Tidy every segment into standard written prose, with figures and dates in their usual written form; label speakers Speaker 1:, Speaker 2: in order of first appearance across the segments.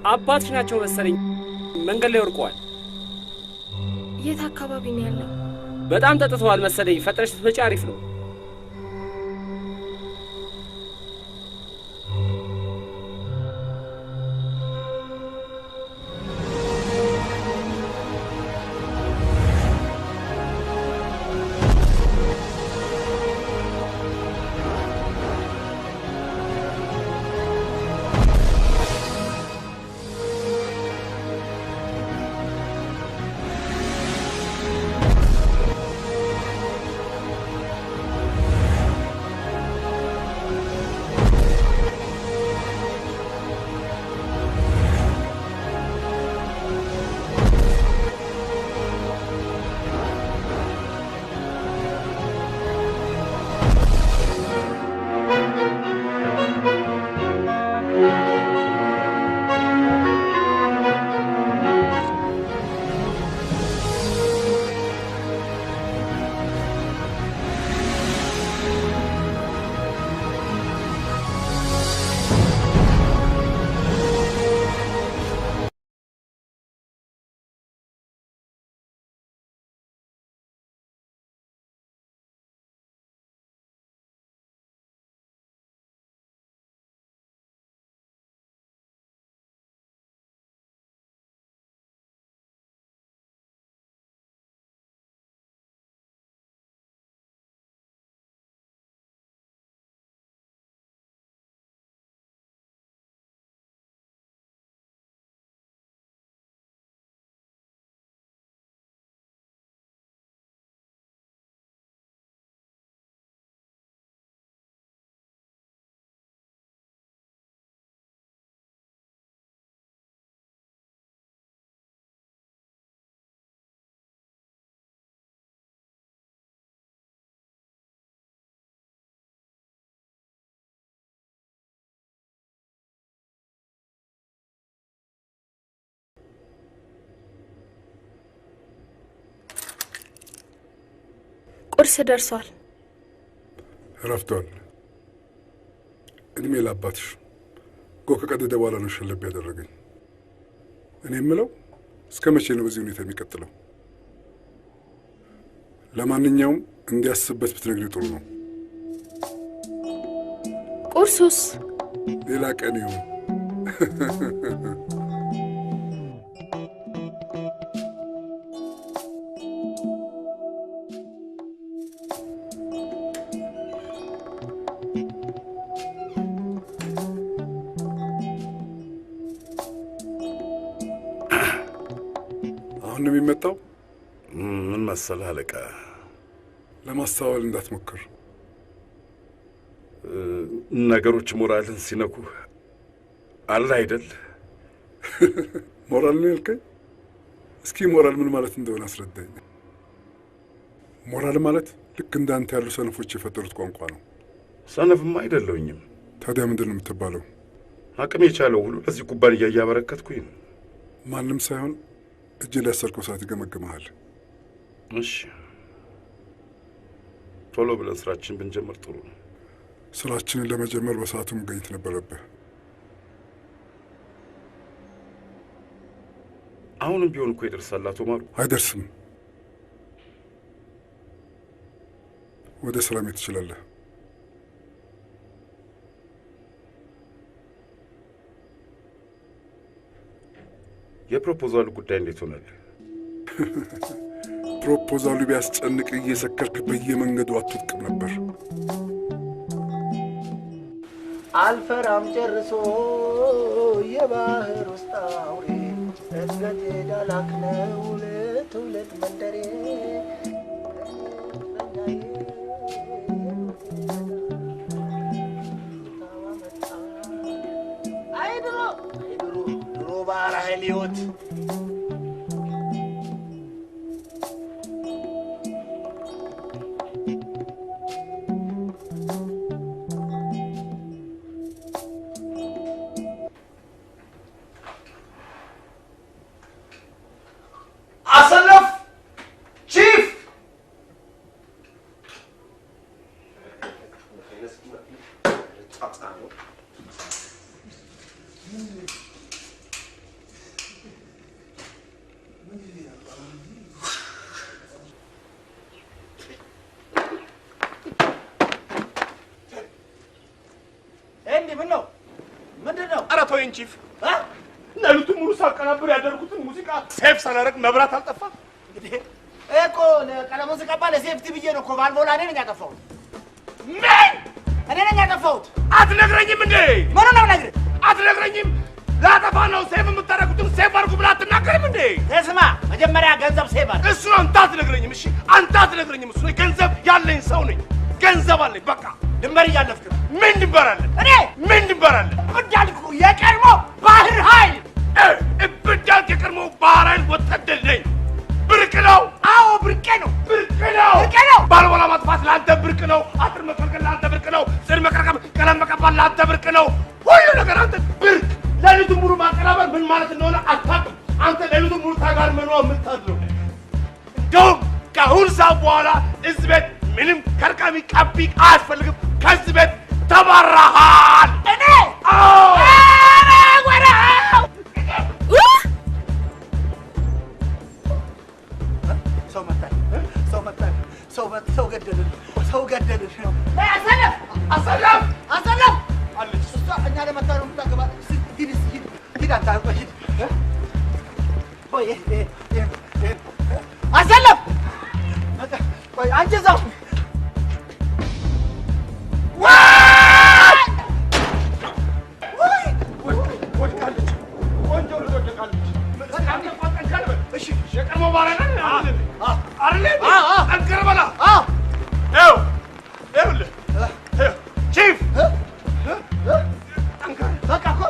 Speaker 1: አባትሽ ናቸው መሰለኝ መንገድ ላይ ወርቀዋል።
Speaker 2: የት አካባቢ ነው ያለው?
Speaker 1: በጣም ጠጥተዋል መሰለኝ። ፈጥነሽ ስትመጪ አሪፍ ነው።
Speaker 2: ቁርስ ደርሷል።
Speaker 3: ረፍቷል። እድሜ ለአባትሽ። ጎ ከቀደደ በኋላ ነው ሸለብ ያደረገኝ። እኔ የምለው እስከ መቼ ነው በዚህ ሁኔታ የሚቀጥለው? ለማንኛውም እንዲያስብበት ብትነግሪ ጥሩ ነው።
Speaker 2: ቁርሱስ
Speaker 3: ሌላ ቀን ይሁን። አሁን ነው የሚመጣው።
Speaker 4: ምን መሰለህ አለቃ፣
Speaker 3: ለማስተዋል እንዳትሞክር።
Speaker 4: ነገሮች ሞራልን ሲነኩ አለ አይደል?
Speaker 3: ሞራል ነው ያልከኝ? እስኪ ሞራል ምን ማለት እንደሆነ አስረዳኝ። ሞራል ማለት ልክ እንዳንተ ያሉ ሰነፎች የፈጠሩት ቋንቋ ነው።
Speaker 4: ሰነፍማ አይደለሁኝም።
Speaker 3: ታዲያ ምንድን ነው የምትባለው?
Speaker 4: አቅም የቻለው ሁሉ ለዚህ ኩባንያ እያበረከትኩኝ ነው።
Speaker 3: ማንም ሳይሆን እጅ ሊያሰርቀው ሰዓት ይገመግመሃል።
Speaker 4: እሺ፣ ቶሎ ብለን ስራችን ብንጀምር ጥሩ ነው።
Speaker 3: ስራችንን ለመጀመር በሰዓቱ መገኘት ነበረብህ።
Speaker 4: አሁንም ቢሆን እኮ ይደርሳል አቶ ማሩ።
Speaker 3: አይደርስም። ወደ ስራ መሄድ ትችላለህ።
Speaker 4: የፕሮፖዛሉ ጉዳይ እንዴት ሆናል?
Speaker 3: ፕሮፖዛሉ ቢያስጨንቅ እየሰከርክ በየመንገዱ አትወድቅም ነበር።
Speaker 5: አልፈራም ጨርሶ የባህር ውስጥ አውሬ እዝገት ዳላክ ነው ለትውልድ መንደሬ። አይ ድሮ ባህር ኃይል ሕይወት
Speaker 4: ቆየኝ ቺፍ ለሉቱ ሙሉ ሳቀናብር ያደርኩትን ሙዚቃ ሴፍ ሳላረግ መብራት አልጠፋ
Speaker 5: እንግዲህ እኮ ለቀለሙ ሲቀባ ለሴፍቲ ብዬ ነው እኮ ባልቦላ እኔ ነኝ ያጠፋሁት
Speaker 4: ምን
Speaker 5: እኔ ነኝ ያጠፋሁት
Speaker 4: አትነግረኝም እንዴ
Speaker 5: ምን ነው ነግሬህ
Speaker 4: አትነግረኝም ላጠፋ ነው ሴፍ የምታረጉትን ሴፍ አድርጉ ብላ አትናገርም እንዴ
Speaker 5: ስማ መጀመሪያ ገንዘብ ሴፍ አድርግ
Speaker 4: እሱ አንተ አትነግረኝም እሺ አንተ አትነግረኝም እሱ ገንዘብ ያለኝ ሰው ነኝ ገንዘብ አለኝ በቃ
Speaker 5: ድንበር እያለፍክ ነው
Speaker 4: ምን ድንበር አለ
Speaker 5: እኔ
Speaker 4: ምን ድንበር አለ
Speaker 5: እንዳልኩ የቀድሞ ባህር ኃይል
Speaker 4: እብዳል የቀድሞ ባህር ኃይል ወታደር ነኝ ብርቅ ነው
Speaker 5: አዎ ብርቄ ነው
Speaker 4: ብርቅ ነው
Speaker 5: ብርቄ ነው
Speaker 4: ባልቦላ ማጥፋት ለአንተ ብርቅ ነው አጥር መከልከል ለአንተ ብርቅ ነው ጽድ መቀርቀም ቀለም መቀባት ለአንተ ብርቅ ነው ሁሉ ነገር አንተ ብርቅ ሌሊቱን ሙሉ ማቀናበር ምን ማለት እንደሆነ አታውቅም አንተ ሌሊቱን ሙሉ ታጋር መኖር የምታድረው እንደውም ከአሁን ሰዓት በኋላ እዚህ ቤት ምንም ከርቃሚ ቀቢ አያስፈልግም ከዚህ ቤት ተባረሃል
Speaker 5: እኔ
Speaker 4: አዎ
Speaker 5: ወራው ሰው ገደልን አሰለፍ
Speaker 4: አለች
Speaker 5: እሷ እኛ ለመታ ነው የምታገባ ሂድ አንተ ሂድ ቆይ አሰለፍ ቆይ አንቺ እዛው
Speaker 4: ወድቃለች ቆንጆ ልጅ ወድቃለች በጣም ተቋጠንካል እሺ የቀድሞ ባሪያ ነህ አይደል ጠንከር በላ ይኸውልህ ቺፍ ጠንከር
Speaker 5: በቃ እኮ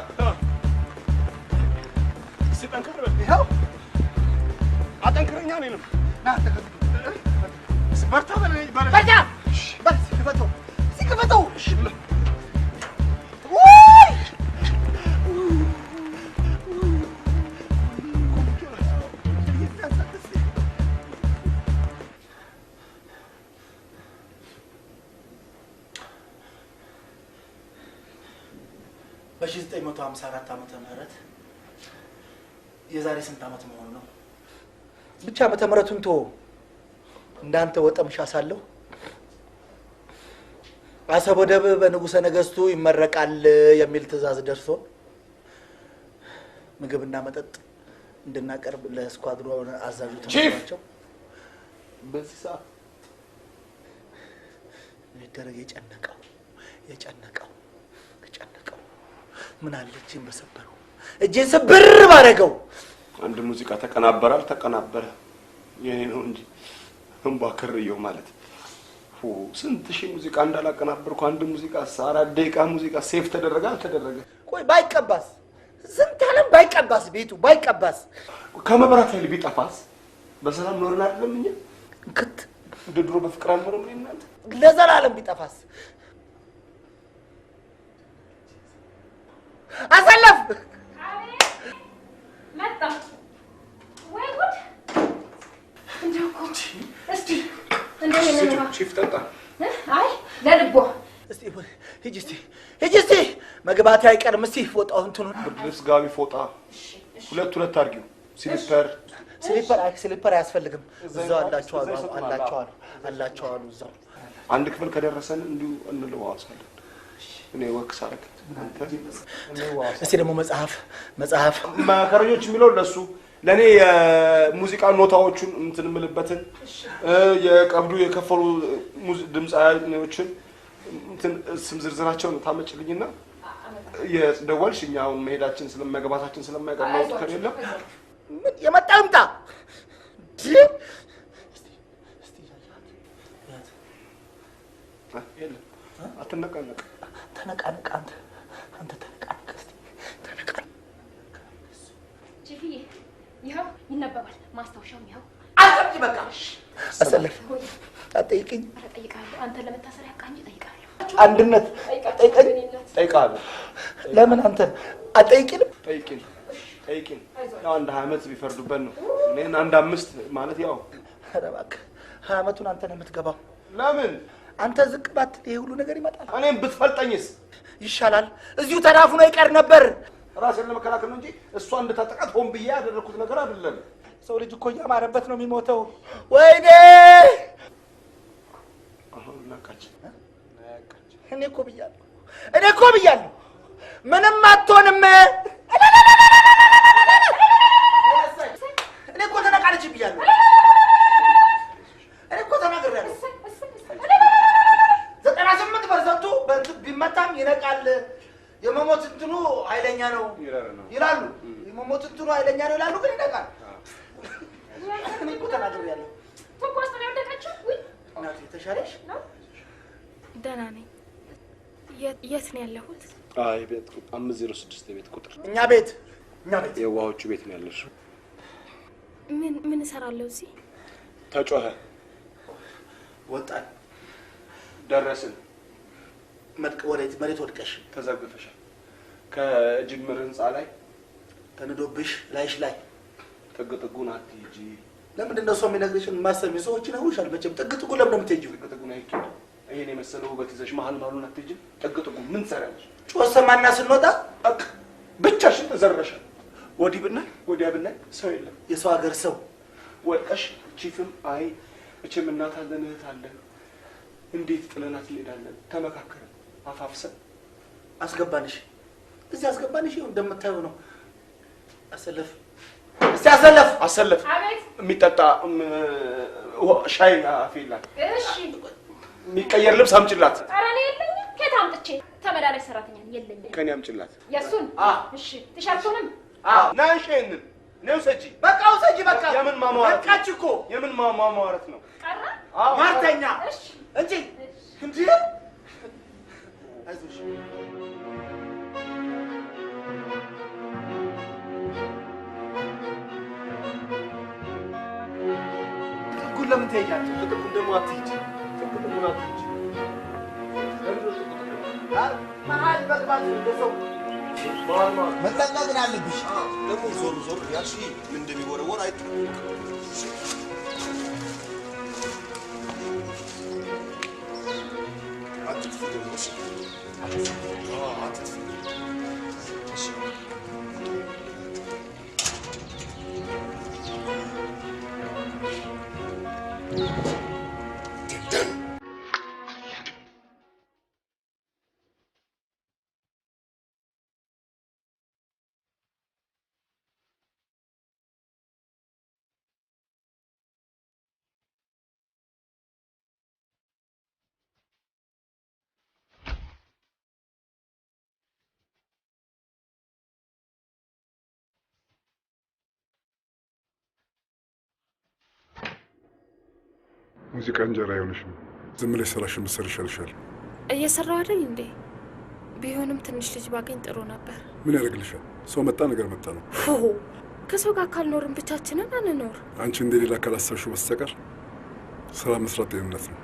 Speaker 4: እስኪ ጠንከር በል ይኸው አጠንክረኛ እኔንም
Speaker 5: ና
Speaker 4: በርታ በለኝ
Speaker 5: በርታ በስ ሲከፈተው በ1954 ዓመተ ምህረት የዛሬ ስንት ዓመት መሆኑ ነው? ብቻ ዓመተ ምህረቱን ተወው። እንዳንተ ወጠምሻ ሳለሁ አሰብ ወደብ በንጉሠ ነገሥቱ ይመረቃል የሚል ትዕዛዝ ደርሶ ምግብና መጠጥ እንድናቀርብ ለስኳድሮን አዛዡ ተመርጧቸው በዚህ ሰዓት ሊደረግ የጨነቀው ምን አለ እጄን በሰበረው እጄን ስብር ባረገው
Speaker 4: አንድ ሙዚቃ ተቀናበረ አልተቀናበረ የኔ ነው እንጂ እንባ ከርየው ማለት ስንት ሺህ ሙዚቃ እንዳላቀናበርኩ አንድ ሙዚቃ 4 ደቂቃ ሙዚቃ ሴፍ ተደረገ አልተደረገ
Speaker 5: ቆይ ባይቀባስ ዝንት ዓለም ባይቀባስ ቤቱ ባይቀባስ
Speaker 4: ከመብራት ኃይል ቢጠፋስ በሰላም ኖርና አይደለም እኛ
Speaker 5: ክት
Speaker 4: ድድሮ በፍቅር አልኖርም እናንተ
Speaker 5: ለዘላለም ቢጠፋስ አሰለፍ
Speaker 2: መጣ ወይ ጉድ እንደው እስቲ እንደምን ነው
Speaker 4: ቺፍ ጠጣ
Speaker 2: አይ ለልቦ
Speaker 5: እስቲ ሂጂ እስቲ መግባቴ አይቀርም እስቲ ፎጣው እንትኑን
Speaker 4: ልብስ ጋቢ ፎጣ ሁለት አርጊው
Speaker 5: ስሊፐር አያስፈልግም እዛው አላቸው እዛው
Speaker 4: አንድ ክፍል ከደረሰን እንዲሁ እንለዋወሳለን እኔ ወክስ አረክ አንተ
Speaker 5: እስቲ ደግሞ መጽሐፍ
Speaker 4: ማከረኞች የሚለው ለሱ ለኔ የሙዚቃ ኖታዎቹን እንትን ምልበትን የቀብዱ የከፈሉ ድምጻያኖችን እንትን ስም ዝርዝራቸውን ታመጭልኝና የደወልሽኛውን መሄዳችን ስለማይገባታችን ስለማይቀር ነው ከሌለ
Speaker 5: ምን የመጣምጣ
Speaker 4: የለ አትነቃነቅ
Speaker 5: ተነቃነቅ አንተ ተነቃነቅ እስቲ ተነቃነቅ
Speaker 2: ቺፊ ይኸው ይነበባል ማስታወሻው ይኸው
Speaker 5: አጥቂ በቃ አሰለፍ አጠይቅኝ
Speaker 2: ጠይቃለሁ አንተ ለመታሰር ያቃኝ ጠይቃለሁ
Speaker 5: አንድነት
Speaker 4: ጠይቃለሁ
Speaker 5: ለምን አንተ አጠይቅኝ
Speaker 4: ጠይቅኝ ያው አንድ 20 ዓመት ቢፈርዱበት ነው እኔን አንድ 5 ማለት ያው
Speaker 5: ኧረ እባክህ 20 ዓመቱን አንተ ነው የምትገባው
Speaker 4: ለምን
Speaker 5: አንተ ዝቅ ባትል ይሄ ሁሉ ነገር ይመጣል
Speaker 4: እኔም ብትፈልጠኝስ
Speaker 5: ይሻላል እዚሁ ተዳፍኖ ይቀር ነበር
Speaker 4: ራስን ለመከላከል ነው እንጂ እሷ እንድታጠቃት ሆን ብዬ ያደረኩት ነገር አይደለም
Speaker 5: ሰው ልጅ እኮ ያማረበት ነው የሚሞተው ወይኔ
Speaker 4: አሁን ናቃች
Speaker 5: እኔ እኮ ብያለሁ ምንም አትሆንም ተናግሬያለሁ። 98% በእንትን ቢመታም ይነቃል። የመሞት እንትኑ ኃይለኛ ነው ይላሉ። የመሞት እንትኑ ኃይለኛ ነው ይላሉ፣ ግን ይነቃል። እኔ እኮ ተናግሬያለሁ።
Speaker 2: ትንኳስ ነው ያወደቀችው?
Speaker 5: እናቴ ተሻለሽ?
Speaker 2: ደህና ነኝ። የት ነው ያለሁት?
Speaker 6: አይ ቤት 506 የቤት ቁጥር
Speaker 5: እኛ ቤት
Speaker 6: የዋሆቹ ቤት ነው ያለሽ።
Speaker 2: ምን እሰራለሁ እዚህ?
Speaker 6: ተጮኸ፣
Speaker 5: ወጣን፣
Speaker 6: ደረስን።
Speaker 5: መሬት ወድቀሽ
Speaker 6: ተዘግፈሻል። ከጅምር ህንፃ ላይ
Speaker 5: ተንዶብሽ ላይሽ ላይ
Speaker 6: ጥግ ጥጉን አትሂጂ።
Speaker 5: ለምንድን ነው ሰው የሚነግርሽን ማሰሚ? ሰዎች ይነግሩሻል መቼም። ጥግ ጥጉ ለምን ነው የምትሄጂው?
Speaker 6: ጥግ ጥጉን አይኪድ። ይሄን የመሰለ ውበት ይዘሽ መሀሉን አትሂጂ። ጥግ ጥጉ ምን ትሰሪያለሽ?
Speaker 5: ጮህ ሰማና ስንወጣ
Speaker 6: ብቻሽን ተዘረሻል። ወዲህ ብናይ ወዲያ ብናይ ሰው የለም።
Speaker 5: የሰው ሀገር ሰው
Speaker 6: ወጣሽ። ቺፍም አይ እችም እናት አለን እህት አለን፣ እንዴት ጥለናት እንሄዳለን? ተመካከርን፣ አፋፍሰን
Speaker 5: አስገባንሽ። እዚህ አስገባንሽ። ይኸው እንደምታየው ነው። አሰለፍ እስቲ አሰለፍ
Speaker 6: አሰለፍ።
Speaker 2: አቤት።
Speaker 6: የሚጠጣ ሻይ አፌላት።
Speaker 2: እሺ።
Speaker 6: የሚቀየር ልብስ አምጪላት።
Speaker 2: ኧረ እኔ የለኝም። ከየት አምጥቼ? ተመላላሽ ሰራተኛ የለኝም።
Speaker 6: ከኔ አምጪላት።
Speaker 2: የእሱን? እሺ። ቲሸርቱንም?
Speaker 6: ናንሽ ይሄንን ነው ሰጂ።
Speaker 5: በቃ ውሰጂ። በቃ
Speaker 6: የምን ማማዋረት?
Speaker 5: በቃች እኮ
Speaker 6: የምን ማማዋረት ነው?
Speaker 2: ቀረ?
Speaker 5: ማርተኛ
Speaker 2: እሺ።
Speaker 5: እንጂ እንዴ! አይዞሽ ጥጉን ለምን ትሄጃለሽ?
Speaker 6: ጥጉን ደግሞ አትሂጂ። ጥጉን አትሂጂ።
Speaker 5: መሀል መግባት እንደሰው
Speaker 7: መጠንቀቅ አለብሽ። ደግሞ ዞር ዞር ያልሽ ምን እንደሚወረወር አይታወቅም። አትጥፊ ደግሞ እሺ። አትጥፊ። እሺ።
Speaker 3: ሙዚቃ እንጀራ አይሆንሽም። ዝም ብለሽ ስራሽን ብትሰሪ ይሻልሻል።
Speaker 2: እየሰራሁ አይደል እንዴ? ቢሆንም ትንሽ ልጅ ባገኝ ጥሩ ነበር።
Speaker 3: ምን ያደርግልሻል? ሰው መጣ ነገር መጣ ነው።
Speaker 2: ከሰው ጋር ካልኖርን ብቻችንን አንኖር።
Speaker 3: አንቺ እንደሌላ ካላሰብሽው በስተቀር ስራ መስራት ጤንነት ነው።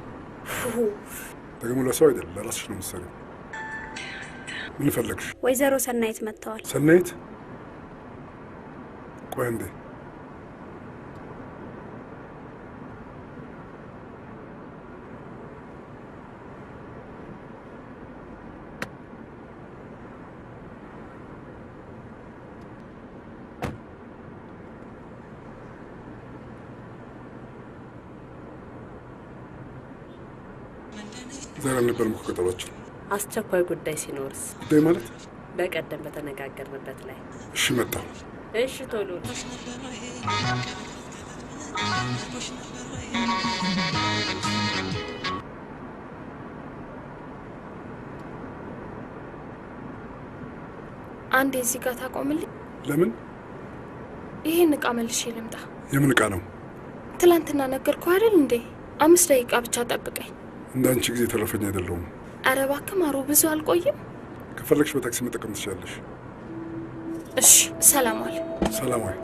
Speaker 3: ደግሞ ለሰው አይደል ለራስሽ ነው የምትሰሪው። ምን ፈለግሽ?
Speaker 8: ወይዘሮ ሰናይት መጥተዋል።
Speaker 3: ሰናይት? ቆይ እንዴ ዛሬ ነበር መቆጠባችን።
Speaker 9: አስቸኳይ ጉዳይ ሲኖርስ?
Speaker 3: ጉዳይ ማለት
Speaker 9: በቀደም በተነጋገርንበት ላይ።
Speaker 3: እሺ መጣሁ።
Speaker 9: እሺ ቶሎ
Speaker 2: አንዴ እዚህ ጋር ታቆምልኝ።
Speaker 3: ለምን?
Speaker 2: ይሄን ዕቃ መልሼ ልምጣ።
Speaker 3: የምን ዕቃ ነው?
Speaker 2: ትላንትና ነገርኩህ አይደል እንዴ? 5 ደቂቃ ብቻ ጠብቀኝ።
Speaker 3: እንዳንቺ ጊዜ ተረፈኝ አይደለሁም።
Speaker 2: ኧረ እባክህ ማሩ፣ ብዙ አልቆይም።
Speaker 3: ከፈለግሽ በታክሲ መጠቀም ትችላለሽ።
Speaker 2: እሺ፣ ሰላም ዋል።
Speaker 3: ሰላም ዋል።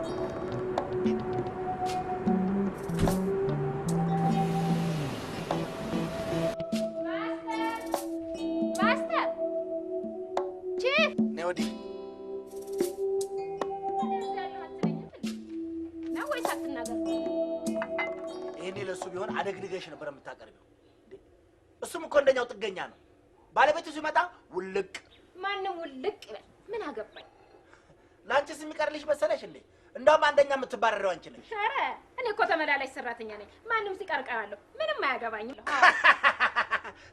Speaker 2: ማስተር ቺፍ
Speaker 5: ነይ ወዲህ።
Speaker 2: ነው ወይስ አትናገር?
Speaker 5: ይሄኔ ለሱ ቢሆን አደግድገሽ ነበር የምታቀርቢው። እሱም እኮ እንደኛው ጥገኛ ነው። ባለቤቱ ሲመጣ ውልቅ።
Speaker 2: ማንም ውልቅ ይበል፣ ምን አገባኝ?
Speaker 5: ላንቺስ የሚቀርልሽ መሰለሽ እንዴ? እንደውም አንደኛ የምትባረረው አንቺ ነሽ።
Speaker 2: ኧረ እኔ እኮ ተመላላሽ ሰራተኛ ነኝ። ማንም ሲቀርቀራለሁ፣ ምንም አያገባኝም።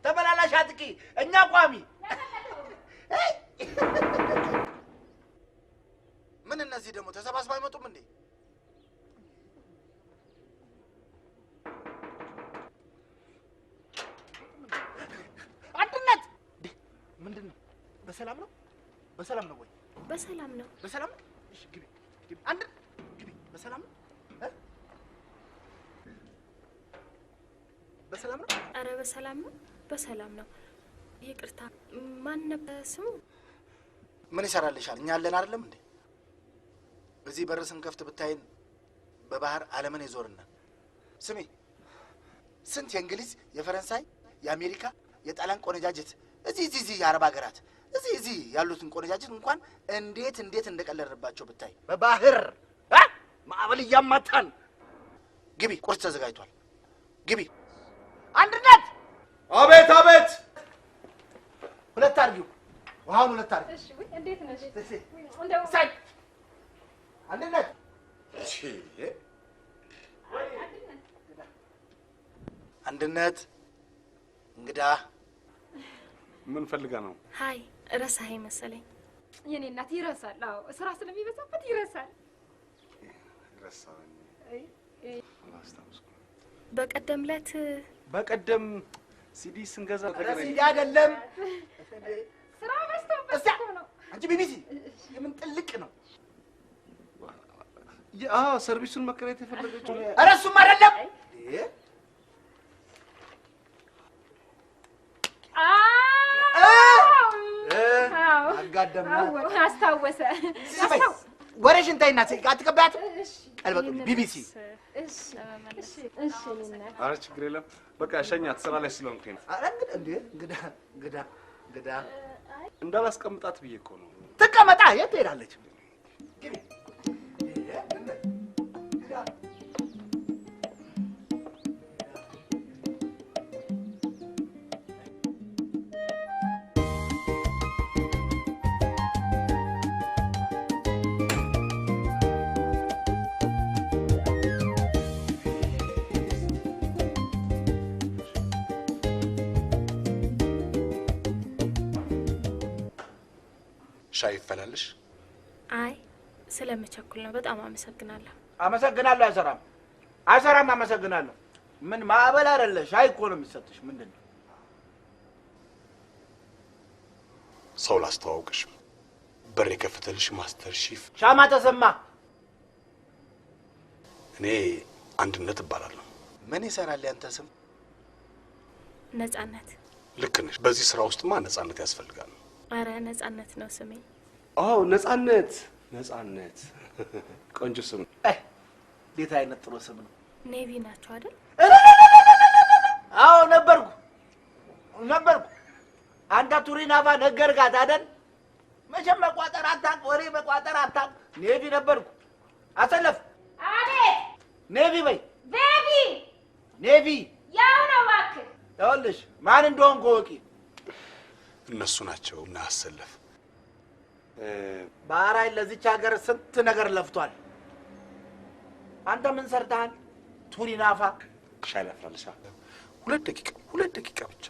Speaker 5: ተመላላሽ አጥቂ፣ እኛ ቋሚ። ምን እነዚህ ደግሞ ተሰባስበው አይመጡም እንዴ? በሰላም ነው? በሰላም ነው ወይ?
Speaker 2: በሰላም ነው።
Speaker 5: በሰላም ነው? እሺ ግቢ ግቢ። አንድ ግቢ። በሰላም ነው? በሰላም ነው?
Speaker 2: አረ በሰላም ነው። በሰላም ነው። ይቅርታ ማን ነበር ስሙ?
Speaker 5: ምን ይሰራልሻል? እኛ አለን አይደለም እንዴ? እዚህ በር ስንከፍት ብታይን በባህር ዓለምን ይዞርና። ስሚ ስንት የእንግሊዝ፣ የፈረንሳይ፣ የአሜሪካ፣ የጣሊያን ቆነጃጅት እዚህ የአረብ ሀገራት እዚህ ያሉትን ቆነጃጅት እንኳን እንዴት እንደቀለድንባቸው ብታይ በባህር ማዕበል እያማታን። ግቢ፣ ቁርስ ተዘጋጅቷል። ግቢ። አንድነት!
Speaker 4: አቤት አቤት!
Speaker 5: ሁለት አድርጊው፣ ውሃውን ሁለት አድርጊው።
Speaker 8: እሺ ወይ እንዴት ነሽ?
Speaker 5: ሳይ አንድነት!
Speaker 4: እሺ
Speaker 5: አንድነት እንግዳ
Speaker 6: ምን ፈልጋ ነው?
Speaker 2: ሃይ ረሳኸኝ መሰለኝ።
Speaker 8: የኔ እናት ይረሳል። አዎ ስራ ስለሚበዛበት ይረሳል።
Speaker 6: ረሳኝ። አላስታውስኩም።
Speaker 2: በቀደም
Speaker 6: ሲዲ ስንገዛ
Speaker 5: ሲዲ አይደለም
Speaker 8: ስራ በዝቶበት እኮ ነው።
Speaker 5: አንቺ ቢቢሲ የምን ጥልቅ ነው?
Speaker 6: ሰርቪሱን መከራየት የፈለገችው
Speaker 5: ኧረ እሱም አይደለም።
Speaker 8: አጋደምና አስታወሰ።
Speaker 5: ወሬሽን ተይና አትቀበያትም። ቀልበጡ ቢቢሲ።
Speaker 8: እሺ
Speaker 6: ኧረ ችግር የለም በቃ ሸኛት፣ ስራ ላይ ስለሆንኩኝ ነው።
Speaker 5: ኧረ እንግዳ
Speaker 6: እንዳላስቀምጣት ብዬ እኮ ነው።
Speaker 5: ትቀመጣ፣ የት ትሄዳለች?
Speaker 7: ሻይ ይፈላልሽ?
Speaker 2: አይ ስለመቸኩል ነው። በጣም አመሰግናለሁ።
Speaker 5: አመሰግናለሁ። አይሰራም። አመሰግናለሁ። ምን ማዕበል አይደለ? ሻይ እኮ ነው የሚሰጥሽ። ምንድን ነው?
Speaker 7: ሰው ላስተዋውቅሽ፣ በር የከፈተልሽ ማስተር ሺፍ
Speaker 5: ሻማ ተሰማ።
Speaker 7: እኔ አንድነት እባላለሁ። ምን ይሰራል ያንተ ስም?
Speaker 2: ነጻነት።
Speaker 7: ልክ ነሽ። በዚህ ስራ ውስጥማ ነጻነት ያስፈልጋል።
Speaker 2: አረ ነጻነት ነው ስሜ።
Speaker 6: ነጻነት ቆንጆ ስም ነው።
Speaker 5: እንዴት አይነት ጥሩ ስም ነው።
Speaker 2: ኔቪ ናቸው አይደል?
Speaker 5: አዎ ነበርኩ። አንተ ቱሪናፋ ነገርካት አይደል? መቼም መቋጠር አታውቅ፣ ወሬ መቋጠር አታውቅ። ኔቪ ነበርኩ። አሰለፍ።
Speaker 8: አቤት።
Speaker 5: ኔቪ በይ።
Speaker 8: ቤቢ
Speaker 5: ኔቪ
Speaker 8: ያው ነው እባክህ።
Speaker 5: ይኸውልሽ ማን እንደሆንኩ ወቂ።
Speaker 7: እነሱ ናቸው እና አሰለፍ።
Speaker 5: ባህር ኃይል ለዚች ሀገር ስንት ነገር ለፍቷል። አንተ ምን ሰርተሃል? ቱሪናፋ።
Speaker 7: ሻይ ላፍላለሽ? ሁለት ደቂቃ ብቻ።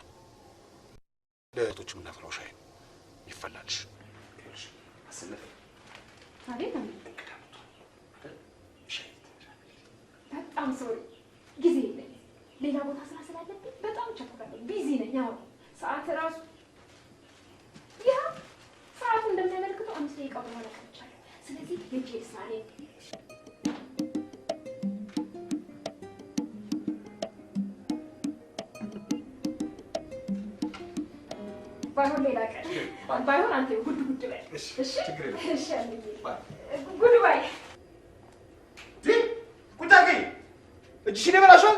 Speaker 7: ለእህቶች የምናፍላው ሻይ ይፈላልሽ። አሰለፍ።
Speaker 8: አቤት። በጣም ሶሪ፣ ጊዜ የለኝም። ሌላ ቦታ ስራ ስላለብኝ በጣም ቸኩላለሁ። ቢዚ ነኝ። አሁን ሰዓት ራሱ ሰዓቱ እንደሚያመለክተው 5 ደቂቃ በኋላ ቀርቻለሁ። ስለዚህ ልጄ ሳሌ ባይሆን ሌላ ቀን ባይሆን አንተ ጉድ በይ። እሺ ጉድ በይ።
Speaker 4: ቁጣቂ እጅሽን ይበላሻል።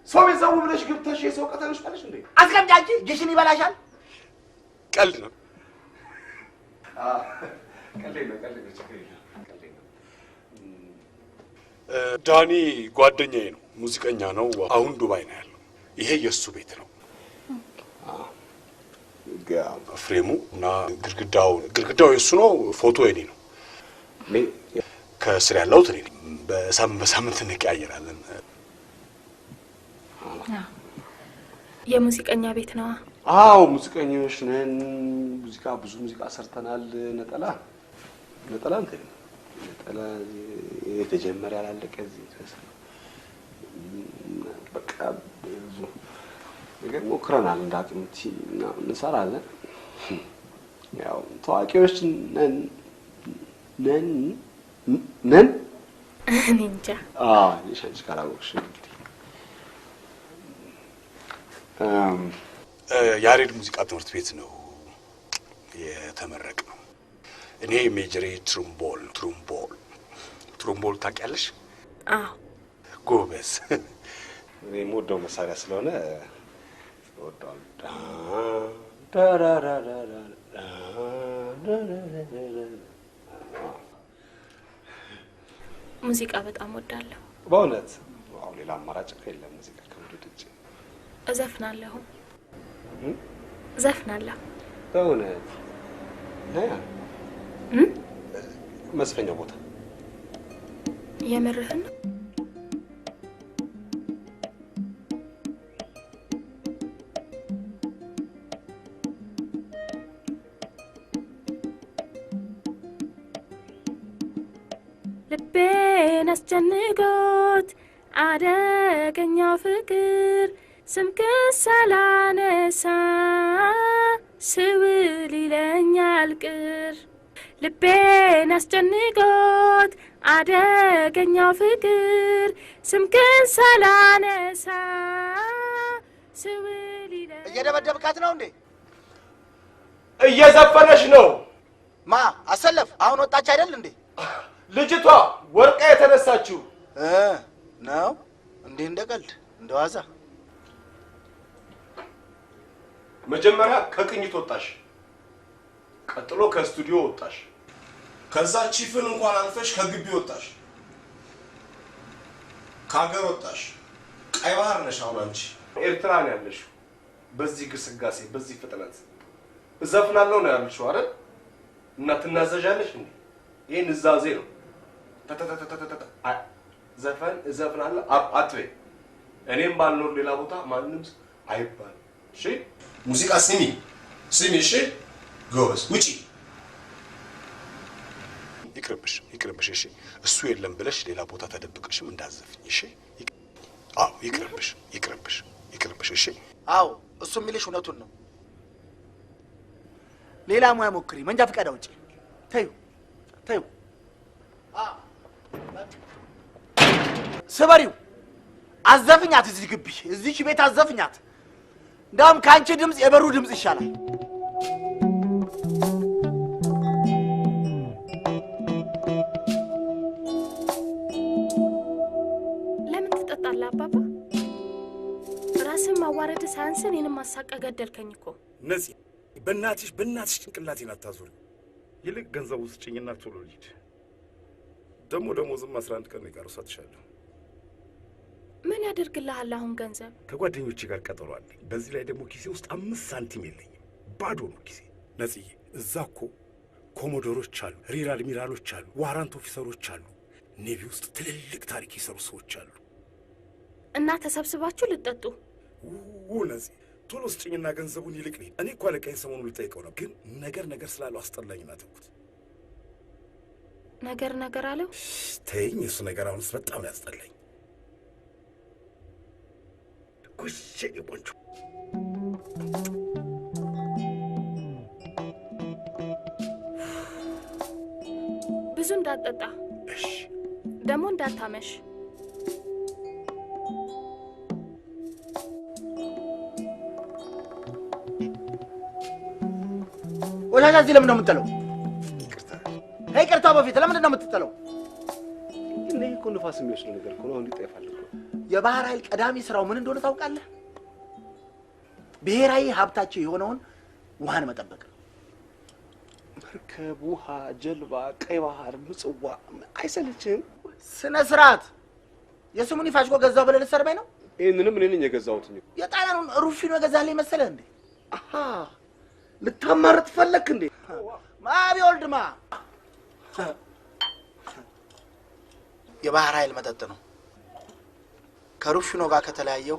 Speaker 4: ሰው የዛው ብለሽ ገብተሽ የሰው ቀጠለሽ ማለት እንዴ?
Speaker 5: አስቀምጪ አንቺ። እጅሽን ይበላሻል።
Speaker 7: ቀልድ ነው።
Speaker 6: ቀልድ ነው። ችግር የለም።
Speaker 7: ዳኒ ጓደኛዬ ነው፣ ሙዚቀኛ ነው። አሁን ዱባይ ነው ያለው። ይሄ የእሱ ቤት ነው። ፍሬሙ እና ግድግዳው የእሱ ነው። ፎቶ የኔ ነው። ከስር ያለሁት እኔ ነኝ። በሳምንት እንቀያየራለን።
Speaker 2: የሙዚቀኛ ቤት ነዋ።
Speaker 6: አዎ ሙዚቀኞች ነን። ብዙ ሙዚቃ ሰርተናል። ነጠላ እንትን ነጠላ የተጀመረ ያላለቀ እዚህ ድረስ በቃ ብዙ ነገር ሞክረናል። እንዳቅምቲ እንሰራለን። ያው ታዋቂዎች ነን
Speaker 2: እኔ እንጃ።
Speaker 6: የሻንች ካላወቅሽ
Speaker 10: ያሬድ ሙዚቃ ትምህርት ቤት ነው የተመረቅ ነው። እኔ ሜጀሬ ትሩምቦል ታውቂያለሽ?
Speaker 2: አዎ
Speaker 10: ጎበዝ።
Speaker 6: እኔ የምወደው መሳሪያ ስለሆነ
Speaker 2: ሙዚቃ በጣም ወዳለሁ።
Speaker 6: በእውነት አሁን ሌላ አማራጭ የለም ሙዚቃ ከመውደድ ውጭ።
Speaker 2: እዘፍናለሁ።
Speaker 6: በእውነት መስፈኛው ቦታ
Speaker 2: የምርህን ነው? ልቤን አስጨንቆት አደገኛው ፍቅር ስምክን ሳላነሳ ስውል ይለኛል ቅር። ልቤን አስጨንቆት አደገኛው ፍቅር ስምክን ሳላነሳ ስውል ይለኛል።
Speaker 5: እየደበደብካት ነው እንዴ?
Speaker 4: እየዘፈነች ነው።
Speaker 5: ማ አሰለፍ አሁን ወጣች አይደል እንዴ?
Speaker 4: ልጅቷ ወርቃ የተነሳችው
Speaker 5: ነው እንዴ? እንደቀልድ እንደዋዛ።
Speaker 4: መጀመሪያ ከቅኝት ወጣሽ፣ ቀጥሎ ከስቱዲዮ ወጣሽ፣
Speaker 7: ከዛ ቺፍን እንኳን አልፈሽ ከግቢ ወጣሽ፣ ከሀገር ወጣሽ። ቀይ ባህር ነሽ አሁን አንቺ።
Speaker 4: ኤርትራ ነው ያለሽው። በዚህ ግስጋሴ በዚህ ፍጥነት እዘፍናለሁ ነው ያልሽው አይደል? እና ትናዘዣለሽ እንዴ? ይሄን እዛዜ ነው። ዘፈን እዘፍናለሁ አትበይ። እኔም ባልኖር ሌላ ቦታ ማንንም አይባል። እሺ
Speaker 7: ሙዚቃ ስሚ። እሺ ጎበዝ ውጪ።
Speaker 10: ይቅርብሽ። እሺ እሱ የለም ብለሽ ሌላ ቦታ ተደብቀሽም እንዳዘፍኝ። እሺ አዎ ይቅርብሽ። እሺ
Speaker 5: አዎ እሱ የሚልሽ እውነቱን ነው። ሌላ ሙያ ሞክሪ። መንጃ ፈቃድ አውጪ። ተዩ ስበሪው። አዘፍኛት እዚህ ግቢ እዚህ ቤት አዘፍኛት። እንዳውም ከአንቺ ድምፅ የበሩ ድምፅ ይሻላል።
Speaker 2: ለምን ትጠጣለህ አባባ? ራስን ማዋረድ ሳያንስ እኔንም ማሳቀ ገደልከኝ እኮ።
Speaker 10: ነፂ በእናትሽ ጭንቅላቴን አታዞሪ። ይልቅ ገንዘቡ ስጭኝና ቶሎ ልሂድ። ደሞዝም 11 ቀን ይቀር ሰጥሻለሁ።
Speaker 2: ምን ያደርግልሃል አሁን ገንዘብ?
Speaker 10: ከጓደኞቼ ጋር ቀጠሮ አለኝ። በዚህ ላይ ደግሞ ኪሴ ውስጥ 5 ሳንቲም የለኝም። ባዶ ነው ኪሴ። ነፂ እዛ እኮ ኮሞዶሮች አሉ፣ ሪር አድሚራሎች አሉ፣ ዋራንት ኦፊሰሮች አሉ፣ ኔቪ ውስጥ ትልልቅ ታሪክ የሰሩ ሰዎች አሉ።
Speaker 2: እና ተሰብስባችሁ ልጠጡ?
Speaker 10: ነፂ ቶሎ ስጭኝና ገንዘቡን ይልቅ ልሂድ። እኔ እኮ አለቃዬን ሰሞኑን ልጠይቀው ነው፣ ግን ነገር ስላለው አስጠላኝና ተውኩት።
Speaker 2: ነገር አለው?
Speaker 10: ተይኝ። እሱ ነገር አሁንስ በጣም ነው ያስጠላኝ። ጎሼ ቆንጆ
Speaker 2: ብዙ እንዳትጠጣ።
Speaker 10: እሺ
Speaker 2: ደግሞ እንዳታመሽ።
Speaker 5: ቆሻሻ እዚህ ለምን ነው የምትጥለው? ይቅርታ በፊት ለምንድን ነው የምትጥለው?
Speaker 6: እኔ እኮ ንፋስ የሚወስድ ነገር እኮ ነው። አሁን ይጠፋል እኮ።
Speaker 5: የባህር ኃይል ቀዳሚ ስራው ምን እንደሆነ ታውቃለህ? ብሔራዊ ሀብታቸው የሆነውን ውሃን መጠበቅ ነው።
Speaker 6: መርከብ፣ ውሃ፣ ጀልባ፣ ቀይ ባህር፣ ምጽዋ አይሰለችህም?
Speaker 5: ስነ ስርዓት። የስሙን ፋሽኮ ገዛው ብለህ ልትሰርበኝ ነው?
Speaker 6: ይህንንም እኔ ነኝ የገዛሁት።
Speaker 5: የጣሊያኑን ሩፊኖ የገዛልኝ መሰለህ እንዴ?
Speaker 6: አሃ ልታማርጥ ፈለክ እንዴ?
Speaker 5: ማቢ ወልድማ የባህር ኃይል መጠጥ ነው። ከሩፊኖ ጋር ከተለያየው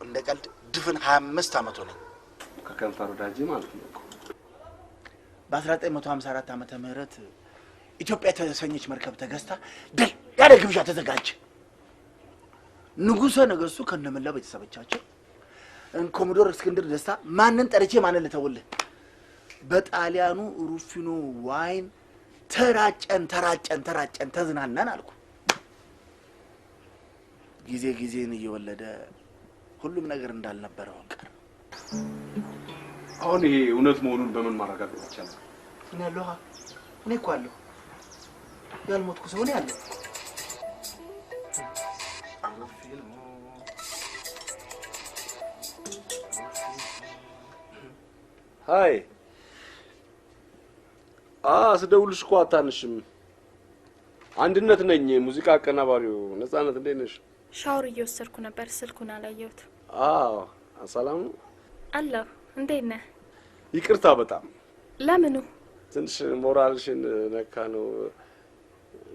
Speaker 5: እንደ ቀልድ ድፍን 25 ዓመት ሆነኝ።
Speaker 6: ከከንፈር ወዳጅ ማለት ነው።
Speaker 5: በ1954 ዓመተ ምህረት ኢትዮጵያ የተሰኘች መርከብ ተገዝታ ድል ያለ ግብዣ ተዘጋጀ። ንጉሠ ነገሥቱ ከነመላ ቤተሰቦቻቸው ኮሞዶር እስክንድር ደስታ ማንን ጠርቼ ማንን ልተውልህ? በጣሊያኑ ሩፊኖ ዋይን ተራጨን ተዝናናን አልኩ። ጊዜን እየወለደ ሁሉም ነገር እንዳልነበረው ቀረ።
Speaker 6: አሁን ይሄ እውነት መሆኑን በምን ማረጋገጥ ይቻላል?
Speaker 5: እኔ ያለሁ እኔ እኮ አለሁ ያልሞትኩ ሰው ነኝ ያለሁ።
Speaker 6: ሃይ ስደውልሽ እኮ አታንሽም። አንድነት ነኝ ሙዚቃ አቀናባሪው። ነፃነት እንዴት ነሽ?
Speaker 2: ሻወር እየወሰድኩ ነበር፣ ስልኩን አላየሁት።
Speaker 6: ሰላም
Speaker 2: አለሁ። እንዴት ነህ?
Speaker 6: ይቅርታ በጣም
Speaker 2: ለምኑ?
Speaker 6: ትንሽ ሞራልሽን ነካ ነው።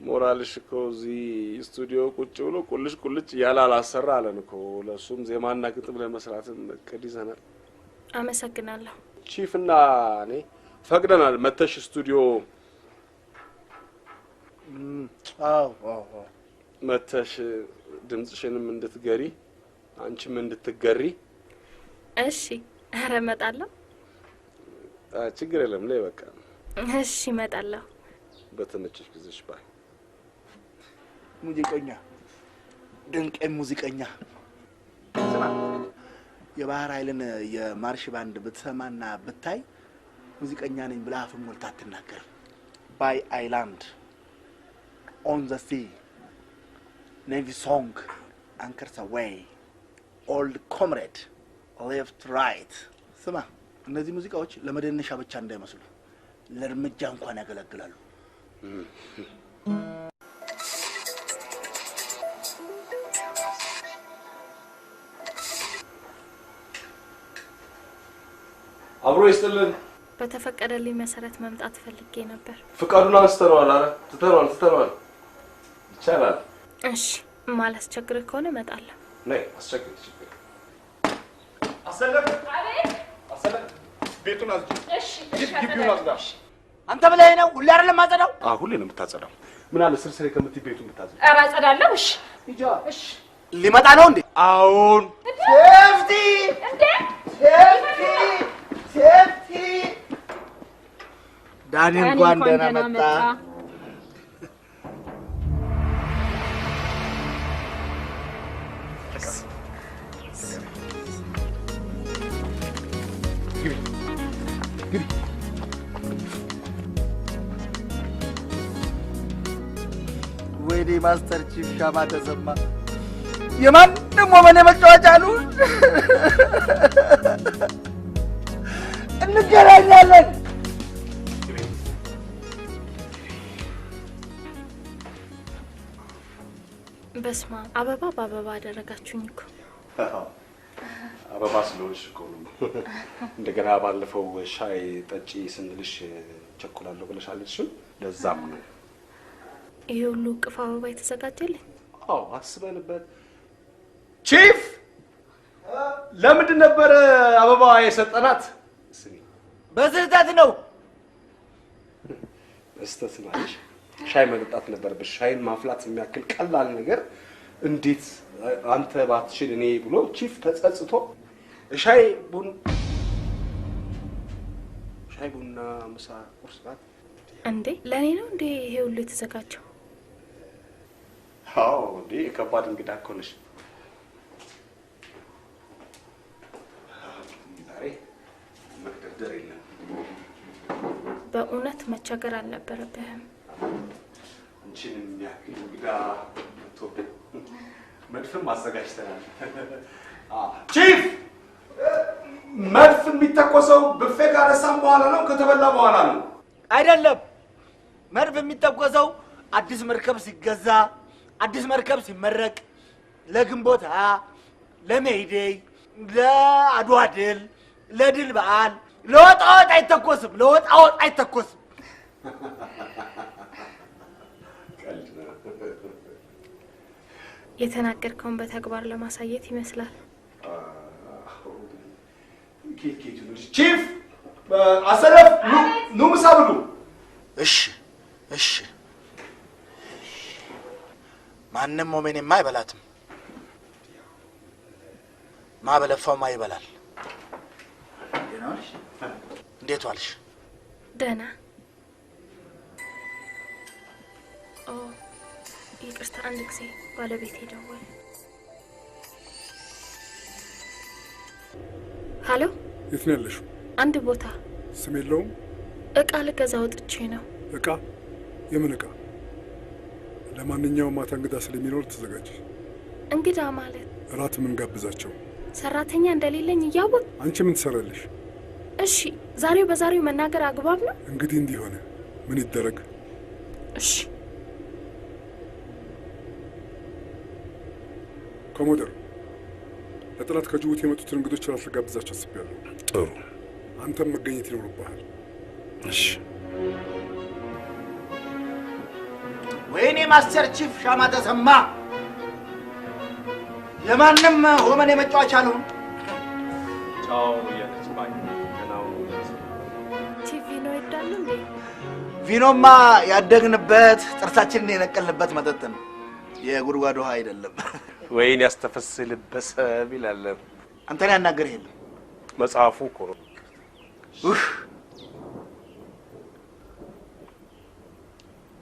Speaker 6: ሞራልሽ እኮ እዚህ ስቱዲዮ ቁጭ ብሎ ቁልጭ ያለ አላሰራ አለን እኮ። ለሱም ዜማና ግጥም ለመስራትም እቅድ ይዘናል።
Speaker 2: አመሰግናለሁ።
Speaker 6: ቺፍና እኔ ፈቅደናል መተሽ ስቱዲዮ መተሽ ድምጽሽንም እንድትገሪ አንቺም እንድትገሪ።
Speaker 2: እሺ፣ ኧረ እመጣለሁ።
Speaker 6: ችግር የለም ላይ በቃ
Speaker 2: እሺ፣ እመጣለሁ።
Speaker 6: በተመቸሽ ጊዜሽ ባይ።
Speaker 5: ሙዚቀኛ ድንቅ ሙዚቀኛ። ስማ፣ የባህር ኃይልን የማርሽ ባንድ ብትሰማና ብታይ ሙዚቀኛ ነኝ ብለህ አፍን ሞልታ አትናገርም። ባይ አይላንድ ኦን ዘ ሲ ኔቪ ሶንግ አንከርስ አዌይ ኦልድ ኮምሬድ ሌፍት ራይት። ስማ፣ እነዚህ ሙዚቃዎች ለመደነሻ ብቻ እንዳይመስሉ ለእርምጃ እንኳን ያገለግላሉ።
Speaker 6: አብሮ ይስጥልን።
Speaker 2: በተፈቀደልኝ መሰረት መምጣት ፈልጌ ነበር።
Speaker 6: ፍቃዱን አንስተነዋል። አረ ትተነዋል። ይቻላል።
Speaker 2: እሺ፣ ማላስቸግርህ ከሆነ እመጣለሁ።
Speaker 6: ነይ፣ አስቸግር ችግር አሰለፍ ቤቱን አዝጂ። እሺ፣ ግቢውን አዝዳ።
Speaker 5: አንተ ብለህ ነው ሁሌ አይደለም ማጸዳው?
Speaker 6: ሁሌ ነው የምታጸዳው። ምን አለ ስርስሬ ከምትይ ቤቱን የምታጸዳው?
Speaker 8: ኧረ አጸዳለሁ። እሺ፣
Speaker 5: ሂጂ። እሺ፣ ሊመጣ ነው እንዴ?
Speaker 6: አሁን
Speaker 5: ሴፍቲ
Speaker 8: እንዴ!
Speaker 5: ሴፍቲ ዳኒ እንኳን ደህና መጣ። ወይኔ ማስተር ቺፍ ሻማ ተሰማ የማንም ወመኔ መጫወቻ አሉ። እንገናኛለን።
Speaker 2: በስማ አበባ በአበባ አደረጋችሁኝ እኮ።
Speaker 6: አበባ ስለሆንሽ እኮ ነው። እንደገና ባለፈው ሻይ ጠጪ ስንልሽ ቸኩላለሁ ብለሽ አልልሽም? ለዛም ነው
Speaker 2: ይሄ ሁሉ እቅፍ አበባ የተዘጋጀልኝ።
Speaker 6: አስበንበት። ቺፍ ለምንድን ነበር አበባ የሰጠናት?
Speaker 5: በስህተት ነው።
Speaker 6: በስህተት ማለት ሻይ መጠጣት ነበረብሽ። ሻይን ማፍላት የሚያክል ቀላል ነገር እንዴት አንተ ባትችል እኔ ብሎ ቺፍ ተጸጽቶ ሻይ ቡና ምሳ ቁርስ ናት
Speaker 2: እንዴ? ለኔ ነው እንዴ ይሄ ሁሉ የተዘጋጀው?
Speaker 6: እንዴ ከባድ እንግዳ እኮ ነሽ። ዛሬ መቅደር የለም።
Speaker 2: በእውነት መቸገር አልነበረብህም።
Speaker 6: አንቺን የሚያክል እንግዳ መጥቶብን መድፍም አዘጋጅተናል። ቺፍ መድፍ የሚተኮሰው ብፌ ካነሳም በኋላ ነው ከተበላ በኋላ ነው?
Speaker 5: አይደለም። መድፍ የሚተኮሰው አዲስ መርከብ ሲገዛ፣ አዲስ መርከብ ሲመረቅ፣ ለግንቦት ለሜይዴይ፣ ለአድዋ ድል፣ ለድል በዓል፣ ለወጣወጥ አይተኮስም። ለወጣወጥ አይተኮስም።
Speaker 2: የተናገርከውን በተግባር ለማሳየት ይመስላል።
Speaker 6: ቺፍ አሰለፍ፣ ኑ ምሳ ብሉ።
Speaker 5: እሺ። ማንም ሞሜኔማ አይበላትም። ማበለፋውማ ይበላል። እንዴት ዋልሽ?
Speaker 2: ደህና። ኦ ይቅርታ፣ አንድ ጊዜ ባለቤቴ ደወለ። ሀሎ፣
Speaker 3: የት ነው ያለሽው?
Speaker 2: አንድ ቦታ።
Speaker 3: ስም የለውም?
Speaker 2: እቃ ልገዛ ወጥቼ ነው።
Speaker 3: እቃ? የምን እቃ? ለማንኛውም ማታ እንግዳ ስለሚኖር ተዘጋጅ።
Speaker 2: እንግዳ ማለት?
Speaker 3: እራት ምን ጋብዛቸው?
Speaker 2: ሰራተኛ እንደሌለኝ እያወቅ
Speaker 3: አንቺ ምን ትሰራለሽ?
Speaker 2: እሺ፣ ዛሬው በዛሬው መናገር አግባብ ነው?
Speaker 3: እንግዲህ እንዲህ ሆነ፣ ምን ይደረግ?
Speaker 2: እሺ።
Speaker 3: ኮሞደር፣ ለጥላት ከጅቡቲ የመጡትን እንግዶች እራት ልጋብዛቸው አስቤያለሁ።
Speaker 10: ጥሩ።
Speaker 3: አንተም መገኘት ይኖርብሃል።
Speaker 10: እሺ።
Speaker 5: ወይኔ ማስተር ቺፍ ሻማ ተሰማ፣ የማንም ወመን የመጫወቻ ነው።
Speaker 6: ቻው ያለች ባይ ገናው
Speaker 2: ቲቪ ነው ይዳሉ እንዴ?
Speaker 5: ቪኖማ ያደግንበት ጥርሳችንን የነቀልንበት መጠጥ ነው፣ የጉድጓድ ውሃ አይደለም።
Speaker 6: ወይን ያስተፈስልበሰ ይላል።
Speaker 5: አንተን ያናገር የለም
Speaker 6: መጽሐፉ እኮ ነው።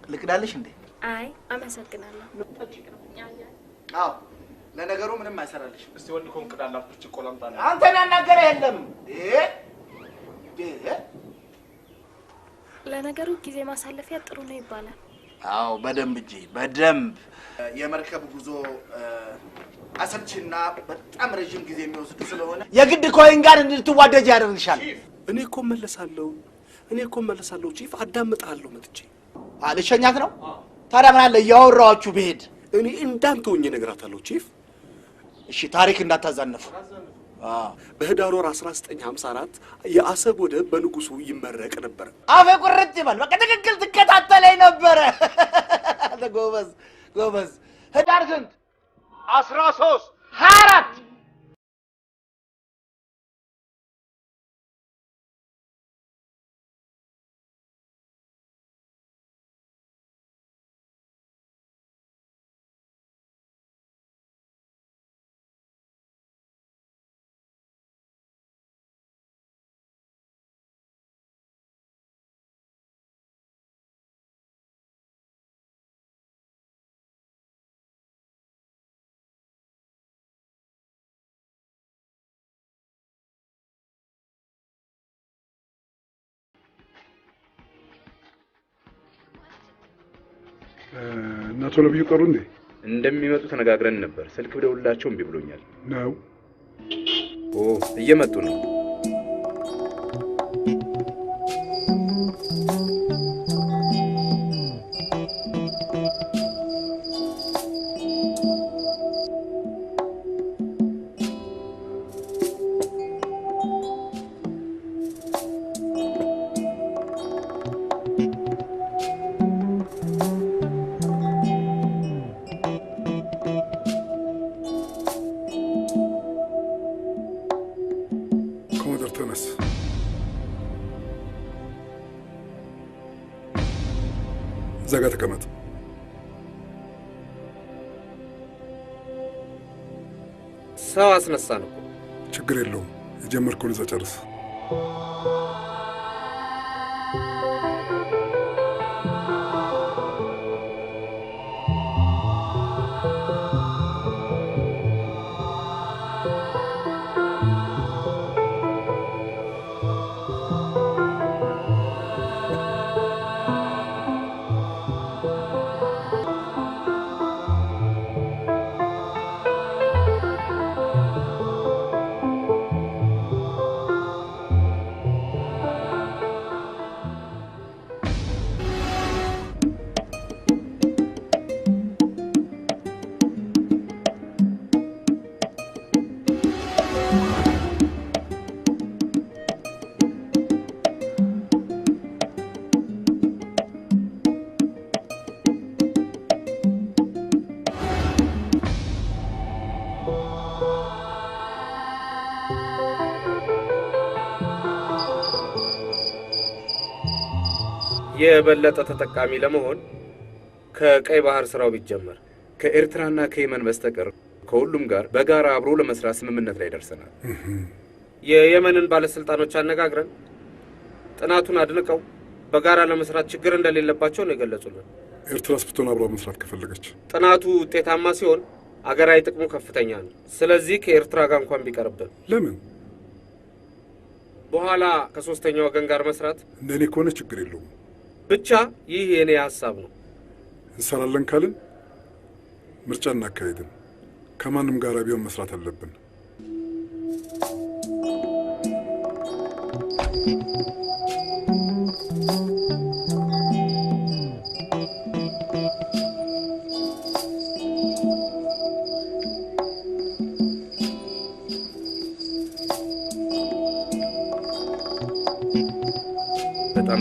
Speaker 5: ልቅዳልሽ እንዴ?
Speaker 2: አይ አመሰግናለሁ።
Speaker 5: አዎ ለነገሩ ምንም አይሰራልሽ።
Speaker 6: እስቲ ወንድ ኮን ቅዳላት ብርጭቆ ላምጣና
Speaker 5: አንተን ያናገረ የለም።
Speaker 2: ለነገሩ ጊዜ ማሳለፊያ ጥሩ ነው ይባላል።
Speaker 5: አዎ በደንብ እንጂ በደንብ። የመርከብ ጉዞ አሰልችና በጣም ረጅም ጊዜ የሚወስድ ስለሆነ የግድ ኮይን ጋር እንድትዋደጅ ያደርግሻል።
Speaker 6: እኔ እኮ መለሳለሁ ቺፍ፣ አዳምጣለሁ መጥቼ።
Speaker 5: ልሸኛት ነው ታዲያ? ምን አለ እያወራኋችሁ ብሄድ?
Speaker 6: እኔ እንዳንተ ሆኜ እነግራታለሁ ቺፍ።
Speaker 5: እሺ ታሪክ እንዳታዛነፉ።
Speaker 6: በህዳር ወር 1954 የአሰብ ወደብ በንጉሱ ይመረቅ ነበር።
Speaker 5: አፌ ቁርጥ ይበል። በቃ ትክክል ትከታተለኝ ነበረ። ጎበዝ ጎበዝ። ህዳር ስንት?
Speaker 4: 13
Speaker 5: 24
Speaker 3: እና ቶሎ ብዬ ቀሩ እንዴ?
Speaker 11: እንደሚመጡ ተነጋግረን ነበር። ስልክ ብደውላቸው እምቢ ብሎኛል።
Speaker 3: ነው?
Speaker 11: እየመጡ ነው።
Speaker 3: እዛ ጋር ተቀመጥ።
Speaker 1: ሰው አስነሳ ነው።
Speaker 3: ችግር የለውም። የጀመርከውን እዛ ጨርስ።
Speaker 1: የበለጠ ተጠቃሚ ለመሆን ከቀይ ባህር ስራው ቢጀመር ከኤርትራና ከየመን በስተቀር ከሁሉም ጋር በጋራ አብሮ ለመስራት ስምምነት ላይ ደርሰናል። የየመንን ባለስልጣኖች አነጋግረን ጥናቱን አድንቀው በጋራ ለመስራት ችግር እንደሌለባቸው ነው የገለጹልን።
Speaker 3: ኤርትራስ ብትሆን አብራ መስራት ከፈለገች
Speaker 1: ጥናቱ ውጤታማ ሲሆን አገራዊ ጥቅሙ ከፍተኛ ነው። ስለዚህ ከኤርትራ ጋር እንኳን ቢቀርብን
Speaker 3: ለምን
Speaker 1: በኋላ ከሶስተኛ ወገን ጋር መስራት
Speaker 3: እንደኔ ከሆነ ችግር የለውም።
Speaker 1: ብቻ ይህ የኔ ሐሳብ ነው።
Speaker 3: እንሰራለን ካልን ምርጫ እናካሄድን። ከማንም ጋር ቢሆን መስራት አለብን።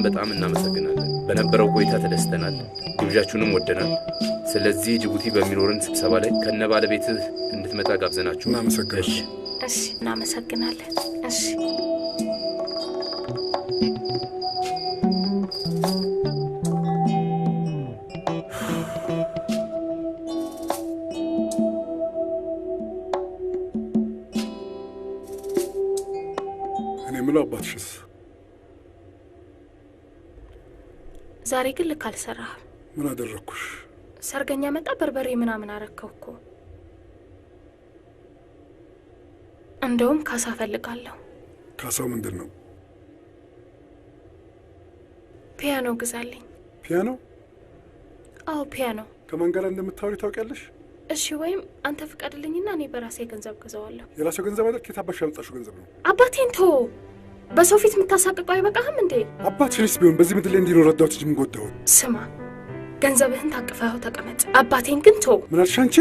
Speaker 11: በጣም እናመሰግናለን። በነበረው ቆይታ ተደስተናል። ግብዣችሁንም ወደናል። ስለዚህ ጅቡቲ በሚኖርን ስብሰባ ላይ ከነ ባለቤትህ እንድትመጣ ጋብዘናችሁ።
Speaker 3: እናመሰግናለን።
Speaker 2: እሺ፣ እናመሰግናለን። እሺ
Speaker 3: እኔ የምለው አባትሽስ?
Speaker 2: ዛሬ ግን ልክ አልሰራህም።
Speaker 3: ምን አደረግኩሽ?
Speaker 2: ሰርገኛ መጣ በርበሬ ምናምን አረከው እኮ። እንደውም ካሳ ፈልጋለሁ።
Speaker 3: ካሳው ምንድን ነው?
Speaker 2: ፒያኖ ግዛልኝ።
Speaker 3: ፒያኖ?
Speaker 2: አዎ ፒያኖ።
Speaker 3: ከማን ጋር እንደምታወሪ ታውቂያለሽ?
Speaker 2: እሺ፣ ወይም አንተ ፍቀድልኝና እኔ በራሴ ገንዘብ ግዛዋለሁ።
Speaker 3: የራስዎ ገንዘብ አይደል? ከየት አባሽ ያመጣሽው ገንዘብ ነው?
Speaker 2: አባቴን ተወው። በሰው ፊት የምታሳቅቀው አይበቃህም እንዴ?
Speaker 3: አባትሽንስ ቢሆን በዚህ ምድር ላይ እንዲኖር ረዳሁት እንጂ ምን ጎዳሁት?
Speaker 2: ስማ፣ ገንዘብህን ታቅፈኸው ተቀመጥ። አባቴን ግን ተወው።
Speaker 3: ምን አልሽ አንቺ?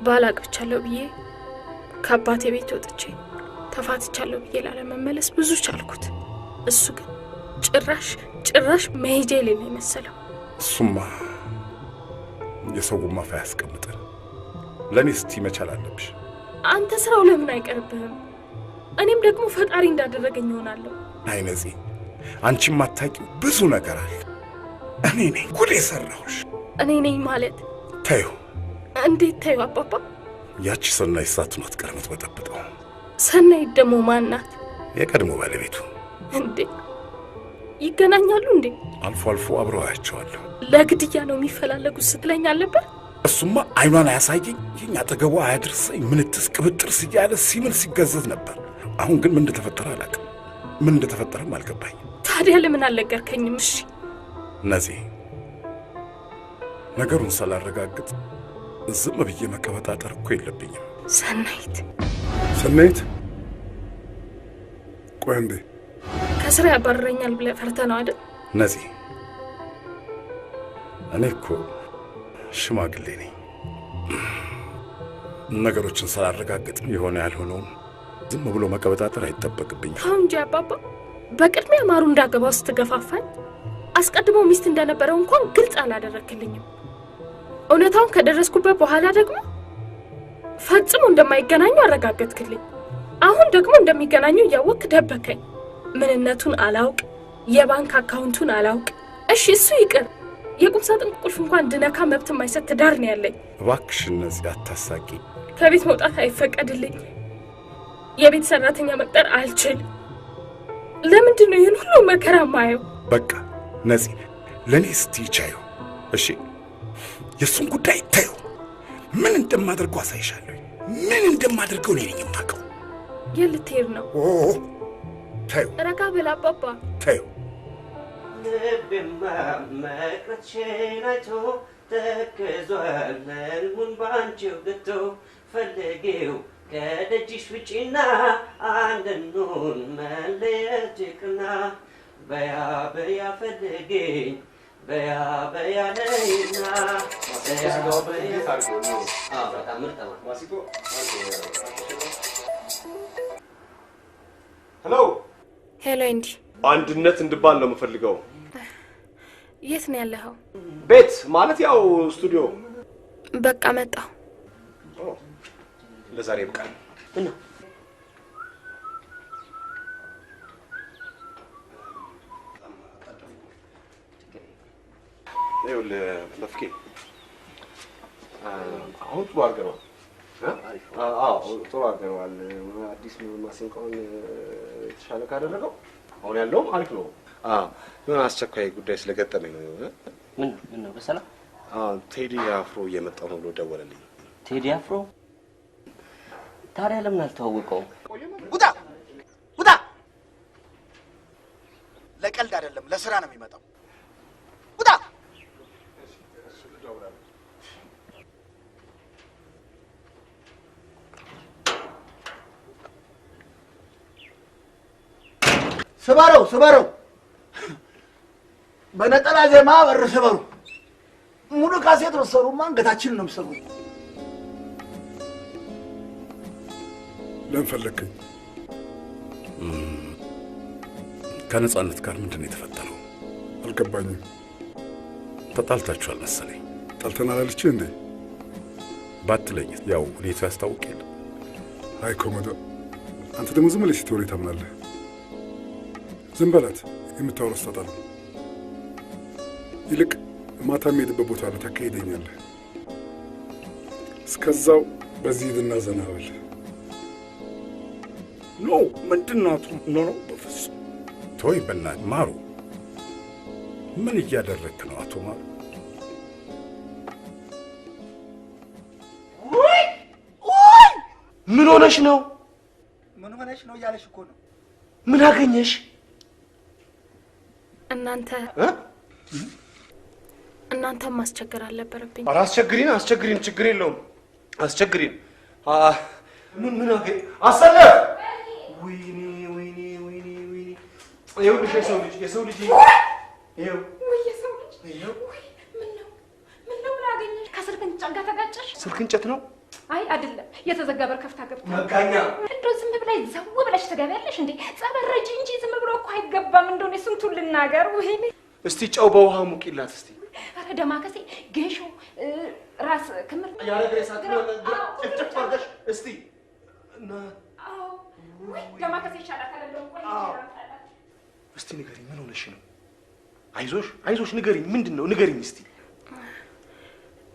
Speaker 2: ባላግብቻለሁ ብዬ ከአባቴ ቤት ወጥቼ ተፋትቻለሁ ብዬ ላለመመለስ ብዙ ቻልኩት። እሱ ግን ጭራሽ መሄጃ የሌለ መሰለው።
Speaker 10: እሱማ የሰው ማፋ ያስቀምጠን። ለእኔ እስቲ መቻል አለብሽ።
Speaker 2: አንተ ስራው ለምን አይቀርብህም? እኔም ደግሞ ፈጣሪ እንዳደረገኝ ይሆናለሁ።
Speaker 10: አይ ነፂ፣ አንቺ ማታውቂው ብዙ ነገር አለ። እኔ ነኝ ጉድ የሰራሁሽ።
Speaker 2: እኔ ነኝ ማለት?
Speaker 10: ተዩ።
Speaker 2: እንዴት ተዩ አባባ?
Speaker 10: ያቺ ሰናይት ሳትሆን አትቀርም የምትበጠብጠው።
Speaker 2: ሰናይት ደግሞ ማን ናት?
Speaker 10: የቀድሞ ባለቤቱ።
Speaker 2: እንዴ ይገናኛሉ እንዴ?
Speaker 10: አልፎ አልፎ አብረው አያቸዋለሁ።
Speaker 2: ለግድያ ነው የሚፈላለጉት ስትለኝ አልነበር?
Speaker 10: እሱማ አይኗን አያሳየኝ፣ ይህኝ አጠገቡ አያድርሰኝ፣ ምንትስ ቅብጥርስ እያለ ሲምል ሲገዘት ነበር። አሁን ግን ምን እንደተፈጠረ አላውቅም። ምን እንደተፈጠረም አልገባኝ።
Speaker 2: ታዲያ ለምን አልነገርከኝም? እሺ
Speaker 10: ነፂ፣ ነገሩን ሳላረጋግጥ ዝም ብዬ መቀበጣጠር እኮ የለብኝም።
Speaker 3: ሰናይት ቆይ እንዴ፣
Speaker 2: ከስራ ያባረረኛል ብለህ ፈርተህ ነው አይደል?
Speaker 10: ነፂ፣ እኔ እኮ ሽማግሌ ነኝ። ነገሮችን ሳላረጋግጥ የሆነ ያልሆነውን ዝም ብሎ መቀበጣጠር አይጠበቅብኝም።
Speaker 2: ተው እንጂ አባባ። በቅድሚያ ማሩ እንዳገባው ስትገፋፋኝ አስቀድሞ ሚስት እንደነበረው እንኳን ግልጽ አላደረክልኝም። እውነታውን ከደረስኩበት በኋላ ደግሞ ፈጽሞ እንደማይገናኙ አረጋገጥክልኝ። አሁን ደግሞ እንደሚገናኙ እያወቅክ ደበከኝ። ምንነቱን አላውቅ፣ የባንክ አካውንቱን አላውቅ። እሺ እሱ ይቅር፣ የቁም ሳጥን ቁልፍ እንኳን እንድነካ መብት የማይሰጥ ትዳር ነው ያለኝ።
Speaker 10: እባክሽን ነፂ አታሳቂ።
Speaker 2: ከቤት መውጣት አይፈቀድልኝ። የቤት ሰራተኛ መቅጠር አልችል። ለምንድን ነው ይህን ሁሉ መከራ ማየው?
Speaker 10: በቃ ነፂ፣ ለእኔ እስቲ ቻዩ። እሺ የእሱን ጉዳይ ታዩ። ምን እንደማደርገው አሳይሻለሁ። ምን እንደማደርገው እኔ ነኝ የማውቀው።
Speaker 2: የልትሄድ ነው?
Speaker 10: ታዩ።
Speaker 2: ረጋ በል አባባ።
Speaker 10: ታዩ።
Speaker 12: ልቤማ መቅረትሽን አይቶ ተክዟል። ህልሙን ባንቺው ግቶ ፈልጌው ከደጅሽ ውጪና አንድኑን መለየት ይቅርና በያ በያ ፈልጌኝ በያ በያ ነይና
Speaker 6: ሄሎ
Speaker 2: ሄሎ። እንዲ
Speaker 6: አንድነት እንድባል ነው የምፈልገው።
Speaker 2: የት ነው ያለኸው?
Speaker 6: ቤት ማለት ያው ስቱዲዮ።
Speaker 2: በቃ መጣሁ።
Speaker 6: ለዛሬ ይብቃል።
Speaker 12: እና
Speaker 6: ይኸውልህ ለፍቄ አሁን ጥሩ አድርገነዋል። ጥሩ አድርገነዋል። አዲስ ማሲንቆውን የተሻለ ካደረገው አሁን ያለውም አሪፍ ነው። የሆነ አስቸኳይ ጉዳይ ስለገጠመኝ ነው።
Speaker 12: ምን ነው በሰላም?
Speaker 6: ቴዲ አፍሮ እየመጣ ነው ብሎ ደወለልኝ።
Speaker 12: ቴዲ አፍሮ? ታዲያ ለምን አልተዋወቀውም?
Speaker 5: ውጣ ውጣ! ለቀልድ አይደለም ለስራ ነው የሚመጣው። ውጣ! ስበረው ስበረው! በነጠላ ዜማ በር ስበሩ። ሙሉ ካሴት ወሰሩማ አንገታችንን ነው የምሰሩ።
Speaker 3: ለምን ፈለግከኝ?
Speaker 10: ከነጻነት ጋር ምንድን ነው የተፈጠረው?
Speaker 3: አልገባኝም።
Speaker 10: ተጣልታችኋል መሰለኝ።
Speaker 3: ጠልተናል አለችህ እንዴ?
Speaker 10: ባትለኝ ያው ሁኔታው ያስታውቅ የለ።
Speaker 3: አይ ኮሞዶ፣ አንተ ደግሞ ዝም ብለህ ስትወሬ ታምናለህ። ዝም በላት፣ የምታወራው ስታጣ ነው። ይልቅ ማታ የምሄድበት ቦታ አለ፣ ታካሂደኛለህ። እስከዛው በዚህ ሂድና ዘና በል።
Speaker 10: ኖ ምንድን ነው አቶ? ኖ በፍጹም ተወኝ በእናትህ ማሩ። ምን እያደረግክ ነው አቶ ማሩ?
Speaker 4: ምን ሆነሽ ነው?
Speaker 5: ምን ሆነሽ ነው እያለሽ እኮ ነው።
Speaker 4: ምን አገኘሽ?
Speaker 2: እናንተም ማስቸገር አልነበረብኝ።
Speaker 4: ኧረ አስቸግሪን፣ ችግር የለውም አስቸግሪን። ምን አገኝ አሰለፍ? ወይኔ ይኸውልሽ የሰው ልጅ ይኸው
Speaker 8: ወይ የሰው ልጅ ይኸው። ምን ነው ምን አገኘሽ? ከስልክ እንጨት ጋር ተጋጨሽ?
Speaker 4: ስልክ እንጨት ነው?
Speaker 8: አይ አይደለም፣ የተዘጋ በር ከፍታ ገብታ
Speaker 4: መጋኛ።
Speaker 8: እንደው ዝም ብለሽ ዘው ብለሽ ትገቢያለሽ እንዴ? ጸበረጂ እንጂ ዝም ብሎ እኮ አይገባም። እንደው ስንቱን ልናገር? ወይኔ
Speaker 4: እስቲ ጨው በውሃ ሙቂላት እስቲ።
Speaker 8: ኧረ ደማከሴ፣ ጌሾ፣ ራስ ክምር
Speaker 4: ያረግሬሳት ጭፍጭፍ አድርገሽ እስቲ
Speaker 8: ወይ ደማከሴ ይሻላታል። እንደው ቆይ
Speaker 4: እስቲ ንገሪኝ፣ ምን ሆነሽ ነው? አይዞሽ ንገሪኝ፣ ምንድን ነው ንገሪኝ እስቲ።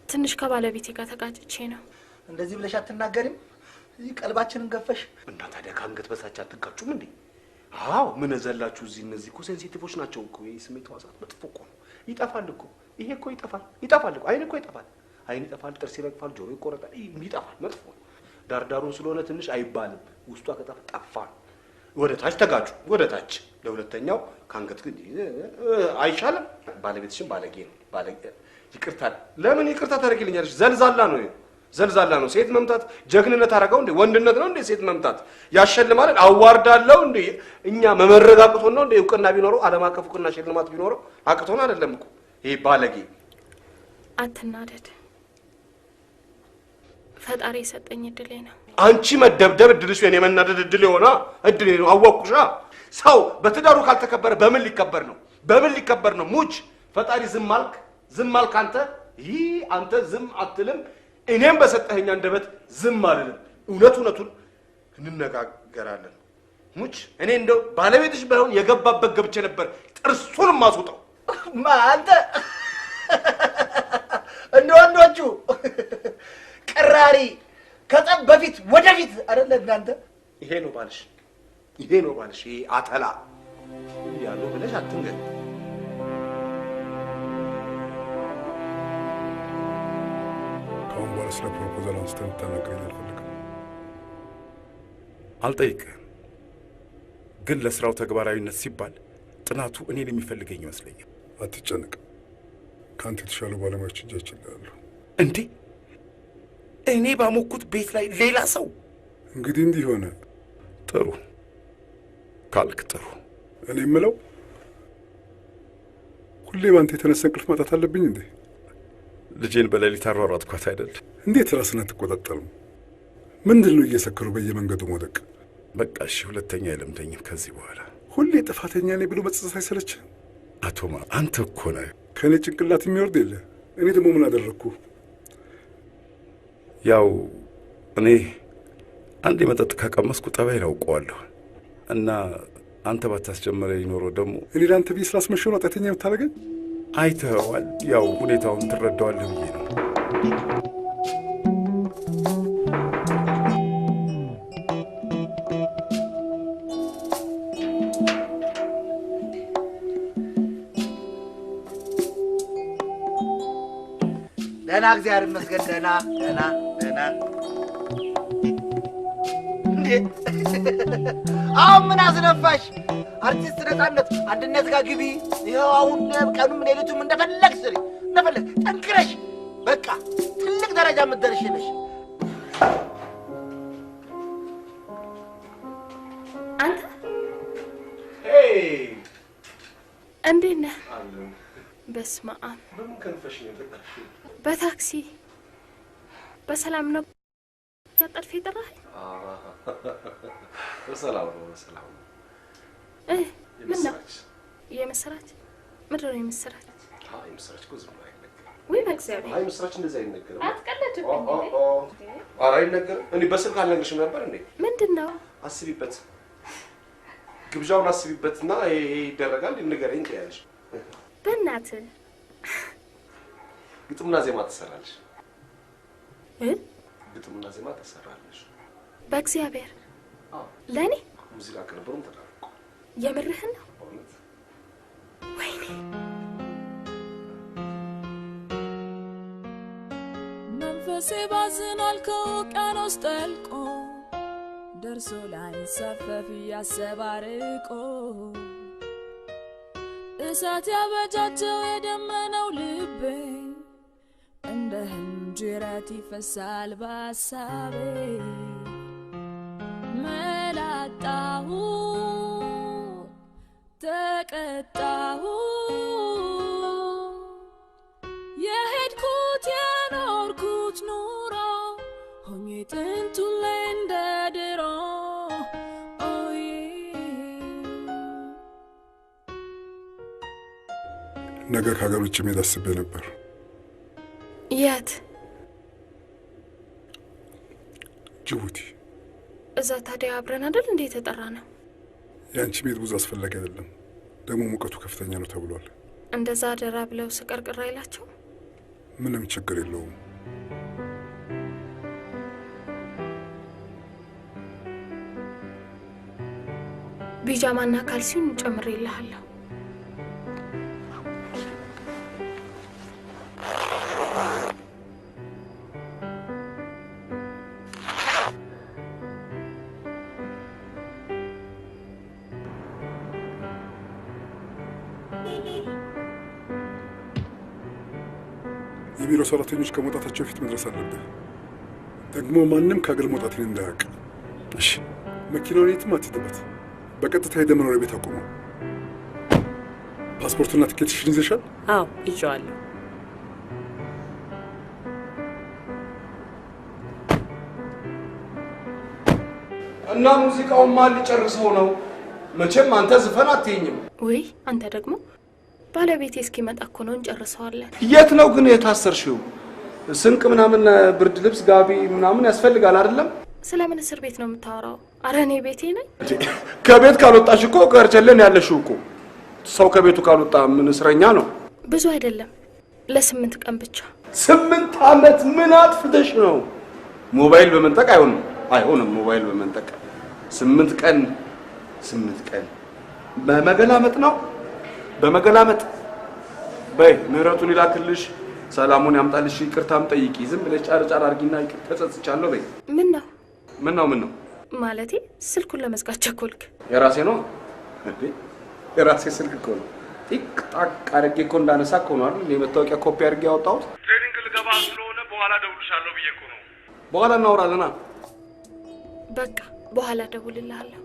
Speaker 2: ትንሽ ከባለቤቴ ጋር ተጋጭቼ ነው።
Speaker 5: እንደዚህ ብለሽ አትናገሪም? እዚህ ቀልባችንን ገፈሽ
Speaker 4: እና ታዲያ ከአንገት በታች አትጋጩም እንዴ? አዎ ምን ዘላችሁ እዚህ። እነዚህ እኮ ሴንሲቲቮች ናቸው እኮ። ይሄ ስሜት ሕዋሳት መጥፎ እኮ ነው። ይጠፋል እኮ ይሄ እኮ ይጠፋል እኮ። አይን እኮ ይጠፋል፣ አይን ይጠፋል፣ ጥርስ ይረግፋል፣ ጆሮ ይቆረጣል። ይጠፋል፣ መጥፎ ነው። ዳርዳሩን ስለሆነ ትንሽ አይባልም። ውስጧ ጠፋ። ወደ ታች ተጋጩ፣ ወደ ታች። ለሁለተኛው ከአንገት ግን አይሻልም? ባለቤትሽን ባለጌ ነው። ይቅርታ። ለምን ይቅርታ ታደርጊልኛለሽ? ዘልዛላ ነው። ሴት መምታት ጀግንነት አደረገው እንዴ? ወንድነት ነው እንዴ? ሴት መምታት ያሸልማል? አዋርዳለሁ እንዴ? እኛ መመረግ አቅቶን ነው እንዴ? እውቅና ቢኖረው ዓለም አቀፍ እውቅና ሽልማት ቢኖረው አቅቶን አይደለም እኮ። ይሄ ባለጌ።
Speaker 2: አትናደድ፣ ፈጣሪ የሰጠኝ እድሌ ነው።
Speaker 4: አንቺ መደብደብ እድልሽ ነው፣ የመናደድ እድል የሆነ እድሌ ነው። አወቅኩሻ። ሰው በትዳሩ ካልተከበረ በምን ሊከበር ነው? ሙች ፈጣሪ ዝም አልክ አንተ። ይህ አንተ ዝም አትልም። እኔም በሰጠኸኝ አንደበት ዝም አልልም። እውነቱን እንነጋገራለን። ሙች እኔ እንደው ባለቤትሽ ባይሆን የገባበት ገብቼ ነበር ጥርሱንም ማስውጠው።
Speaker 5: አንተ እንደ ወንዶቹ ቀራሪ ከጠብ በፊት ወደፊት አይደለ እናንተ።
Speaker 4: ይሄ ነው ባልሽ፣ ይሄ አተላ ያለው ብለሽ አትንገሪ።
Speaker 3: ከአሁን በኋላ ስለ ፕሮፖዛል አንስተህ የምታናግረኝ አልፈልግም።
Speaker 10: አልጠይቅህም፣ ግን ለስራው ተግባራዊነት ሲባል ጥናቱ እኔን የሚፈልገኝ ይመስለኛል።
Speaker 3: አትጨነቅ፣ ከአንተ የተሻሉ ባለሙያዎች እጃችን ላይ አሉ።
Speaker 10: እንዴ እኔ ባሞኩት ቤት ላይ ሌላ ሰው?
Speaker 3: እንግዲህ እንዲህ ሆነ።
Speaker 10: ጥሩ ካልክ ጥሩ።
Speaker 3: እኔ የምለው ሁሌ ባንተ የተነሳ እንቅልፍ ማጣት አለብኝ እንዴ?
Speaker 10: ልጄን በሌሊት አሯሯጥኳት አይደል?
Speaker 3: እንዴት ራስን አትቆጣጠርም? ምንድን ነው እየሰከሩ በየመንገዱ መውደቅ?
Speaker 10: በቃ እሺ፣ ሁለተኛ አይለምደኝም ከዚህ በኋላ።
Speaker 3: ሁሌ ጥፋተኛ ነኝ ብሎ መጸጸት አይሰለችህ?
Speaker 10: አቶ አንተ እኮ ነህ
Speaker 3: ከእኔ ጭንቅላት የሚወርድ የለ። እኔ ደግሞ ምን አደረግኩ?
Speaker 10: ያው እኔ አንድ መጠጥ ከቀመስኩ ጠባይን አውቀዋለሁ እና አንተ ባታስጀመረኝ ኖሮ ደግሞ
Speaker 3: እኔ ለአንተ ብዬ ስላስመሸው ነው ኃጢአተኛ የምታደርገኝ።
Speaker 10: አይተኸዋል፣ ያው ሁኔታውን ትረዳዋለህ ብዬ ነው።
Speaker 5: ደህና እግዚአብሔር ይመስገን ደህና ደህና እንዴ አሁን ምን አስነፋሽ አርቲስት ነፃነት አንድነት ጋር ግቢ ይኸው አሁን ቀኑም ሌሊቱም እንደፈለግ ስሪ እንደፈለግ ጠንክረሽ በቃ ትልቅ ደረጃ የምትደርሺ ነሽ
Speaker 2: አንተ እንዴት ነህ በስመ አብ
Speaker 6: በምን ከንፈሽ ነው የጠቃሽው?
Speaker 2: በታክሲ በሰላም ነው ያጠልፍ የጠራህ?
Speaker 6: በሰላም ነው በሰላም ነው።
Speaker 2: ምን ነው የምስራች? ምንድን ነው የምስራች?
Speaker 6: አይ ምስራች እኮ ዝም ብሎ አይነገርም።
Speaker 2: ወይ በእግዚአብሔር
Speaker 6: አይ ምስራች እንደዚህ አይነገርም።
Speaker 2: አትቀልድብኝ እንዴ?
Speaker 6: ኧረ አይነገርም። እኔ በስልክ አልነግርሽም ነበር እንዴ?
Speaker 2: ምንድን ነው?
Speaker 6: አስቢበት፣ ግብዣውን አስቢበትና ይሄ ይደረጋል ንገረኝ ትያለሽ።
Speaker 2: በእናትህ
Speaker 6: ግጥምና ዜማ ትሰራለሽ። ግጥምና ዜማ ትሰራለሽ።
Speaker 2: በእግዚአብሔር ለእኔ
Speaker 6: ሙዚቃ ቅንብሩም ተዳርቆ
Speaker 2: የምርህን ነው? ወይኔ
Speaker 13: መንፈሴ ባዝኗል ከውቅያኖስ ጠልቆ ደርሶ ላይንሳፈፍ ያሰባርቆ እሳት ያበጃጀው የደመነው ልቤ እንደ ህንጅረት ይፈሳል በሀሳቤ መላጣሁ ተቀጣሁ የሄድኩት የኖርኩት ኑሮ ሆኜ ጥንቱ ላይ እንደ ድሮ
Speaker 3: ነገ ከሀገር ውጭ መሄድ አስቤ ነበር።
Speaker 2: የት?
Speaker 3: ጅቡቲ።
Speaker 2: እዛ ታዲያ አብረን አይደል እንዴ የተጠራ ነው?
Speaker 3: የአንቺ ቤት ብዙ አስፈላጊ አይደለም፣ ደግሞ ሙቀቱ ከፍተኛ ነው ተብሏል።
Speaker 2: እንደዛ አደራ ብለው ስቀርቅር አይላቸው?
Speaker 3: ምንም ችግር የለውም።
Speaker 2: ቢጃማና ካልሲውን ጨምሬልሃለሁ።
Speaker 3: የቢሮ ሰራተኞች ከመውጣታቸው በፊት መድረስ አለብህ። ደግሞ ማንም ከሀገር መውጣትን እንዳያውቅ። እሺ። መኪናውን የትም አትሄድበት። በቀጥታ ሄደህ መኖሪያ ቤት አቁመው። ፓስፖርትና ትኬትሽን ይዘሻል?
Speaker 9: አዎ ይዤዋለሁ።
Speaker 6: እና ሙዚቃውን ማን ሊጨርሰው ነው? መቼም አንተ ዝፈን አትይኝም።
Speaker 2: ወይ አንተ ደግሞ ባለቤቴ እስኪመጣ እኮ ነው እንጨርሰዋለን።
Speaker 6: የት ነው ግን የታሰርሽው? ስንቅ ምናምን ብርድ ልብስ ጋቢ ምናምን ያስፈልጋል አይደለም?
Speaker 2: ስለምን እስር ቤት ነው የምታወራው? አረ እኔ ቤቴ ነኝ።
Speaker 6: ከቤት ካልወጣሽ እኮ ከርቸለን ያለሽው እኮ። ሰው ከቤቱ ካልወጣ ምን እስረኛ ነው?
Speaker 2: ብዙ አይደለም፣ ለ8 ቀን ብቻ።
Speaker 6: 8 ዓመት ምን አጥፍተሽ ነው? ሞባይል በመንጠቅ አይሆንም፣ አይሆንም። ሞባይል በመንጠቅ 8 ቀን በመገላመጥ ነው። በመገላመጥ በይ ምህረቱን ይላክልሽ፣ ሰላሙን ያምጣልሽ፣ ይቅርታም ጠይቂ። ዝም ብለሽ ጫር ጫር አድርጊና ይቅር ተጸጽቻለሁ በይ።
Speaker 2: ምን ነው
Speaker 6: ምን ነው
Speaker 2: ማለቴ? ስልኩን ለመዝጋት ቸኮልክ?
Speaker 6: የራሴ ነው እንዴ? የራሴ ስልክ እኮ ነው። ቲክ ታክ አድርጌ እኮ እንዳነሳ እኮ ነው አይደል? የመታወቂያ ኮፒ አድርጌ ያወጣሁት። ትሬኒንግ ልገባ ስለሆነ በኋላ ደውልሻለሁ ብዬ እኮ ነው። በኋላ እናወራለና።
Speaker 2: በቃ በኋላ ደውልልሃለሁ።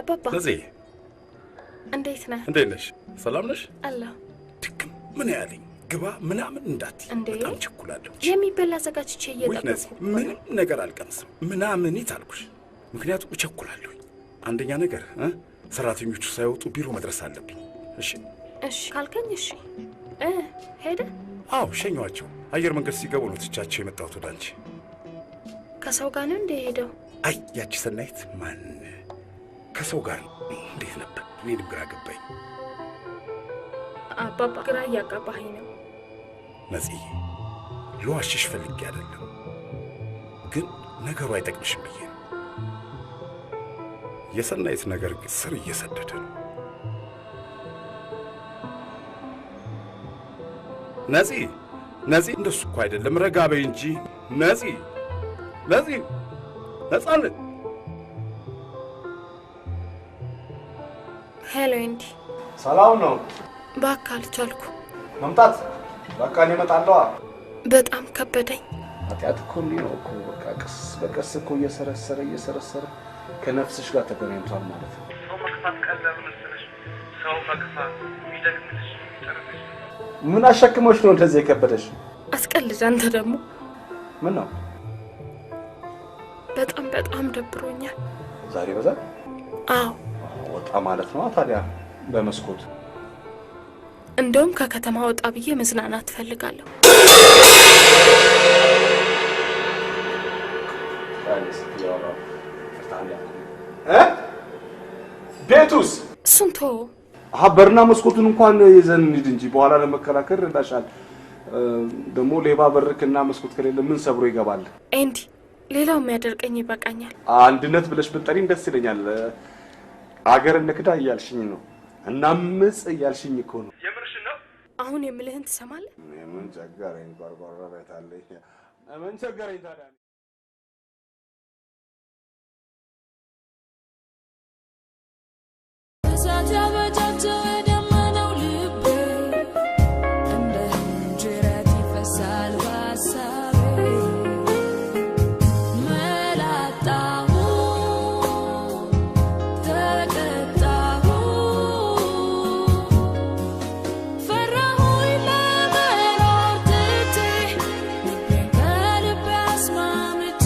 Speaker 2: አባባ
Speaker 10: ነዚህ
Speaker 2: እንዴት ነህ?
Speaker 10: እንዴት ነሽ? ሰላም ነሽ?
Speaker 2: አለሁ።
Speaker 10: ምን ያለኝ ግባ ምናምን እንዳትይ፣ በጣም ቸኩላለሁ።
Speaker 2: የሚበላ አዘጋጅቼ እየጠበቅኩ
Speaker 10: ምንም ነገር አልቀምስም ምናምን ይታልኩሽ፣ ምክንያቱም እቸኩላለሁ። አንደኛ ነገር ሰራተኞቹ ሳይወጡ ቢሮ መድረስ አለብኝ።
Speaker 2: እሺ ካልከኝ እሺ። ሄደ?
Speaker 10: አዎ ሸኘኋቸው። አየር መንገድ ሲገቡ ነው ትቻቸው የመጣሁት ወደ አንቺ።
Speaker 2: ከሰው ጋር ነው እንደ ሄደው?
Speaker 10: አይ ያቺ ሰናይት ማን ከሰው ጋር እንዴት ነበር? እኔንም ግራ ገባኝ።
Speaker 2: አባባ ግራ እያጋባኸኝ ነው።
Speaker 10: ነፂ ልዋሽሽ ፈልጌ አይደለም፣ ግን ነገሩ አይጠቅምሽም ብዬ ነው። የሰናይት ነገር ግን ስር እየሰደደ ነው። ነፂ እንደሱ እኮ አይደለም። ረጋ በይ እንጂ ነፂ ነፃነት።
Speaker 2: ሄሎ ኤንዲ።
Speaker 6: ሰላም ነው?
Speaker 2: እባክህ አልቻልኩ
Speaker 6: መምጣት። በቃ እኔ እመጣለሁ።
Speaker 2: በጣም ከበደኝ።
Speaker 6: ኃጢአት እኮ እንዲህ ነው እኮ። በቃ ቀስ በቀስ እኮ እየሰረሰረ ከነፍስሽ ጋር ተገናኝቷል ማለት ነው።
Speaker 4: ሰው መግፋት ቀላል መሰለሽ? ሰው መግፋት የሚደክምሽ የሚጠርፍሽ።
Speaker 6: ምን አሸክሞሽ ነው እንደዚህ የከበደሽ?
Speaker 2: አስቀልድ። አንተ ደግሞ
Speaker 6: ምን ነው?
Speaker 2: በጣም ደብሮኛል
Speaker 6: ዛሬ በዛ።
Speaker 2: አዎ
Speaker 6: ወጣ ማለት ነው ታዲያ በመስኮት።
Speaker 2: እንደውም ከከተማ ወጣ ብዬ መዝናናት ፈልጋለሁ።
Speaker 6: ቤቱስ?
Speaker 2: እሱን ተወው።
Speaker 6: በርና መስኮቱን እንኳን ይዘን እንሂድ እንጂ በኋላ ለመከላከል እንዳሻል። ደግሞ ሌባ በርክና መስኮት ከሌለ ምን ሰብሮ ይገባል?
Speaker 2: ኤንዲ ሌላው የሚያደርቀኝ ይበቃኛል።
Speaker 6: አንድነት ብለሽ ብትጠሪኝ ደስ ይለኛል። አገር እንክዳ እያልሽኝ ነው፣ እናምጽ እያልሽኝ እኮ ነው።
Speaker 4: የምርሽ ነው?
Speaker 2: አሁን የምልህን ትሰማለህ?
Speaker 6: ምን ቸገረኝ? ቆርቆሮ ቤት አለኝ። ምን ቸገረኝ ታዲያ?
Speaker 13: እሳት ያበጃጀው የደመነው ልቤ እንደ ጅረት ይፈሳል በሀሳቤ። መላጣሁ ተቀጣሁ ፈራሁኝ ለመኖር ትቼ ልቤን ከልቤ አስማምቼ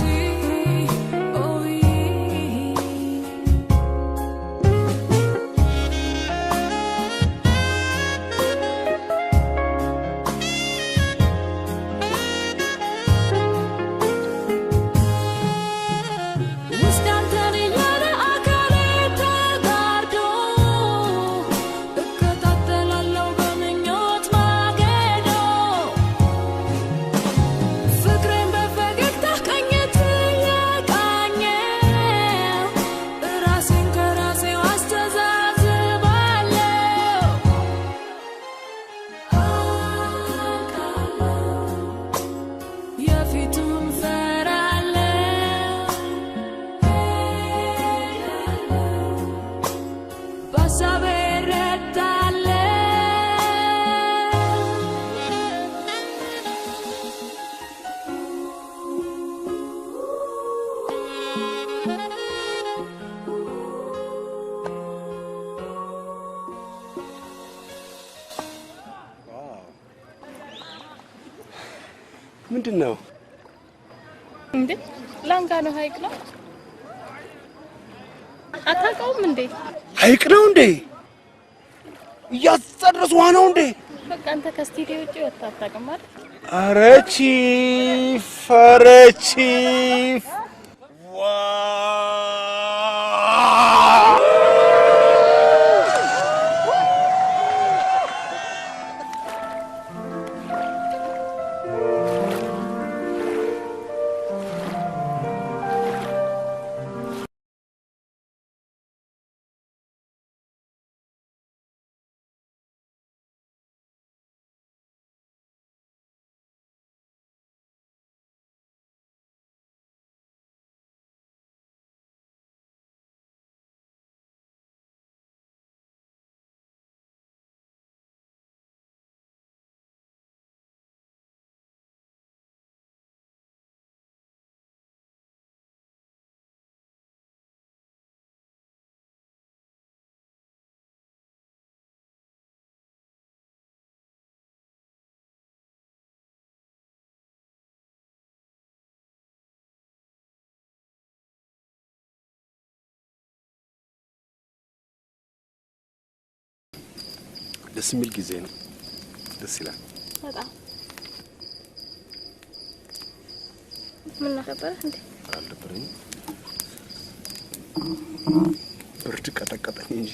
Speaker 6: ምንድን ነው
Speaker 2: እንዴ? ላንጋኖ ሐይቅ ነው። አታውቀውም እንዴ?
Speaker 6: ሐይቅ ነው እንዴ? እያጸደሱ ውሃ ነው እንዴ?
Speaker 2: በቃ አንተ ከስቱዲዮ ውጪ ወጣ አታውቅም አይደል?
Speaker 6: ኧረ ቺፍ ደስ የሚል ጊዜ ነው። ደስ ይላል
Speaker 2: በጣም። ምን ነበር እንዴ?
Speaker 6: አልነበረኝም። ብርድ ቀጠቀጠኝ እንጂ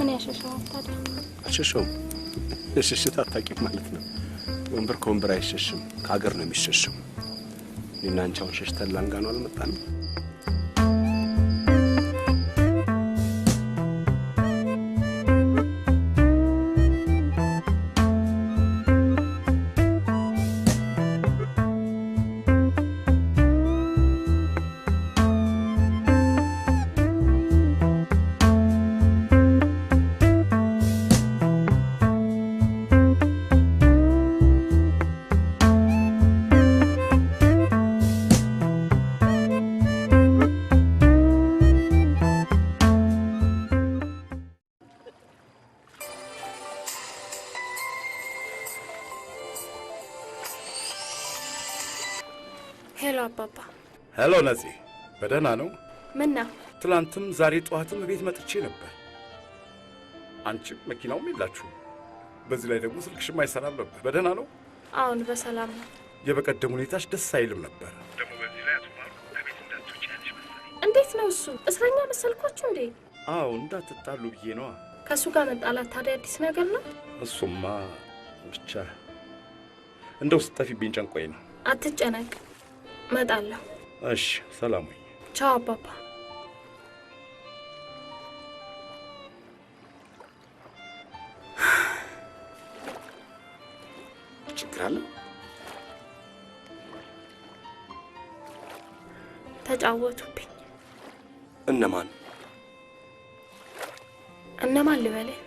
Speaker 2: ምን ያሸሸው ታዲያ?
Speaker 6: አሸሸው ሽሽት አታውቂም ማለት ነው። ወንበር ከወንበር አይሸሽም፣ ከሀገር ነው የሚሸሸው። እኔና አንቺ አሁን ሸሽተን ላንጋኖ አልመጣንም።
Speaker 2: ሄሎ አባባ።
Speaker 10: ሄሎ ነፂ፣ በደህና ነው?
Speaker 2: ምን ነው?
Speaker 10: ትላንትም ዛሬ ጠዋትም ቤት መጥቼ ነበር። አንቺም መኪናውም የላችሁም። በዚህ ላይ ደግሞ ስልክሽም አይሰራም ነበር። በደህና ነው?
Speaker 2: አሁን በሰላም ነው።
Speaker 10: የበቀደም ሁኔታሽ ደስ አይልም ነበር። ደግሞ በዚህ ላይ አትማሩ ከቤት እንዳትወጪ ያለሽ መሰለኝ።
Speaker 2: እንዴት ነው እሱ? እስረኛ መሰልኳችሁ እንዴ?
Speaker 10: አዎ እንዳትጣሉ ብዬ ነዋ።
Speaker 2: ከእሱ ጋር መጣላት ታዲያ አዲስ ነገር ነው?
Speaker 10: እሱማ ብቻ እንደው ስጠፊብኝ ጨንቆኝ ነው።
Speaker 2: አትጨነቅ፣ እመጣለሁ።
Speaker 10: እሺ፣ ሰላም ሁኚ።
Speaker 2: ቻው አባባ።
Speaker 6: ችግር አለ?
Speaker 2: ተጫወቱብኝ።
Speaker 6: እነማን
Speaker 2: እነማን ልበልህ?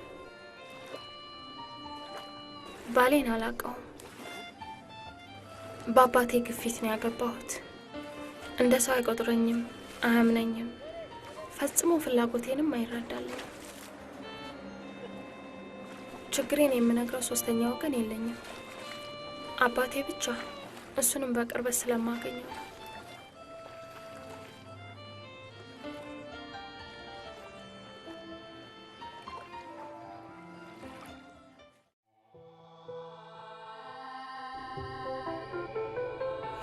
Speaker 2: ባሌን አላውቀውም። በአባቴ ግፊት ነው ያገባሁት። እንደ ሰው አይቆጥረኝም፣ አያምነኝም። ፈጽሞ ፍላጎቴንም አይረዳልኝ። ችግሬን የምነግረው ሶስተኛ ወገን የለኝም፣ አባቴ ብቻ። እሱንም በቅርበት ስለማገኘው ነው።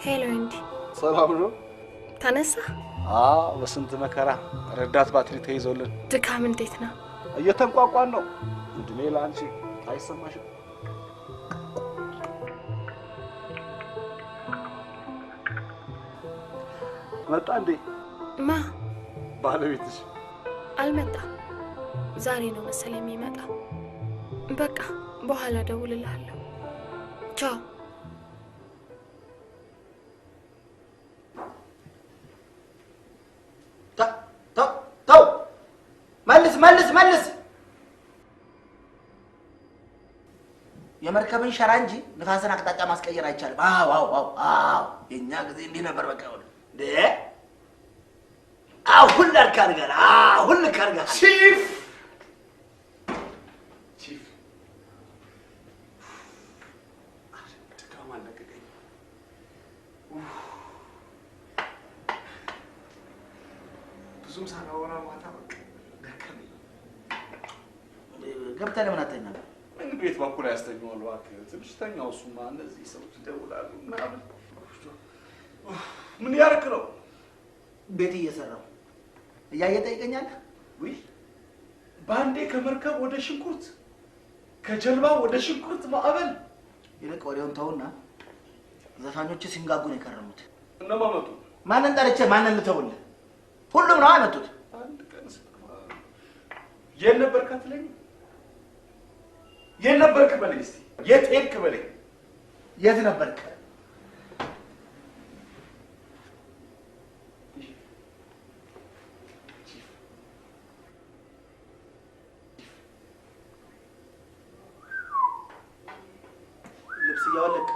Speaker 2: ሄሎ እንዲ፣
Speaker 6: ሰላም ነው?
Speaker 2: ተነሳ?
Speaker 6: በስንት መከራ ረዳት ባትሪ ተይዞልን።
Speaker 2: ድካም እንዴት ነው?
Speaker 6: እየተንቋቋን ነው። እድሜ ለአንቺ አይሰማሽም? መጣ እንዴ?
Speaker 2: ማ?
Speaker 6: ባለቤትሽ?
Speaker 2: አልመጣም። ዛሬ ነው መሰለኝ የሚመጣው። በቃ በኋላ ደውልልሃለሁ። ቻው።
Speaker 5: መልስ። የመርከብን ሸራ እንጂ ንፋስን አቅጣጫ ማስቀየር አይቻልም። አዎ የኛ ጊዜ እንዲህ ነበር። በቃ አሁን ልካርገል ቺፍ
Speaker 6: ድካም አለቀቀኝ። ብዙም ሳላወራ ማታ በቃ ደከመኝ።
Speaker 5: ገብተህ ለምን አተኛም?
Speaker 6: ቤት በኩል ያስተኛዋል። እባክህ ትንሽ ተኛው። እሱማ እነዚህ ሰዎች ይደውላሉ ምናምን። ምን ያርክ ነው?
Speaker 5: ቤት እየሰራሁ እያየህ ጠይቀኛለህ?
Speaker 6: ውይ በአንዴ ከመርከብ ወደ ሽንኩርት፣ ከጀልባ ወደ ሽንኩርት ማዕበል።
Speaker 5: ይልቅ ወሬውን ተውና ዘፋኞች ሲንጋጉ ነው የከረሙት።
Speaker 6: እነማን መጡ?
Speaker 5: ማንን ጠርቼ ማንን ልተውልህ? ሁሉም ነው የመጡት።
Speaker 6: አንድ ቀን የት ነበርክ አትለኝም? የት ነበርክ በለኝ እስኪ። የት ሄድክ በለኝ።
Speaker 5: የት ነበርክ? ልብስ እያወለቅ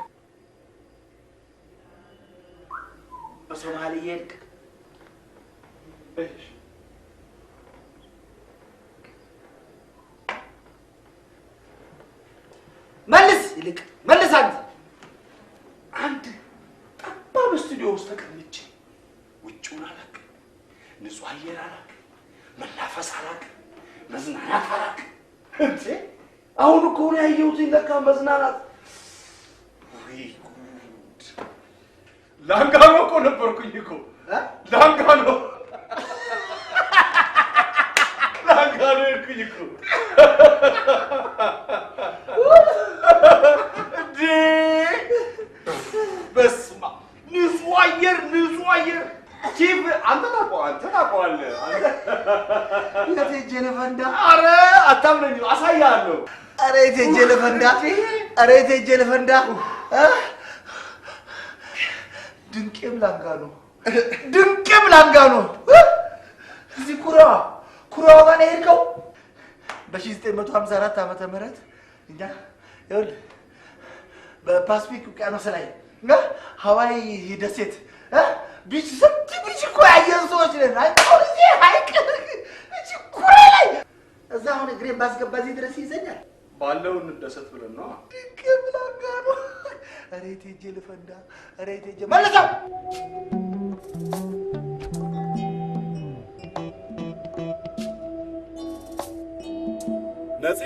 Speaker 5: በሰው መሀል እየሄድክ ይልቅ መልስ።
Speaker 6: አንድ ጠባብ ስቱዲዮ ውስጥ ተቀምጬ ውጭውን አላውቅም፣ ንጹህ አየር አላውቅም፣ መናፈስ አላውቅም፣ መዝናናት አላውቅም። እንዴ አሁን እኮ ነው ያየሁት ለካ መዝናናት። ወይ ጉድ! ላንጋኖ እኮ ነበርኩኝ እኮ ላንጋኖ ሄድኩኝ እኮ።
Speaker 4: አየር ንጹህ አየር ቺፍ አንተ ታውቀዋለህ
Speaker 5: የት ሄጄ ልፈንዳ?
Speaker 4: ኧረ አታምነኝ አሳያለሁ።
Speaker 5: ኧረ የት ሄጄ ልፈንዳ? ኧረ የት ሄጄ ልፈንዳ? ድንቄም ላንጋኖ እዚህ ኩራዋ ጋር ነው የሄድከው? በ1954 ዓመተ ምህረት እኛ ይኸውልህ በፓስፊክ ውቅያኖስ ላይ ሀዋይ ደሴት ቢች ስንት ቢች እኮ ያየን ሰዎች ነን። አሁን እዚህ ሀይቅ እዚህ ኩሬ ላይ እዛ አሁን እግሬን ባስገባ እዚህ ድረስ ይዘኛል።
Speaker 6: ባለው እንደሰት ብለን ነው።
Speaker 5: ድንቄም ላንጋኖ ኧረ የት ሄጄ ልፈንዳ? ኧረ የት ሄጄ መልሰው
Speaker 10: ነፂ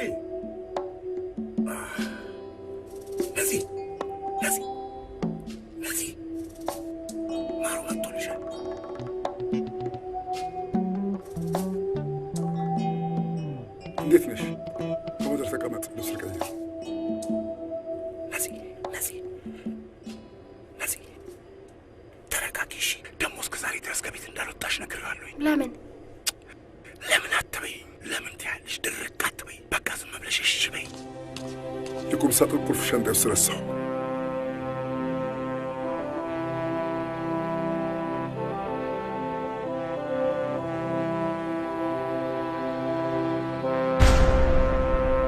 Speaker 10: ማሩ መጥቶልሻል።
Speaker 3: እንዴት ነሽ? ከወደር ተቀመጥ፣ ልብስ ልቀይር።
Speaker 10: ነፂ ተረጋጊ እሺ። ደግሞ እስከ ዛሬ ድረስ ከቤት እንዳልወጣሽ ነግሬዋለሁኝ። ለምን አትበይኝ? ለምን ትያለሽ? ድርቅ አትበይ። በቃ ዝም ብለሽ እሺ በይ።
Speaker 3: የቁም ሳጥን ቁልፍ ሻንጣዬ ውስጥ ረሳሁ።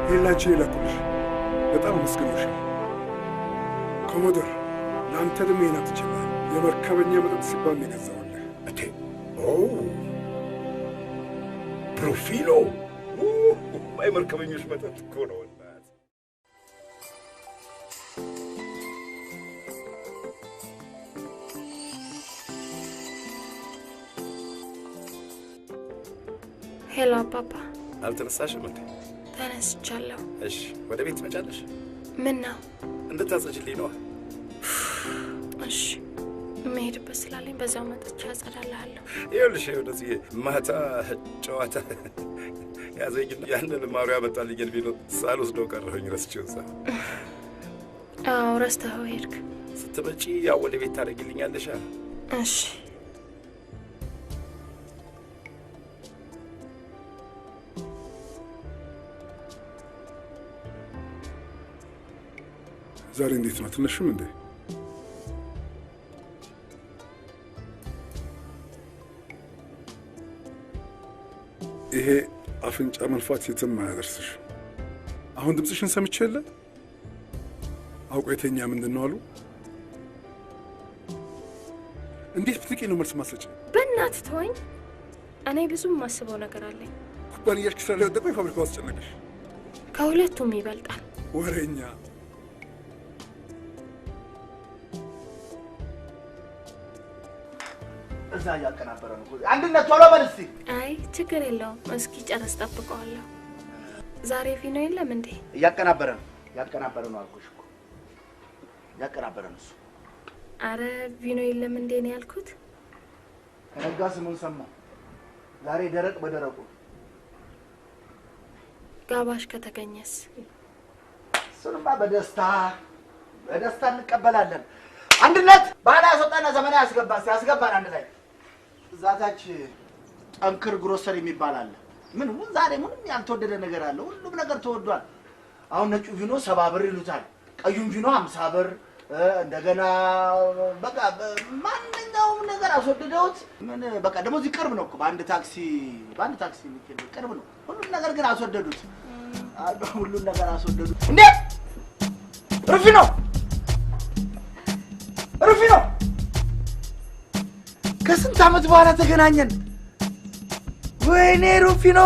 Speaker 3: ሌላንቺ የላኩልሽ በጣም አመስግኖሻል። ኮሞዶር ለአንተ ደግሞ ይናት ይችላል። የመርከበኛ መጠጥ ሲባል ነው የገዛሁልህ።
Speaker 10: ፕሮፊሎ የመርከበኞች መጠጥ እኮ ነው።
Speaker 2: ሄሎ አባባ።
Speaker 10: አልተነሳሽም እንዴ?
Speaker 2: ተነስቻለሁ።
Speaker 10: እሺ ወደ ቤት ትመጫለሽ?
Speaker 2: ምን ነው?
Speaker 10: እንድታጸጅልኝ ነዋ።
Speaker 2: እሺ መሄድበት ስላለኝ በዛው መጥቼ አጸዳልሃለሁ።
Speaker 10: ይኸውልሽ ወደዚህ ማታ ጨዋታ ያዘኝና ያንን ማሩ ያመጣልኝን ቢሎ ሳልወስደው ቀረሁኝ። ረስቼው እዛ።
Speaker 2: አዎ ረስተኸው ሄድክ።
Speaker 10: ስትመጪ ያው ወደ ቤት ታደርጊልኛለሽ?
Speaker 2: እሺ
Speaker 3: ዛሬ እንዴት ነው? ትነሽም እንዴ? ይሄ አፍንጫ መልፋት የትም አያደርስሽ። አሁን ድምፅሽን ሰምቼ የለ አውቆ የተኛ ምንድን ነው አሉ። እንዴት ብትቂ ነው መልስ ማሰጭ?
Speaker 2: በእናትህ ተወኝ። እኔ ብዙ የማስበው ነገር አለኝ።
Speaker 3: ኩባንያሽ ኪሳራ ላይ ወደቀ ወይ ፋብሪካው አስጨነቀሽ?
Speaker 2: ከሁለቱም ይበልጣል።
Speaker 3: ወሬኛ።
Speaker 5: እዛ እያቀናበረ ነው። አንድነት ቶሎ በል እስቲ።
Speaker 2: አይ ችግር የለውም። እስኪ ጨርስ፣ ጠብቀዋለሁ። ዛሬ ፊኖ የለም እንዴ?
Speaker 5: እያቀናበረ ነው አልኩሽ እኮ እያቀናበረ ነው እሱ።
Speaker 2: አረ ቪኖ የለም እንዴ ነው ያልኩት።
Speaker 5: ከነጋ ስሙን ሰማ። ዛሬ ደረቅ በደረቁ
Speaker 2: ጋባሽ ከተገኘስ?
Speaker 5: እሱንማ በደስታ እንቀበላለን። አንድነት ባህል ያስወጣና ዘመን ያስገባን አንድ ላይ እዛታች ጠንክር ግሮሰሪ የሚባል አለ። ምን ዛሬ ምንም ያልተወደደ ነገር አለ? ሁሉም ነገር ተወዷል። አሁን ነጩ ቪኖ 70 ብር ይሉታል፣ ቀዩም ቪኖ 50 ብር። እንደገና በቃ ማንኛውም ነገር አስወድደውት ምን በቃ ደግሞ እዚህ ቅርብ ነው እኮ በአንድ ታክሲ የሚሄድ ቅርብ ነው። ሁሉም ነገር ግን አስወደዱት። ሁሉም ነገር አስወደዱት። እንዴ ሩፊኖ ከስንት ዓመት በኋላ ተገናኘን። ወይኔ ሩፊኖ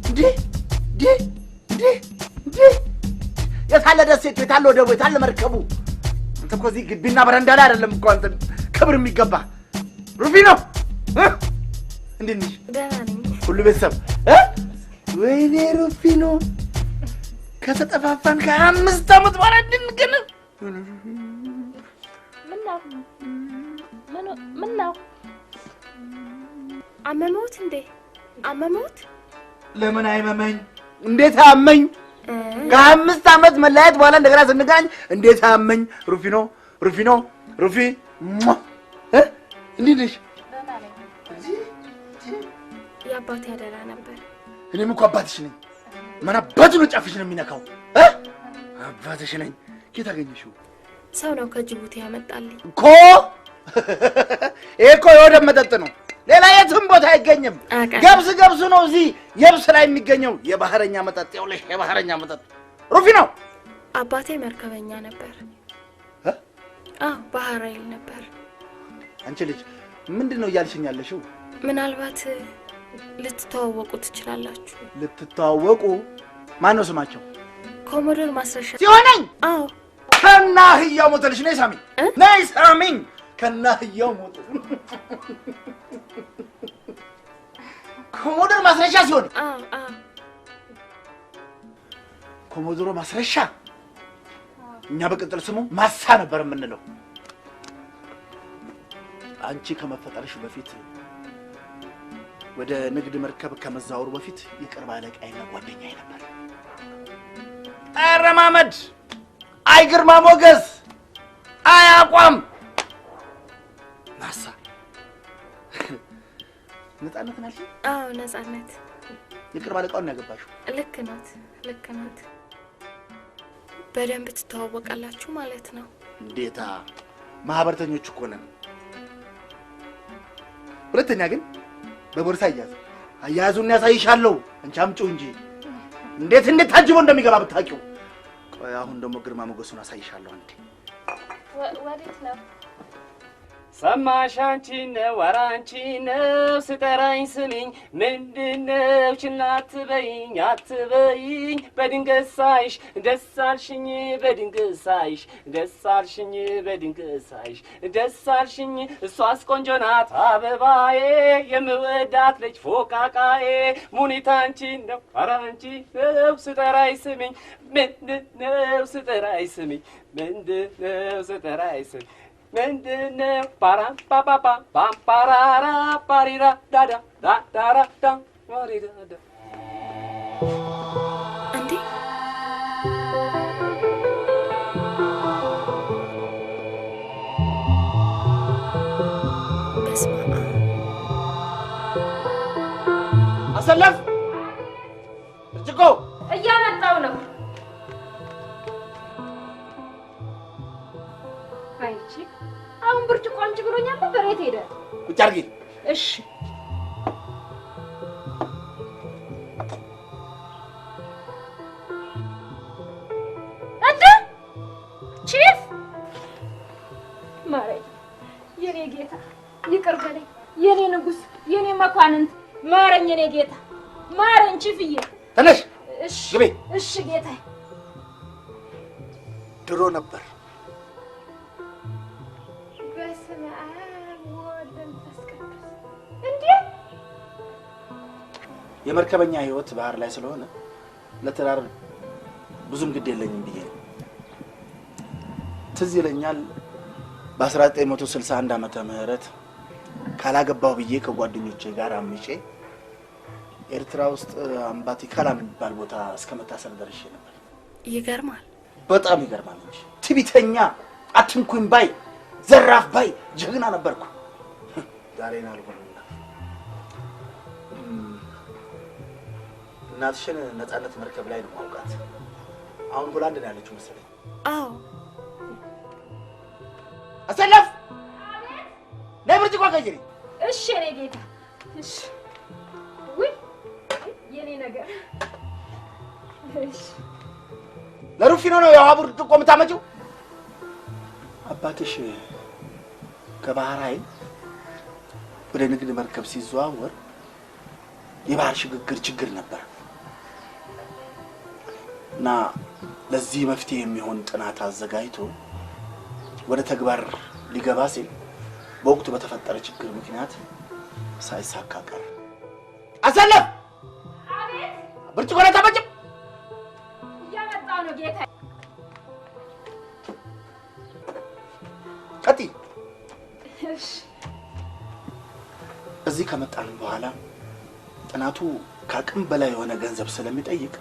Speaker 5: እንዴ የታለ ደሴቱ? የታለ ወደቡ? የታለ መርከቡ? አንተ እኮ እዚህ ግቢና በረንዳ ላይ አይደለም እኮ አንተ ክብር የሚገባ ሩፊኖ። እንዴት ነሽ?
Speaker 2: ደህና ነኝ።
Speaker 5: ሁሉ ቤተሰብ ወይኔ ሩፊኖ ከተጠፋፋን ከ5 ዓመት በኋላ እንድንገናኝ።
Speaker 2: ምን ነው አመመውት እንዴ? አመመውት?
Speaker 5: ለምን አይመመኝ? እንዴት አመኝ? ከ5 ዓመት መለያየት በኋላ እንደገና ስንገናኝ እንዴት አመኝ? ሩፊ እንዴት ነሽ?
Speaker 2: የአባቴ አደራ ነበር።
Speaker 5: እኔም እኮ አባትሽ ነኝ። ምን አባቱ ነው ጫፍሽ ነው የሚነካው? አባትሽ ነኝ። ከየት አገኘሽው?
Speaker 2: ሰው ነው ከጅቡቲ ያመጣልኝ
Speaker 5: እኮ። ይሄ እኮ የወደብ መጠጥ ነው፣ ሌላ የትም ቦታ አይገኝም። ገብስ ነው እዚህ የብስ ላይ የሚገኘው የባህረኛ መጠጥ። ይኸውልሽ የባህረኛ መጠጥ ሩፊ ነው።
Speaker 2: አባቴ መርከበኛ ነበር። ባህር ኃይል ነበር።
Speaker 5: አንቺ ልጅ ምንድን ነው እያልሽኝ ያለሽው?
Speaker 2: ምናልባት ልትተዋወቁ ትችላላችሁ።
Speaker 5: ልትተዋወቁ? ማን ነው ስማቸው?
Speaker 2: ኮሞዶር ማስረሻ
Speaker 5: ሲሆነኝ።
Speaker 2: አዎ
Speaker 5: ከና ህያው ሞተልሽ። ነይ ሳሚኝ፣ ነይ ሳሚኝ። ከና ህያው ሞተ። ኮሞዶር ማስረሻ ሲሆን ኮሞዶር ማስረሻ። እኛ በቅጥል ስሙ ማሳ ነበር የምንለው። አንቺ ከመፈጠርሽ በፊት ወደ ንግድ መርከብ ከመዛወሩ በፊት የቅርብ አለቃዬና ጓደኛዬ ነበር። አረማመድ፣ አይ ግርማ ሞገስ፣ አይ አቋም። ማሳ ነፃነት ናልሽ?
Speaker 2: አዎ ነፃነት።
Speaker 5: የቅርብ አለቃውን ያገባሽው?
Speaker 2: ልክ ናት። በደንብ ትተዋወቃላችሁ ማለት ነው።
Speaker 5: እንዴታ ማህበርተኞች እኮ ነን። ሁለተኛ ግን በቦርሳ አያያዙን ያሳይሻለሁ። አንቺ አምጪው እንጂ እንዴት ታጅቦ እንደሚገባ ብታውቂው። ቆይ አሁን ደግሞ ግርማ ሞገሱን አሳይሻለሁ። አንዴ
Speaker 2: ወዴት ነው?
Speaker 14: ሰማሽ አንቺ ነው ኧረ አንቺ ነው ስጠራኝ ስሚኝ። ምንድነው ችላ አትበይኝ በድንገት ሳይሽ ደስ አልሽኝ በድንገት ሳይሽ ደስ አልሽኝ በድንገት ሳይሽ ደስ አልሽኝ። እሷስ ቆንጆ ናት አበባዬ የምወዳት ልጅ ፎቃቃዬ። ሙኒት አንቺ ነው ኧረ አንቺ ነው ስጠራኝ ስሚኝ። ምንድነው ስጠራኝ ስሚኝ ምንድነው ስጠራኝ ስሚኝ ምንድነው ፓራም ፓፓፓ ፓምፓራራ ፓሪራ ዳዳ ዳዳራ ዳ ማሪዳ ዳ
Speaker 2: እንዴ በስመ አብ።
Speaker 5: አሰለፍ ብርጭቆ
Speaker 8: እያመጣው ነው። አይቺ አሁን ብርጭቆ አንቺ ብሎኛል ነበር። የት ሄደ?
Speaker 5: ቁጭ አድርጊ።
Speaker 8: እሺ እንደ ቺፍ ማረኝ የኔ ጌታ፣ ይቅር በለኝ የኔ ንጉስ፣ የኔ መኳንንት፣ ማረኝ የኔ ጌታ፣ ማረኝ ቺፍዬ።
Speaker 5: ተነሽ።
Speaker 8: እሺ
Speaker 5: ግቢ።
Speaker 8: እሺ ጌታዬ።
Speaker 5: ድሮ ነበር
Speaker 8: በስመ አብ ወወልድ ወመንፈስ ቅዱስ። እንዴ
Speaker 5: የመርከበኛ ህይወት ባህር ላይ ስለሆነ ለትዳር ብዙም ግድ የለኝም ብዬ ትዝ ይለኛል። በ1961 ዓመተ ምህረት ካላገባው ብዬ ከጓደኞቼ ጋር አምጬ ኤርትራ ውስጥ አምባቲካላ የሚባል ቦታ እስከመታሰር ደርሼ ነበር።
Speaker 2: ይገርማል።
Speaker 5: በጣም ይገርማል እንጂ ትዕቢተኛ፣ አትንኩኝ ባይ፣ ዘራፍ ባይ ጀግና ነበርኩ። ዛሬን አልሆነና እናትሽን ነፃነት መርከብ ላይ ነው ማውቃት። አሁን ሆላንድ ነው ያለችው መሰለኝ።
Speaker 2: አዎ
Speaker 5: አሰለፍ ነይ ብርጭቆ ቀይሪ።
Speaker 8: እሺ የኔ ጌታ። እሺ ውይ የኔ ነገር። እሺ
Speaker 5: ለሩፊኖ ነው የውሃ ብርጭቆ የምታመጪው? አባትሽ ከባህር ኃይል ወደ ንግድ መርከብ ሲዘዋወር የባህር ሽግግር ችግር ነበር እና ለዚህ መፍትሄ የሚሆን ጥናት አዘጋጅቶ ወደ ተግባር ሊገባ ሲል በወቅቱ በተፈጠረ ችግር ምክንያት ሳይሳካ ቀረ። አሰለፍ!
Speaker 8: አቤት!
Speaker 5: ብርጭቆ ላይ ታመጭም?
Speaker 8: እያመጣሁ ነው ጌታ።
Speaker 5: ቀጥይ።
Speaker 8: እሺ
Speaker 5: እዚህ ከመጣን በኋላ ጥናቱ ከአቅም በላይ የሆነ ገንዘብ ስለሚጠይቅ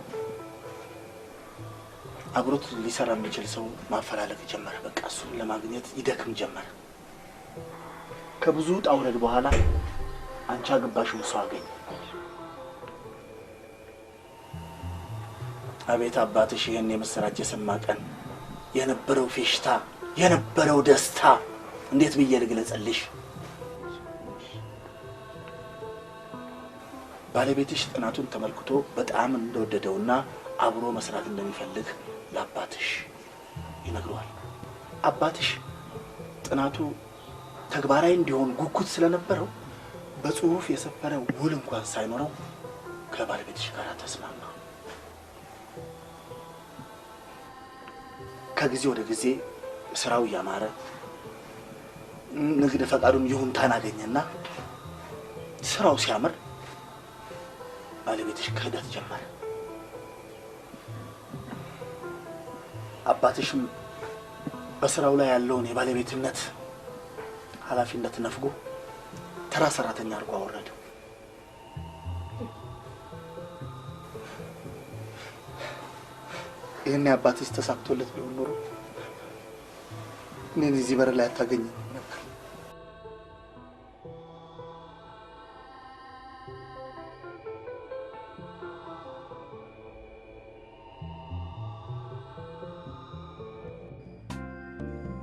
Speaker 5: አብሮት ሊሰራ የሚችል ሰው ማፈላለግ ጀመረ። በቃ እሱን ለማግኘት ይደክም ጀመረ። ከብዙ ውጣ ውረድ በኋላ አንቺ አገባሽው ሰው አገኘ። አቤት አባትሽ ይህን የምስራች የሰማ ቀን የነበረው ፌሽታ የነበረው ደስታ እንዴት ብዬ ልግለጽልሽ? ባለቤትሽ ጥናቱን ተመልክቶ በጣም እንደወደደውና አብሮ መስራት እንደሚፈልግ ለአባትሽ ይነግረዋል። አባትሽ ጥናቱ ተግባራዊ እንዲሆን ጉጉት ስለነበረው በጽሁፍ የሰፈረ ውል እንኳን ሳይኖረው ከባለቤትሽ ጋር ተስማማ። ከጊዜ ወደ ጊዜ ስራው እያማረ ንግድ ፈቃዱን ይሁንታን አገኘና ስራው ሲያምር ባለቤትሽ ክህደት ጀመረ። አባትሽም በስራው ላይ ያለውን የባለቤትነት ኃላፊነት ነፍጎ ተራ ሰራተኛ አድርጎ አወረደው። ይህን አባትሽ ተሳክቶለት ቢሆን ኖሮ እኔን እዚህ በር ላይ አታገኝም ነበር።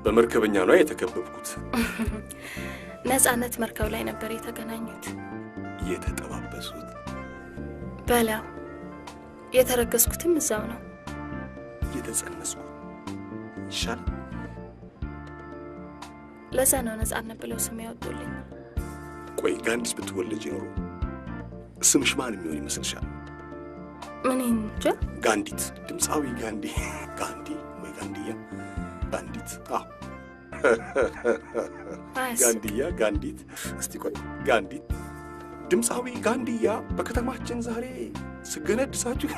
Speaker 10: በመርከበኛ ነው የተከበብኩት።
Speaker 2: ነፃነት መርከብ ላይ ነበር የተገናኙት።
Speaker 10: የተጠባበሱት
Speaker 2: በላው የተረገዝኩትም እዛው ነው።
Speaker 10: የተጸነስኩት ይሻል።
Speaker 2: ለዛ ነው ነፃነት ብለው ስም ያወጡልኝ።
Speaker 10: ቆይ ጋንዲስ ብትወልጅ ኖሮ ስምሽ ማን የሚሆን ይመስልሻል?
Speaker 2: ምን እንጃ።
Speaker 10: ጋንዲት፣ ድምፃዊ ጋንዲ። ጋንዲ ወይ ጋንዲያ? ጋንዲት። አዎ ጋንዲያ፣ ጋንዲት። እስቲ ቆይ ጋንዲት፣ ድምፃዊ ጋንዲያ በከተማችን ዛሬ ስገነድሳችሁ።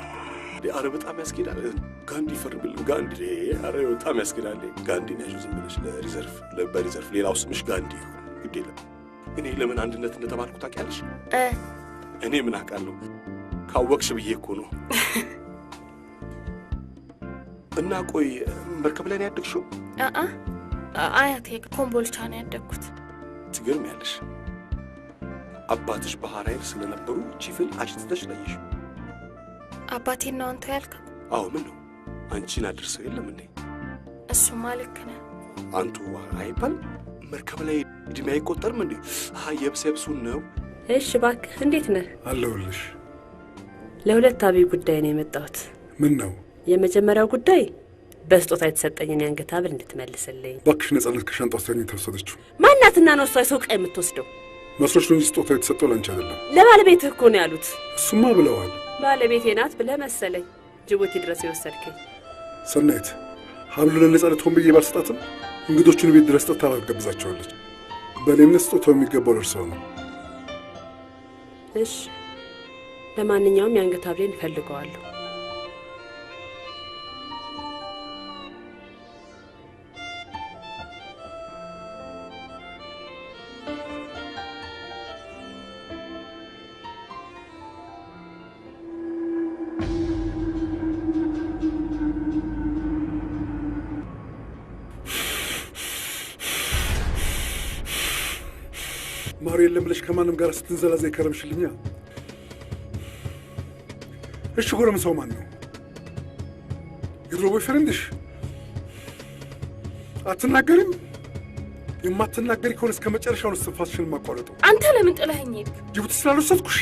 Speaker 10: አረ በጣም ያስኬዳል። ጋንዲ ፈርብል ጋንዲ። አረ በጣም ያስኬዳል። ጋንዲ ነሽ ዝም ብለሽ ለሪዘርቭ በሪዘርቭ ሌላው ስምሽ ጋንዲ ግድ የለም። እኔ ለምን አንድነት እንደተባልኩ ታውቂያለሽ? እኔ ምን አውቃለሁ? ካወቅሽ ብዬ እኮ ነው። እና ቆይ መርከብ ላይ ነው ያደግሽው?
Speaker 2: አያቴ ኮምቦልቻ ነው ያደግኩት።
Speaker 10: ትገርሚያለሽ። አባትሽ ባህር ኃይል ስለነበሩ ቺፍን አሽትተሽ ለየሽ።
Speaker 2: አባቴን ነው አንተ ያልከው?
Speaker 10: አዎ። ምን ነው አንቺን አድርሰው የለም እንዴ?
Speaker 2: እሱማ ልክ ነህ።
Speaker 10: አንቱ አይባል መርከብ ላይ እድሜ አይቆጠርም እንዴ? የብሰብሱን ነው።
Speaker 9: እሺ እባክህ እንዴት ነህ?
Speaker 3: አለሁልሽ።
Speaker 9: ለሁለት አብይ ጉዳይ ነው የመጣሁት።
Speaker 3: ምን ነው?
Speaker 9: የመጀመሪያው ጉዳይ በስጦታ የተሰጠኝን የአንገት ሐብል እንድትመልስልኝ።
Speaker 3: እባክሽ ነፃነት ከሻንጣ ውስጥ የተወሰደችው
Speaker 9: ማናትና ነው? እሷ የሰው ዕቃ የምትወስደው
Speaker 3: መስሎሽ ነው እንጂ ስጦታ የተሰጠው ላንቺ አይደለም።
Speaker 9: ለባለቤትህ እኮ ነው ያሉት።
Speaker 3: እሱማ ብለዋል።
Speaker 9: ባለቤቴ ናት ብለህ መሰለኝ ጅቡቲ ድረስ የወሰድከኝ።
Speaker 3: ሰናይት ሐብሉ ለነፃነት ሆን ብዬ ባልሰጣትም እንግዶቹን ቤት ድረስ ጠርታ አስገብዛቸዋለች። በእኔ እምነት ስጦታው የሚገባው ለእርሷ ነው።
Speaker 9: እሺ፣ ለማንኛውም የአንገት ሐብሌን እፈልገዋለሁ።
Speaker 3: ማሩ የለም ብለሽ ከማንም ጋር ስትንዘላዘይ ከረምሽልኛ። እሺ ጎረምሳው ማን ነው? የድሮ ቦይፍሬንድሽ? አትናገሪም? የማትናገሪ ከሆነ እስከ መጨረሻው ነው እስትንፋስሽን ማቋረጡ።
Speaker 2: አንተ ለምን ጥለኸኝ ሄድክ?
Speaker 3: ጅቡቲ ስላልወሰድኩሽ።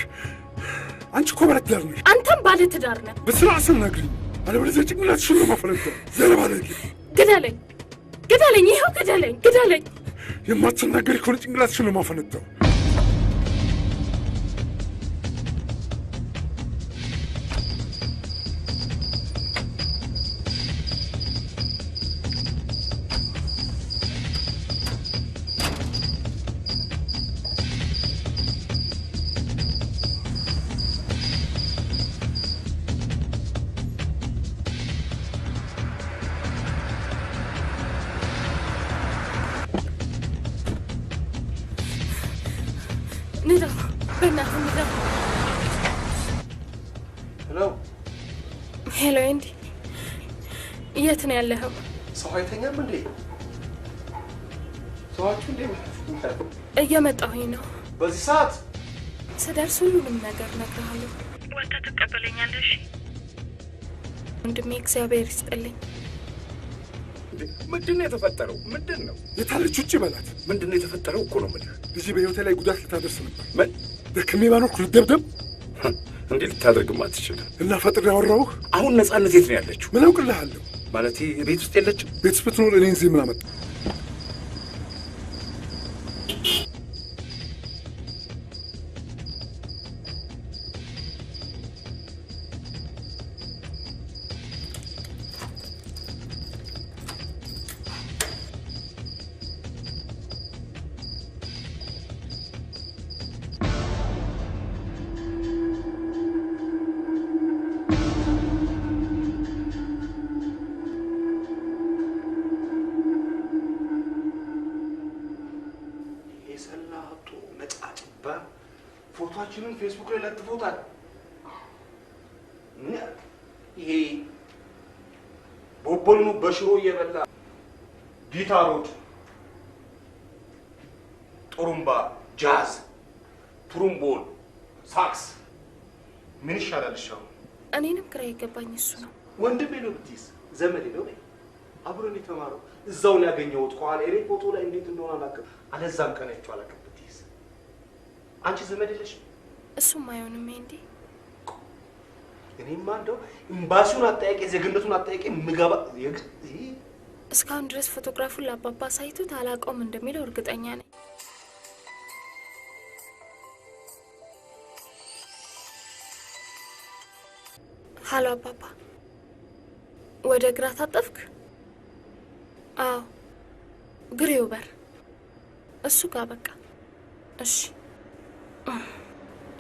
Speaker 3: አንቺ እኮ ባለ ትዳር ነሽ።
Speaker 2: አንተም ባለ ትዳር ነህ።
Speaker 3: በስርዓት አናግሪኝ፣ አለበለዚያ ጭንቅላትሽን ነው ማፈነዳው። ዘረባለቂ።
Speaker 2: ግደለኝ፣ ግደለኝ፣ ይኸው ግደለኝ፣ ግደለኝ።
Speaker 3: የማትናገሪ ከሆነ ጭንቅላትሽን ነው ማፈነዳው።
Speaker 2: ንዳው፣ በእናትህ ንዳው።
Speaker 7: ሄሎ
Speaker 2: ሄሎ፣ ኤንዲ የት ነው ያለኸው?
Speaker 7: ሰው አይተኛም እንዴ?
Speaker 6: ተዋችሁ እንዴ?
Speaker 2: እየመጣሁኝ ነው።
Speaker 6: በዚህ ሰዓት
Speaker 2: ስደርስ ሁሉንም ነገር እነግርሃለሁ። ወጥተህ ትቀበለኛለሽ? ወንድሜ እግዚአብሔር ይስጥልኝ።
Speaker 10: ምንድን ነው የተፈጠረው? ምንድን ነው
Speaker 3: የታለች? ውጭ በላት።
Speaker 10: ምንድን ነው የተፈጠረው እኮ ነው የምልህ።
Speaker 3: ልጅ በህይወቴ ላይ ጉዳት ልታደርስ ነበር።
Speaker 10: ምን
Speaker 3: ደክሜ ባኖርኩ ልደብደብ?
Speaker 10: እንዴ ልታደርግም አትችልም።
Speaker 3: እና ፈጥሬ ያወራሁህ።
Speaker 10: አሁን ነፃነት የት ነው ያለችው?
Speaker 3: ምን አውቅልሃለሁ?
Speaker 10: ማለቴ ቤት ውስጥ የለችም?
Speaker 3: ቤት ውስጥ ብትኖር እኔን እዚህ ምን አመጣ?
Speaker 4: ፎቶአችንን ፌስቡክ ላይ ለጥፎታል። ይሄ ቦቦልኑ በሽሮ እየበላ ጊታሮች፣ ጥሩምባ፣ ጃዝ፣ ትሩምቦን፣ ሳክስ ምን ይሻላል? እሻው
Speaker 2: እኔንም ግራ የገባኝ እሱ ነው።
Speaker 4: ወንድሜ ነው ብትይዝ ዘመዴ ነው። አብሮን የተማረው እዛው ነው ያገኘሁት። ከኋላ ኤሬ ፎቶ ላይ እንዴት እንደሆነ አላውቅም። አለዛም ቀን አይቼው አላውቅም። ብትይዝ አንቺ ዘመድ የለሽም?
Speaker 2: እሱም አይሆንም እንዴ?
Speaker 4: እኔማ እንደው ኤምባሲውን አጠያቂ ዜግነቱን አጠያቂ ምገባ
Speaker 2: እስካሁን ድረስ ፎቶግራፉን ለአባባ ሳይቱት አላውቀውም እንደሚለው እርግጠኛ ነኝ። ሀሎ አባባ፣ ወደ ግራ ታጠፍክ? አዎ፣ ግሬው በር እሱ ጋር በቃ። እሺ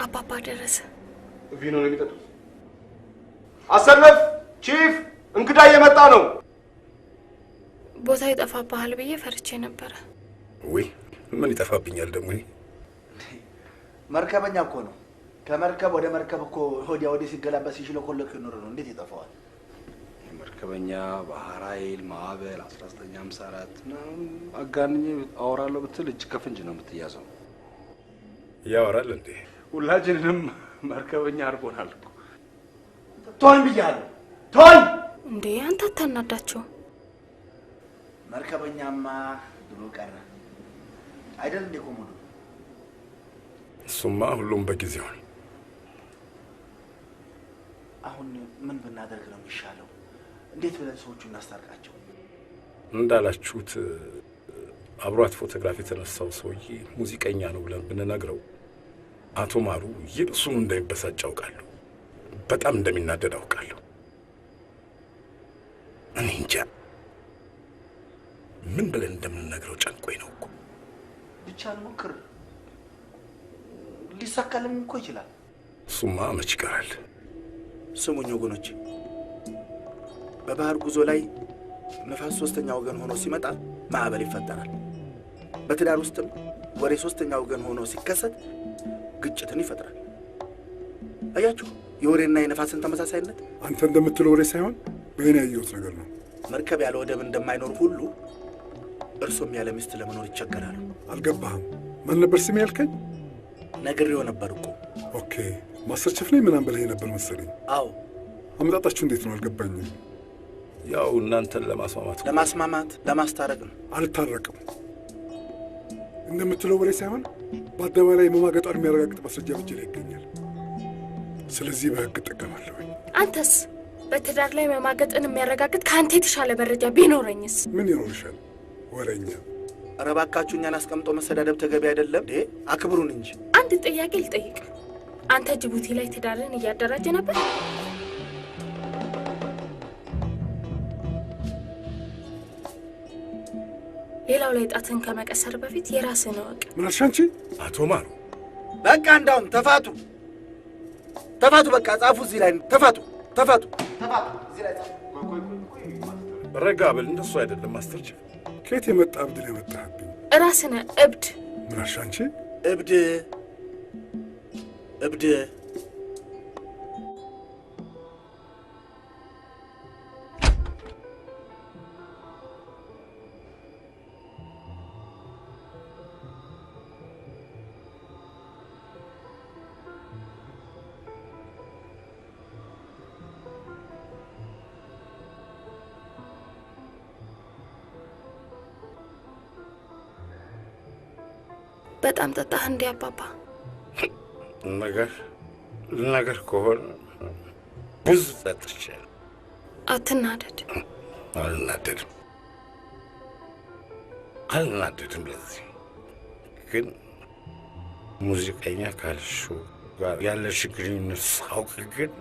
Speaker 2: አባባ ደረሰ።
Speaker 4: ቪኖ ነው የሚጠጡት። አሰለፍ ቺፍ፣ እንግዳ እየመጣ ነው።
Speaker 2: ቦታ ይጠፋብሃል ብዬ ፈርቼ ነበረ።
Speaker 10: ወይ ምን ይጠፋብኛል ደግሞ?
Speaker 5: መርከበኛ እኮ ነው። ከመርከብ ወደ መርከብ እኮ ወዲያ ወዲህ ሲገላበስ ሲሽለኮለክ ይኖር ነው። እንዴት ይጠፋዋል?
Speaker 6: መርከበኛ፣ ባህር ኃይል፣ ማዕበል 1954 አጋንኜ አወራለሁ ብትል እጅ ከፍንጅ ነው የምትያዘው።
Speaker 10: ያወራል እንዴ?
Speaker 6: ሁላችንንም መርከበኛ አድርጎናል እኮ።
Speaker 5: ተወኝ ብያለሁ፣ ተወኝ
Speaker 2: እንዴ! አንተ አታናዳቸው።
Speaker 5: መርከበኛማ ብሎ ቀረ አይደል እንዴ ኮሞዶ?
Speaker 10: እሱማ ሁሉም በጊዜው ነው።
Speaker 5: አሁን ምን ብናደርግ ነው የሚሻለው? እንዴት ብለን ሰዎቹ እናስታርቃቸው?
Speaker 10: እንዳላችሁት አብሯት ፎቶግራፍ የተነሳው ሰውዬ ሙዚቀኛ ነው ብለን ብንነግረው አቶ ማሩ ይብሱኑ እንደሚበሳጭ አውቃለሁ። በጣም እንደሚናደድ አውቃለሁ። እኔ እንጃ ምን ብለን እንደምንነግረው ጨንቆኝ ነው እኮ።
Speaker 5: ብቻ እንሞክር፣ ሊሳካልም እኮ ይችላል።
Speaker 10: እሱማ መች ይቀራል።
Speaker 5: ስሙኝ ወገኖች፣ በባህር ጉዞ ላይ ነፋስ ሶስተኛ ወገን ሆኖ ሲመጣ ማዕበል ይፈጠራል። በትዳር ውስጥም ወሬ ሶስተኛ ወገን ሆኖ ሲከሰት ግጭትን ይፈጥራል። አያችሁ የወሬና የነፋስን ተመሳሳይነት።
Speaker 3: አንተ እንደምትለው ወሬ ሳይሆን በእኔ ያየሁት ነገር ነው።
Speaker 5: መርከብ ያለ ወደብ እንደማይኖር ሁሉ እርሶም ያለ ሚስት ለመኖር ይቸገራሉ።
Speaker 3: አልገባህም? ማን ነበር ስሜ ያልከኝ?
Speaker 5: ነግሬው ነበር እኮ።
Speaker 3: ኦኬ፣ ማስተር ቺፍ ነኝ ምናምን ብለኸኝ ነበር መሰለኝ።
Speaker 5: አዎ።
Speaker 3: አመጣጣችሁ እንዴት ነው? አልገባኝም።
Speaker 10: ያው እናንተን
Speaker 5: ለማስማማት ለማስታረቅ ነው።
Speaker 3: አልታረቅም። እንደምትለው ወሬ ሳይሆን በአደባባይ ላይ መማገጧን የሚያረጋግጥ ማስረጃ በእጄ ላይ ይገኛል። ስለዚህ በህግ እጠቀማለሁ።
Speaker 2: አንተስ በትዳር ላይ መማገጥን የሚያረጋግጥ ከአንተ የተሻለ መረጃ ቢኖረኝስ?
Speaker 3: ምን ይኖርሻል ወሬኛ?
Speaker 5: ኧረ እባካችሁ እኛን አስቀምጦ መሰዳደብ ተገቢ አይደለም። አክብሩን እንጂ።
Speaker 2: አንድ ጥያቄ ልጠይቅ። አንተ ጅቡቲ ላይ ትዳርን እያደራጀ ነበር? ሌላው ላይ ጣትን ከመቀሰር በፊት የራስህን እወቅ።
Speaker 3: ምን አልሽ አንቺ?
Speaker 10: አቶ ማሩ
Speaker 5: በቃ እንዳውም ተፋቱ፣ ተፋቱ። በቃ ጻፉ እዚህ ላይ ተፋቱ፣ ተፋቱ፣ ተፋቱ። እዚህ ላይ ጻፉ።
Speaker 10: ረጋ በል። እንደሱ አይደለም ማስተር ቺፍ።
Speaker 3: ከየት የመጣ እብድ ነው የመጣህብኝ?
Speaker 2: ራስህ ነህ እብድ።
Speaker 3: ምን አልሽ አንቺ?
Speaker 5: እብድ እብድ።
Speaker 2: በጣም ጠጣህ እንዴ አባባ?
Speaker 10: ነገር ከሆነ ብዙ ጠጥቻለሁ።
Speaker 2: አትናደድ።
Speaker 10: አልናደድም። ለዚህ ግን ሙዚቀኛ ካልሽው ጋር ያለሽ ግንኙነት ሳውቅ ግን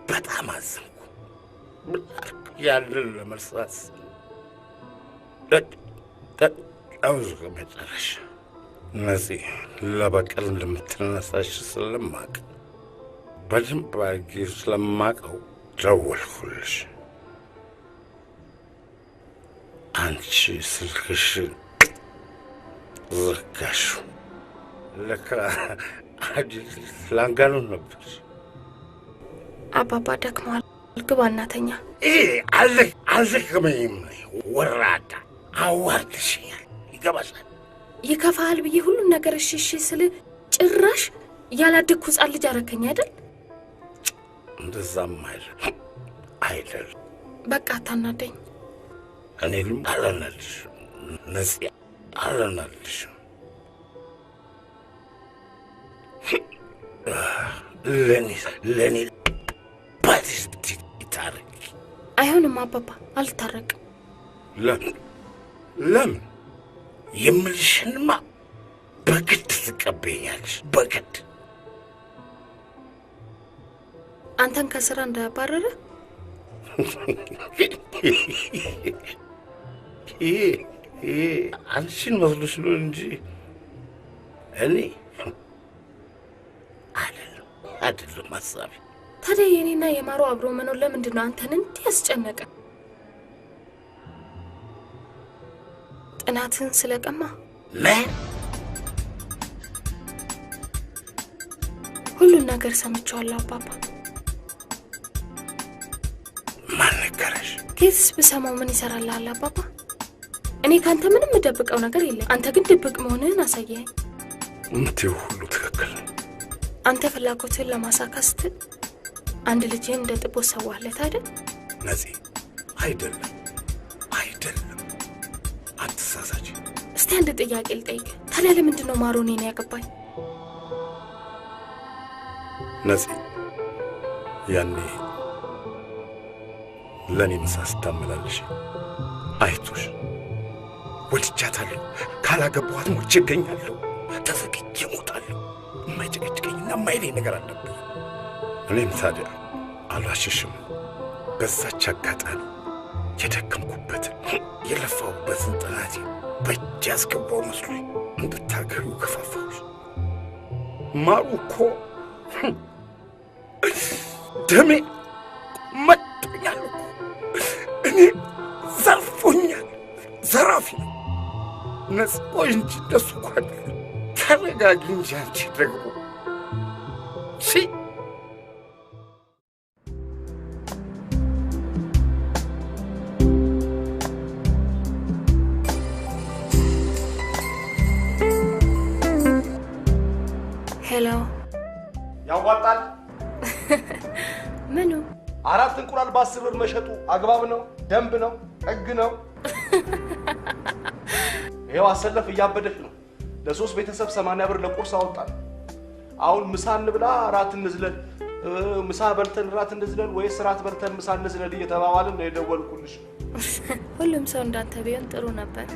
Speaker 10: በጣም አዘንኩ። ያንን ለመርሳት አውዝ መጨረሻ እነዚህ ለበቀል እንደምትነሳሽ ስለማቅ በደንብ አድርጌ ስለማቀው ደወልኩልሽ። አንቺ ስልክሽን ዘጋሽው። ለካ ላንጋኖ ነበር።
Speaker 2: አባባ ደክመዋል፣ ግባ እናተኛ።
Speaker 10: አልደከመኝም። ወራዳ አዋርድሽኛል። ይገባሻል?
Speaker 2: ይከፋሃል ብዬ ሁሉን ነገር እሺ ስል ጭራሽ ያላደግኩ ሕፃን ልጅ አረከኝ አይደል?
Speaker 10: እንደዛም አይደል።
Speaker 2: በቃ አታናደኝ።
Speaker 10: እኔንም አላናልሽ ነፂ፣ አላናልሽ። ለእኔ ባትሽ ይታረቅ።
Speaker 2: አይሆንም አባባ፣ አልታረቅም።
Speaker 10: ለምን የምልሽንማ በግድ ትቀበኛለሽ። በግድ
Speaker 2: አንተን ከስራ እንዳያባረረ
Speaker 10: ይሄ አንቺን መስሎሽ ነው እንጂ እኔ አይደለም ሀሳቤ።
Speaker 2: ታዲያ የኔና የማሩ አብሮ መኖር ለምንድን ነው አንተን እንዲህ ያስጨነቀ? ጥናትን ስለቀማ? ሁሉን ነገር ሰምቼዋለሁ አባባ።
Speaker 10: ማን ነገረሽ?
Speaker 2: ከየትስ ብሰማው ምን ይሰራልሃል አባባ? እኔ ካንተ ምንም የምደብቀው ነገር የለም። አንተ ግን ድብቅ መሆንህን አሳየኸኝ።
Speaker 10: እምትይው ሁሉ ትክክል ነው።
Speaker 2: አንተ ፍላጎትህን ለማሳካት ስትል አንድ ልጅህን እንደ ጥቦት ሰዋህለት አይደል?
Speaker 10: ነፂ፣ አይደለም አትሳሳች።
Speaker 2: እስቲ አንድ ጥያቄ ልጠይቅ። ታዲያ ለምንድን ነው ማሩ እኔን ያገባኝ?
Speaker 10: ነፂ፣ ያኔ ለእኔ ምሳ ስታመላልሽ አይቶሽ ወድጃታለሁ፣ ካላገባኋት ሞቼ እገኛለሁ፣ ተዘግቼ እሞታለሁ፣ የማይጨቀጭቀኝና የማይለኝ ነገር አለብኝ። እኔም ታዲያ አልዋሽሽም፣ በዛች አጋጣሚ የደከምኩበትን የለፋሁበትን ጥናቴ በእጅ ያስገባው መስሎኝ እንድታገሩ ገፋፋሁሽ። ማሩ እኮ ደሜ መጥቶኛል እኮ፣ እኔ ዘርፎኛል፣ ዘራፊ ነው። ነፂ፣ ቆይ እንጂ እንደሱ እኮ አይደለም። ተረጋጊ እንጂ አንቺ ደግሞ
Speaker 2: ሄሎ።
Speaker 4: ያዋጣል?
Speaker 2: ምኑ?
Speaker 7: 4 እንቁላል በ10 ብር መሸጡ አግባብ ነው? ደንብ ነው? ሕግ ነው? ይኸው አሰለፍ እያበደች ነው። ለ3 ቤተሰብ 80 ብር ለቁርስ አወጣን። አሁን ምሳ እንብላ ራት እንዝለል፣ ምሳ በልተን ራት እንዝለል ወይስ ራት በልተን ምሳ እንዝለል እየተባባልን ነው የደወልኩልሽ።
Speaker 2: ሁሉም ሰው እንዳንተ ቢሆን ጥሩ ነበር።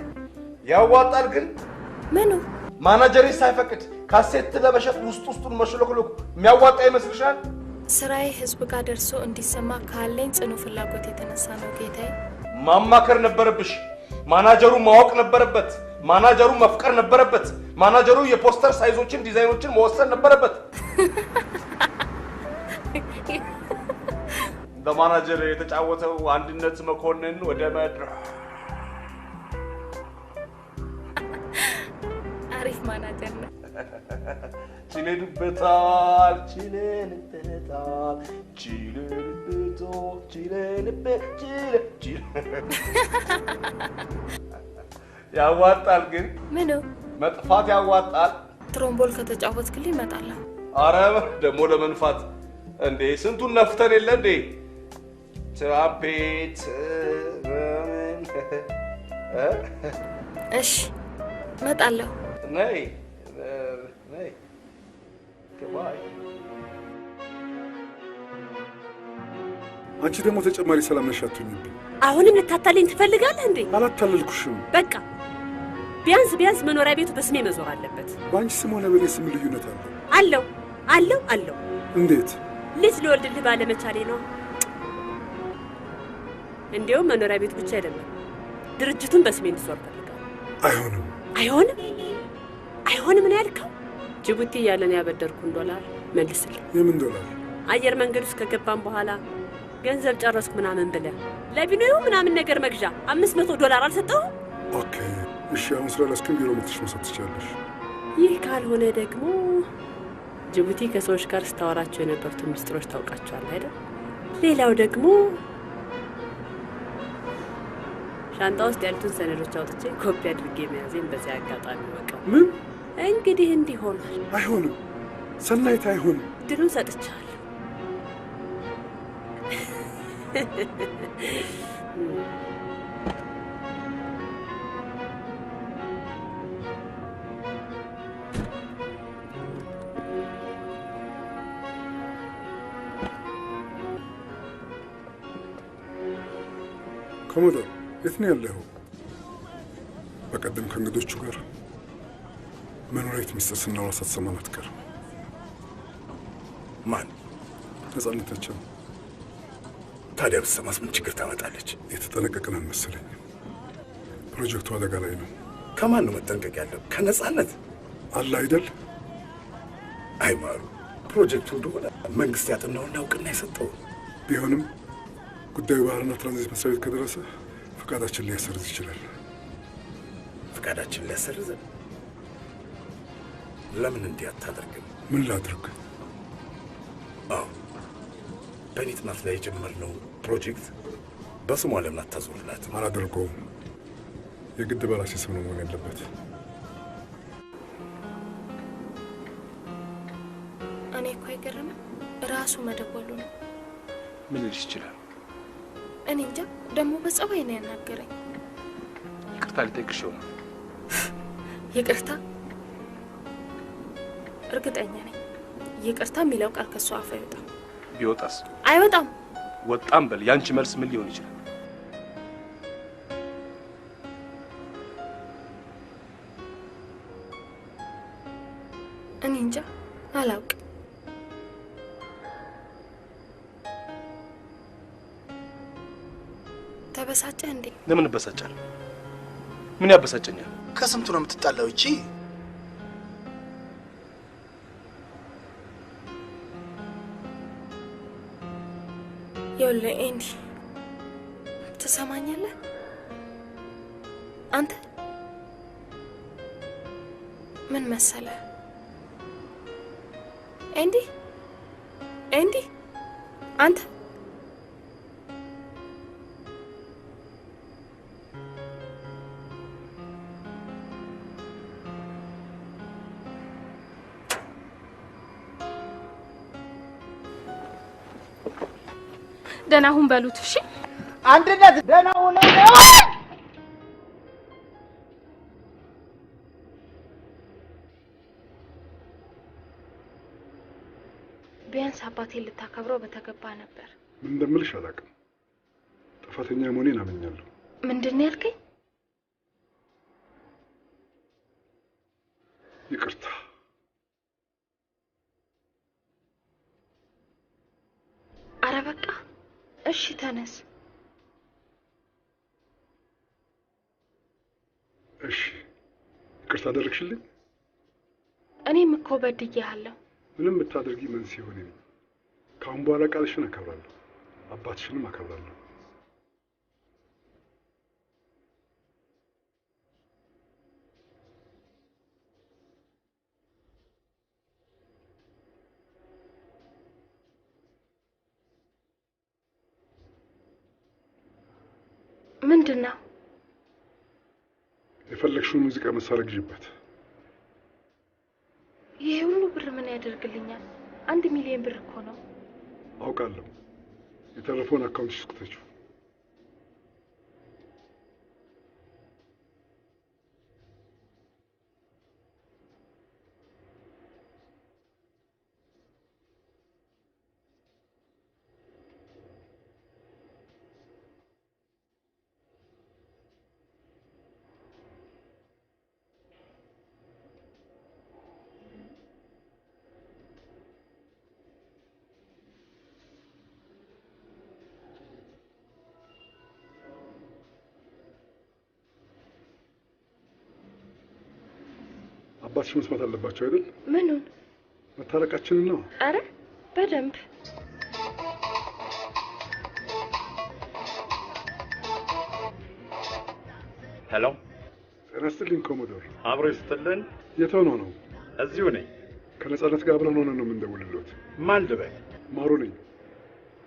Speaker 7: ያዋጣል ግን?
Speaker 2: ምኑ?
Speaker 7: ማናጀሪ ሳይፈቅድ ካሴት ለመሸጥ ውስጡን መሽለክለኩ የሚያዋጣ ይመስልሻል?
Speaker 2: ስራዬ ህዝብ ጋር ደርሶ እንዲሰማ ካለኝ ጽኑ ፍላጎት የተነሳ ነው ጌታዬ።
Speaker 7: ማማከር ነበረብሽ። ማናጀሩ ማወቅ ነበረበት። ማናጀሩ መፍቀር ነበረበት። ማናጀሩ የፖስተር ሳይዞችን ዲዛይኖችን መወሰን ነበረበት። በማናጀር የተጫወተው አንድነት መኮንን ወደ መድረክ
Speaker 2: አሪፍ ማናጀር ነው።
Speaker 7: ችለንበታል። ያዋጣል ግን?
Speaker 2: ምኑ?
Speaker 7: መጥፋት ያዋጣል።
Speaker 2: ትሮምቦል ከተጫወትክልኝ እመጣለሁ።
Speaker 7: አረ ደግሞ ለመንፋት እንዴ ስንቱን ነፍተን የለ እንዴ? ትራምፔት
Speaker 2: እሺ እመጣለሁ።
Speaker 7: ነይ ነይ። ባይ።
Speaker 3: አንቺ ደግሞ ተጨማሪ ሰላም ነሽ አትሁኝብኝ።
Speaker 9: አሁንም ልታታለኝ ትፈልጋለህ እንዴ?
Speaker 3: አላታለልኩሽም።
Speaker 9: በቃ ቢያንስ መኖሪያ ቤቱ በስሜ መዞር አለበት።
Speaker 3: በአንቺ ስም ሆነ በእኔ ስም ልዩነት አለው?
Speaker 9: አለው።
Speaker 3: እንዴት?
Speaker 9: ልጅ ልወልድልህ ባለመቻሌ ነው። እንዲያውም መኖሪያ ቤቱ ብቻ አይደለም ድርጅቱን በስሜ እንዲዞር ፈልጋለሁ። አይሆንም ነው ያልከው? ጅቡቲ እያለን ያበደርኩን ዶላር መልስልኝ።
Speaker 3: የምን ዶላር?
Speaker 9: አየር መንገድ ውስጥ ከገባን በኋላ ገንዘብ ጨረስኩ ምናምን ብለህ ለቢኖዩ ምናምን ነገር መግዣ $500 አልሰጠሁም?
Speaker 3: ኦኬ እሺ፣ አሁን ስላላስክም ቢሮ መጥተሽ መውሰድ ትችያለሽ።
Speaker 9: ይህ ካልሆነ ደግሞ ጅቡቲ ከሰዎች ጋር ስታወራቸው የነበሩትን ሚስጥሮች ታውቃቸዋለህ አይደል? ሌላው ደግሞ ሻንጣ ውስጥ ያሉትን ሰነዶች አውጥቼ ኮፒ አድርጌ መያዜን በዚህ አጋጣሚ ወቀው።
Speaker 3: ምን?
Speaker 9: እንግዲህ እንዲህ ሆኗል።
Speaker 3: አይሆንም ሰናይት፣ አይሆንም።
Speaker 9: ድሉን ሰጥቻለሁ።
Speaker 3: ኮሞዶር የት ነው ያለኸው? በቀደም ከእንግዶቹ ጋር መኖሪያት ሚስጥር ስናወራ ሳትሰማን አትቀርም።
Speaker 10: ማን?
Speaker 3: ነጻነታቸው።
Speaker 10: ታዲያ ብትሰማስ ምን ችግር ታመጣለች?
Speaker 3: የተጠነቀቅን አልመሰለኝ። ፕሮጀክቱ አደጋ ላይ ነው።
Speaker 10: ከማን ነው መጠንቀቅ ያለው? ከነጻነት
Speaker 3: አለ አይደል?
Speaker 10: አይማሩ ፕሮጀክቱ እንደሆነ መንግስት ያጠናውና እውቅና የሰጠው
Speaker 3: ቢሆንም ጉዳዩ ባህርና ትራንዚት መስሪያ ቤት ከደረሰ ፈቃዳችን ሊያሰርዝ ይችላል።
Speaker 10: ፈቃዳችን ሊያሰርዘን? ለምን እንዲህ አታደርግም?
Speaker 3: ምን ላድርግ?
Speaker 10: አዎ በእኔ ጥናት ላይ የጀመርነው ፕሮጀክት በስሟ ለምን አታዞርላት?
Speaker 3: አላደርገውም። የግድ በራሴ ስም ነው መሆን ያለበት።
Speaker 2: እኔ እኮ አይገርምም ራሱ መደወሉ ነው።
Speaker 7: ምን ልልሽ ይችላል?
Speaker 2: እኔ እንጃ። ደግሞ በጸባይ ነው ያናገረኝ።
Speaker 7: ይቅርታ ልጠይቅሽ ይሆናል።
Speaker 2: ይቅርታ? እርግጠኛ ነኝ ይቅርታ የሚለው ቃል ከሷ አፍ አይወጣም።
Speaker 7: ቢወጣስ?
Speaker 2: አይወጣም።
Speaker 7: ወጣም በል ያንቺ መልስ ምን ሊሆን ይችላል?
Speaker 2: እኔ እንጃ አላውቅም። ተበሳጨ እንዴ?
Speaker 7: ለምን እበሳጫለሁ? ምን ያበሳጨኛል?
Speaker 5: ከስንቱ ነው የምትጣላው? እቺ
Speaker 2: ይኸውልህ ኤንዲ፣ ትሰማኛለህ? አንተ ምን መሰለህ ኤንዲ፣ አንተ ደህና ሁን በሉት። እሺ
Speaker 5: አንድነት፣ ደህና ሁን።
Speaker 2: ቢያንስ አባቴን ልታከብረው በተገባ ነበር።
Speaker 3: ምን እንደምልሽ አላውቅም። ጥፋተኛ መሆኔን አምኛለሁ።
Speaker 2: ምንድን ነው ያልከኝ?
Speaker 3: ይቅርታ።
Speaker 2: አረ በቃ እሺ፣ ተነስ።
Speaker 3: እሺ፣ ይቅርታ አደረግሽልኝ?
Speaker 2: እኔም እኮ በድዬሃለሁ።
Speaker 3: ምንም ብታደርጊ መንስኤ ሆኔ ነው። ከአሁን በኋላ ቃልሽን አከብራለሁ፣ አባትሽንም አከብራለሁ።
Speaker 2: ምንድን ነው?
Speaker 3: የፈለግሽውን ሙዚቃ መሳሪያ ግዢበት።
Speaker 2: ይሄ ሁሉ ብር ምን ያደርግልኛል? 1 ሚሊዮን ብር እኮ ነው።
Speaker 3: አውቃለሁ። የተረፈውን አካውንትሽ ውስጥ ክተችው። አባትሽ መስማት አለባቸው አይደል?
Speaker 2: ምኑን?
Speaker 3: መታረቃችንን ነው።
Speaker 2: አረ በደንብ
Speaker 15: ሄሎ፣
Speaker 3: ጤና ይስጥልኝ ኮሞዶር።
Speaker 15: አብሮ ይስጥልን።
Speaker 3: የት ሆነው ነው?
Speaker 15: እዚሁ ነኝ።
Speaker 3: ከነጻነት ጋር አብረን ሆነን ነው የምንደውልሎት።
Speaker 15: ማን ልበል?
Speaker 3: ማሩ ነኝ።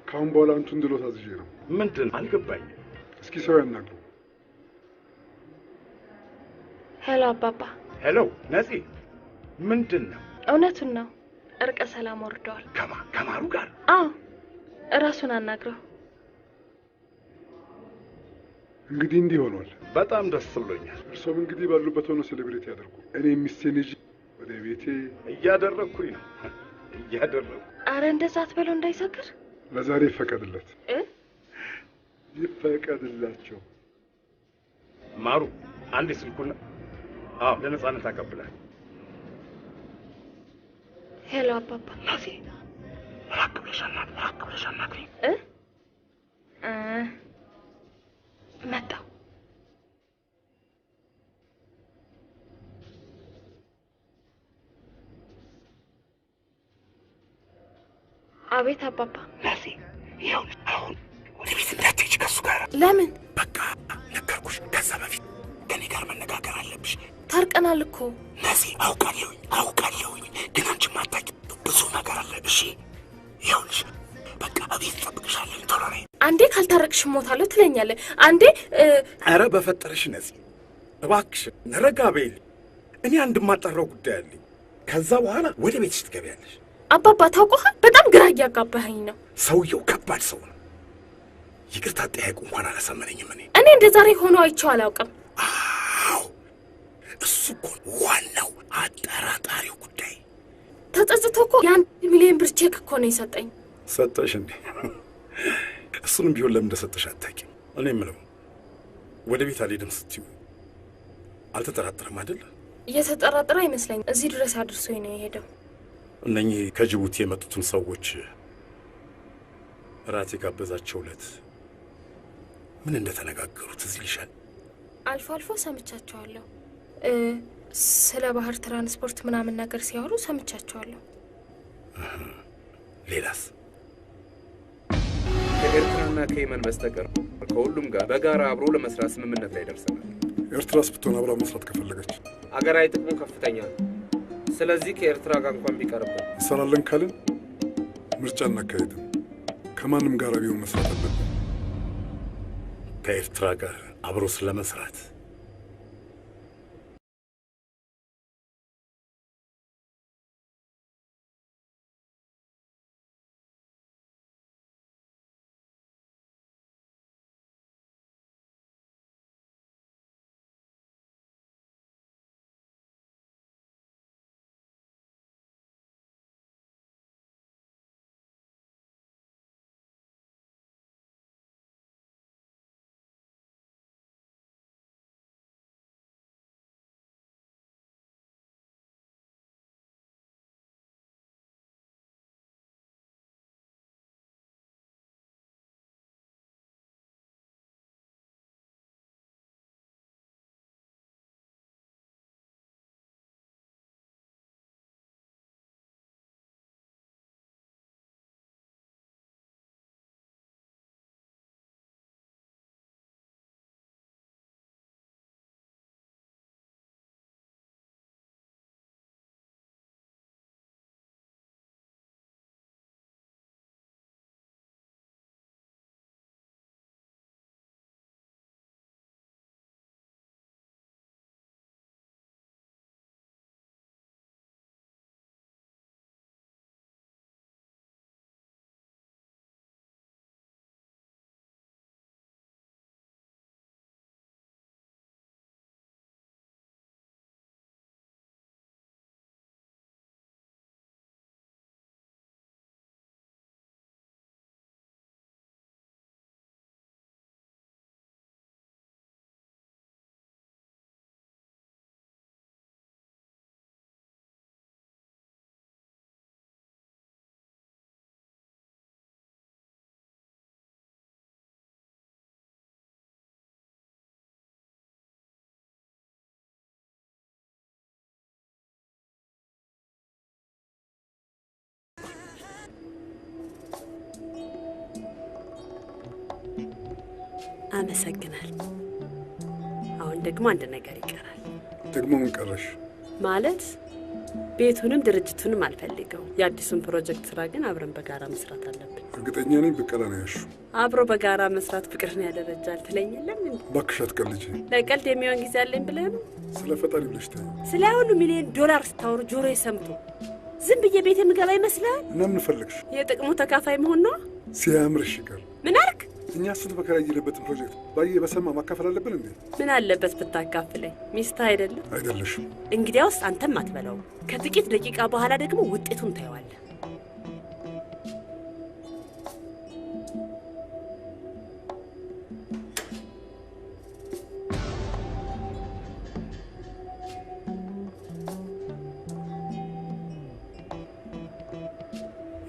Speaker 3: ከአሁን በኋላ አንቱ እንድሎት አዝዤ ነው።
Speaker 15: ምንድን? አልገባኝም።
Speaker 3: እስኪ ሰው ያናግሩ።
Speaker 2: ሄሎ አባባ።
Speaker 15: ሄሎ ነፂ፣ ምንድን ነው?
Speaker 2: እውነቱን ነው። እርቀ ሰላም ወርደዋል።
Speaker 15: ከማሩ ጋር?
Speaker 2: አዎ እራሱን አናግረው።
Speaker 3: እንግዲህ እንዲህ ሆኗል።
Speaker 15: በጣም ደስ ብሎኛል።
Speaker 3: እርሶም እንግዲህ ባሉበት ሆኖ ሴሌብሬት ያደርጉ። እኔ ሚስቴን ይዤ ወደ ቤቴ
Speaker 15: እያደረግኩኝ ነው እያደረግኩ።
Speaker 2: አረ እንደዛ አትበለው እንዳይሰክር።
Speaker 3: ለዛሬ ይፈቀድለት ይፈቀድላቸው።
Speaker 15: ማሩ አንድ ስልኩን አዎ ለነጻነት አቀብላል።
Speaker 2: ሄሎ አባባ።
Speaker 15: ናዚ ራቅ ብለሽ አናግሪኝ።
Speaker 2: መጣሁ። አቤት አባባ።
Speaker 10: ናዚ ይኸውልሽ፣ አሁን ወደ ቤት እንዳትሄጂ ከሱ ጋር።
Speaker 2: ለምን?
Speaker 10: በቃ ነገርኩሽ። ከዛ በፊት ከኔ ጋር መነጋገር አለብሽ።
Speaker 2: ታርቀናል እኮ
Speaker 10: ናዚ። አውቃለሁኝ፣ ግን አንቺ ማታውቂው ብዙ ነገር አለ። እሺ ይኸውልሽ፣ በቃ እቤት እጠብቅሻለሁ። ቶሎ ነይ።
Speaker 2: አንዴ ካልታረቅሽ እሞታለሁ ትለኛለህ፣ አንዴ
Speaker 10: ኧረ በፈጠረሽ ነፂ እባክሽ ረጋ በይል። እኔ አንድ የማጣራው ጉዳይ አለኝ። ከዛ በኋላ ወደ ቤትሽ ትገቢያለሽ።
Speaker 2: አባባ ታውቀሃል፣ በጣም ግራ እያጋባኸኝ ነው።
Speaker 10: ሰውየው ከባድ ሰው ነው። ይቅርታ ጠያቁ እንኳን አላሳመነኝም።
Speaker 2: እኔ እንደ ዛሬ ሆኖ አይቼው አላውቅም።
Speaker 10: አዎ እሱ እኮ ዋናው አጠራጣሪው ጉዳይ።
Speaker 2: ተጸጽቶ እኮ የ1 ሚሊዮን ብር ቼክ እኮ ነው የሰጠኝ።
Speaker 10: ሰጠሽ እንዴ? እሱንም ቢሆን ለምን እንደሰጠሽ አታውቂም። እኔ የምለው ወደ ቤት አልሄድም ስትዩ አልተጠራጠረም አይደል?
Speaker 2: እየተጠራጠረ አይመስለኝም። እዚህ ድረስ አድርሶኝ ነው የሄደው።
Speaker 10: እነኚህ ከጅቡቲ የመጡትን ሰዎች ራት የጋበዛቸው ዕለት ምን እንደተነጋገሩት እዚህ ይልሻል?
Speaker 2: አልፎ አልፎ ሰምቻቸዋለሁ። ስለ ባህር ትራንስፖርት ምናምን ነገር ሲያወሩ ሰምቻቸዋለሁ።
Speaker 10: ሌላስ?
Speaker 1: ከኤርትራና ከየመን በስተቀር ከሁሉም ጋር በጋራ አብሮ ለመስራት ስምምነት ላይ ደርሰናል።
Speaker 3: ኤርትራስ ብትሆን አብራ መስራት ከፈለገች
Speaker 1: አገራዊ ጥቅሙ ከፍተኛ ነው። ስለዚህ ከኤርትራ ጋር እንኳን ቢቀርብን
Speaker 3: እንሰራለን ካልን ምርጫ እናካሄድም። ከማንም ጋር ቢሆን መስራት አለብን።
Speaker 10: ከኤርትራ ጋር አብሮ ስለመስራት
Speaker 9: አመሰግናለሁ። አሁን ደግሞ አንድ ነገር ይቀራል።
Speaker 3: ደግሞ ምን ቀረሽ?
Speaker 9: ማለት ቤቱንም ድርጅቱንም አልፈልገው። የአዲሱን ፕሮጀክት ስራ ግን አብረን በጋራ መስራት አለብን።
Speaker 3: እርግጠኛ ነኝ ብቀላ ነው ያልሽው።
Speaker 9: አብሮ በጋራ መስራት ፍቅርን ያደረጃል ትለኛለህ? ምን
Speaker 3: እባክሽ አትቀልጂ።
Speaker 9: ለቀልድ የሚሆን ጊዜ አለኝ ብለህ ነው?
Speaker 3: ስለ ፈጣሪ ብለሽ ተይ።
Speaker 9: ስለ ሁሉ ሚሊዮን ዶላር ስታወሩ ጆሮዬ ሰምቶ ዝም ብዬ ቤት የምገባ ይመስላል?
Speaker 3: እና ምን ፈለግሽ?
Speaker 9: የጥቅሙ ተካፋይ መሆን ነው።
Speaker 3: ሲያምርሽ ይቀር።
Speaker 9: ምን አልክ?
Speaker 3: እኛ ስንት መከራ ያየንበትን ፕሮጀክት ባየ በሰማ ማካፈል አለብን እንዴ?
Speaker 9: ምን አለበት ብታካፍለኝ? ሚስት አይደለም?
Speaker 3: አይደለሽም።
Speaker 9: እንግዲያውስ አንተም አትበላው። ከጥቂት ደቂቃ በኋላ ደግሞ ውጤቱን ታየዋለህ።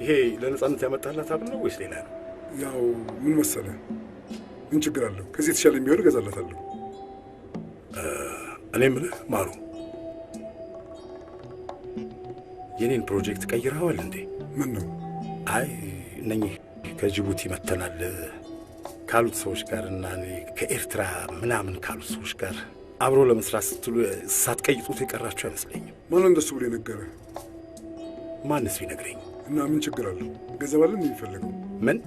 Speaker 10: ይሄ ለነጻነት ያመጣላት አብ ነው ወይስ ሌላ ነው?
Speaker 3: ያው ምን መሰለህ፣ ምን ችግር አለው? ከዚህ የተሻለ የሚሆን እገዛላታለሁ።
Speaker 10: እኔ የምልህ ማሩ፣ የኔን ፕሮጀክት ቀይረዋል እንዴ?
Speaker 3: ምን ነው?
Speaker 10: አይ እነኚህ ከጅቡቲ መተናል ካሉት ሰዎች ጋር እና ከኤርትራ ምናምን ካሉት ሰዎች ጋር አብሮ ለመስራት ስትሉ ሳትቀይጡት የቀራችሁ አይመስለኝም።
Speaker 3: ማን እንደሱ ብሎ የነገረ?
Speaker 10: ማንስ ቢነግረኝ?
Speaker 3: እና ምን ችግር አለው? ገንዘብ አለን የሚፈልገው?
Speaker 10: ምን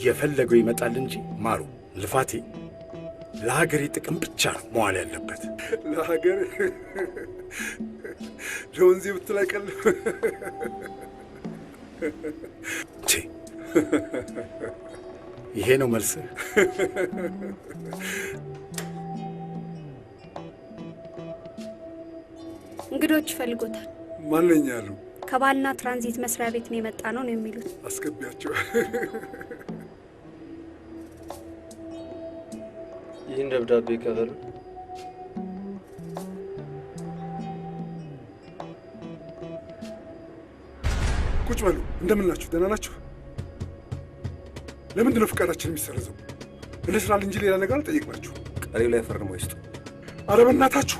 Speaker 10: የፈለገው ይመጣል እንጂ ማሩ፣ ልፋቴ ለሀገሬ ጥቅም ብቻ ነው መዋል ያለበት።
Speaker 3: ለሀገር ለወንዜ ብትል አይቀልም።
Speaker 10: ይሄ ነው መልስህ?
Speaker 16: እንግዶች ይፈልጎታል።
Speaker 3: ማንኛ ያሉ?
Speaker 16: ከባህልና ትራንዚት መስሪያ ቤት ነው የመጣ ነው የሚሉት።
Speaker 3: አስገቢያቸው።
Speaker 17: ይህን ደብዳቤ ከበሉ።
Speaker 3: ቁጭ በሉ። እንደምን ናችሁ? ደህና ናችሁ? ለምንድን ነው ፍቃዳችን የሚሰረዘው? እንደ ስራል እንጂ ሌላ ነገር አልጠየቅናችሁ።
Speaker 17: ቀሪው ላይ ፈርመው ይስጡ።
Speaker 3: ኧረ በእናታችሁ፣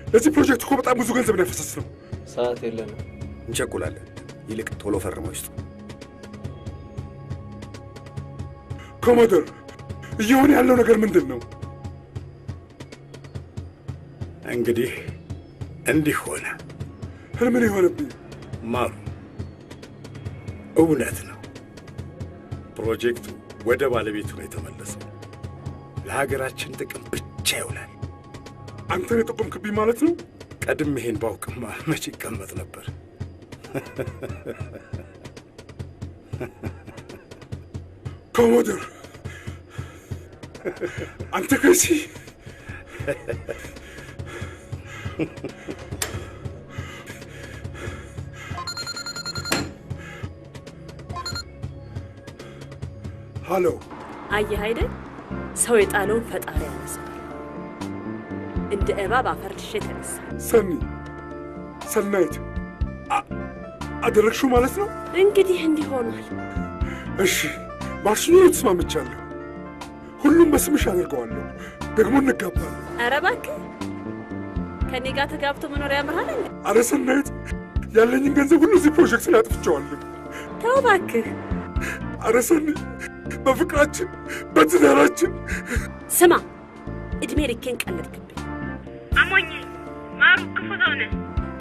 Speaker 3: ለዚህ ፕሮጀክት እኮ በጣም ብዙ ገንዘብ ነው ያፈሰስነው።
Speaker 17: ሰዓት የለንም፣ እንቸኩላለን። ይልቅ ቶሎ ፈርመው ይስጡ።
Speaker 3: ኮሞዶር፣ እየሆነ ያለው ነገር ምንድን ነው?
Speaker 10: እንግዲህ እንዲህ ሆነ።
Speaker 3: ህልምን የሆነብኝ
Speaker 10: ማሩ፣ እውነት ነው። ፕሮጀክቱ ወደ ባለቤቱ ነው የተመለሰው። ለሀገራችን ጥቅም ብቻ ይውላል።
Speaker 3: አንተን የጠቆምክብኝ ማለት ነው?
Speaker 10: ቀድሜ ይሄን ባውቅማ መቼ ይቀመጥ ነበር?
Speaker 3: ኮሞዶር፣ አንተ ከዚህ ሃሎ።
Speaker 9: አየህ አይደል? ሰው የጣለውን ፈጣሪ ያነሳል። እንደ እባብ አፈር ልሼ ተነሳ።
Speaker 3: ሰኒ፣ ሰናይት አደረግሽው ማለት ነው?
Speaker 9: እንግዲህ እንዲህ ሆኗል።
Speaker 3: እሺ፣ ባልሽኝ ነው ተስማምቻለሁ። ሁሉም በስምሽ አደርገዋለሁ። ደግሞ እንጋባለን።
Speaker 9: ኧረ እባክህ፣ ከእኔ ጋር ተጋብቶ መኖር ያምርሃል እንዴ?
Speaker 3: ኧረ ሰናይት፣ ያለኝን ገንዘብ ሁሉ እዚህ ፕሮጀክት ላይ አጥፍቼዋለሁ።
Speaker 9: ተው እባክህ።
Speaker 3: ኧረ ሰኒ፣ በፍቅራችን በትዳራችን።
Speaker 9: ስማ፣ እድሜ ልኬን ቀለድክብኝ።
Speaker 18: አሞኝ ማሩ፣ ክፉ ሰው ነህ።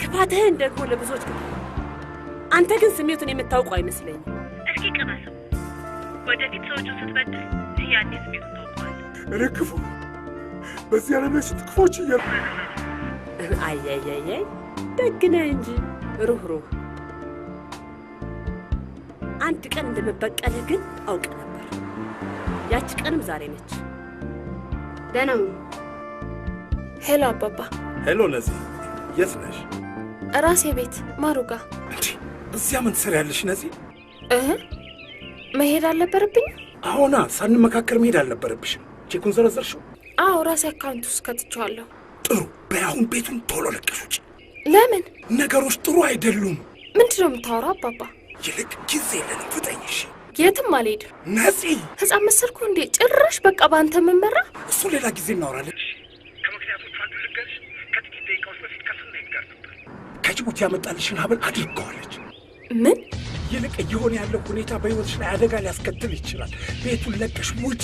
Speaker 9: ክፋትህን ደግሞ ለብዙዎች ክፋ። አንተ ግን ስሜቱን የምታውቀው አይመስለኝም።
Speaker 18: እስኪ ቅመሰው። ወደፊት ሰዎቹን ስትበድል ያኔ ስሜቱን ታውቀዋለህ።
Speaker 3: እኔ ክፉ? በዚህ ዓለም ላይ ስንት ክፎች እያሉ።
Speaker 9: አያያያይ፣ ደግ ነህ እንጂ ሩህሩህ። አንድ ቀን እንደምበቀልህ ግን አውቅ ነበር። ያች ቀንም ዛሬ ነች።
Speaker 16: ደህና ነው።
Speaker 2: ሄሎ አባባ።
Speaker 10: ሄሎ ነዚህ፣ የት ነሽ?
Speaker 2: ራሴ ቤት ማሩ ጋር።
Speaker 10: እዚያ ምን ትሰሪያለሽ ነዚህ?
Speaker 2: መሄድ አልነበረብኝም?
Speaker 10: አዎና፣ ሳንመካከር መሄድ አልነበረብሽም። ቼኩን ዘረዘርሽው?
Speaker 2: አዎ፣ ራሴ አካውንት ውስጥ ከትቼዋለሁ።
Speaker 10: ጥሩ። በአሁን ቤቱን ቶሎ ለቀሽ ውጪ።
Speaker 2: ለምን?
Speaker 10: ነገሮች ጥሩ አይደሉም።
Speaker 2: ምንድን ነው የምታወራው አባባ?
Speaker 10: ይልቅ ጊዜ የለንም፣ ፍጠኝ። እሺ?
Speaker 2: የትም አልሄድም።
Speaker 10: ነፂ፣
Speaker 2: ህፃን መሰልኩ እንዴ? ጭራሽ በቃ በአንተ የምመራ።
Speaker 10: እሱ ሌላ ጊዜ እናወራለን።
Speaker 15: ከምክንያቶቹ አንዱ ልንገርሽ። ከጥቂት ደቂቃዎች በፊት ከስናይት ጋር ነበር።
Speaker 10: ከጅቡቲ ያመጣልሽን ሀብል አድርገዋለች።
Speaker 2: ምን?
Speaker 10: ይልቅ እየሆነ ያለው ሁኔታ በሕይወትሽ ላይ አደጋ ሊያስከትል ይችላል። ቤቱን ለቀሽ ውጪ።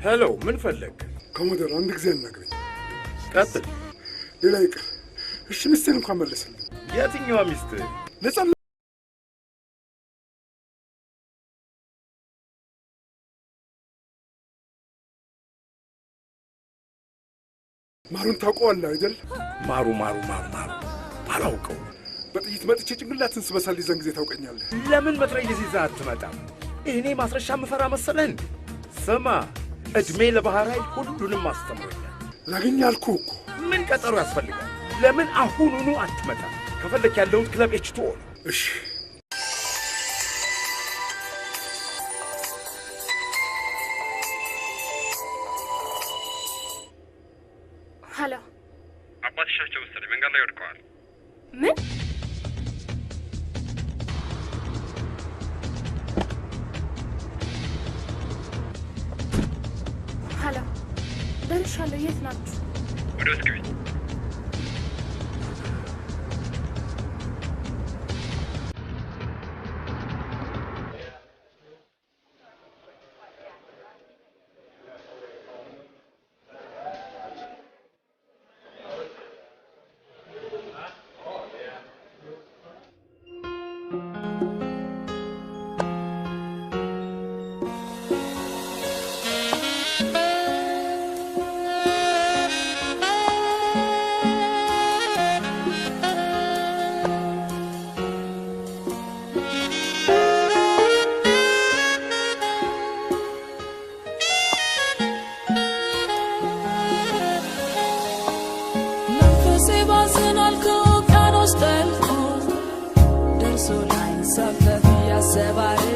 Speaker 10: ሄሎ፣ ምን ፈለግ?
Speaker 3: ኮሞዶር አንድ ጊዜ አናግረኝ።
Speaker 10: ቀጥል።
Speaker 3: ሌላ ይቅር። እሺ ሚስቴን እንኳን መለስልኝ።
Speaker 10: የትኛዋ ሚስት?
Speaker 3: ነጻ ማሩን ታውቀዋለህ አይደል?
Speaker 10: ማሩ አላውቀው።
Speaker 3: በጥይት መጥቼ ጭንቅላትን ስበሳል ይዘን ጊዜ ታውቀኛለህ።
Speaker 10: ለምን መትረየስ ይዘህ አትመጣም? እኔ ማስረሻ ምፈራ መሰለህ እንዴ? ስማ፣ እድሜ ለባህር ኃይል ሁሉንም አስተምሮኛል።
Speaker 3: ላገኝ አልኩህ እኮ።
Speaker 10: ምን ቀጠሮ ያስፈልጋል? ለምን አሁኑኑ አትመጣም? ከፈለክ ያለውን ክለብ ኤችቱኦ።
Speaker 3: እሺ
Speaker 2: ሄሎ፣
Speaker 15: አባትሽ ናቸው መሰለኝ መንገድ ላይ ወድቀዋል።
Speaker 2: ምን? ሄሎ፣ ደርሻለሁ። የት ናችሁ?
Speaker 15: ወደ ውስጥ ግቢ።
Speaker 13: Sabari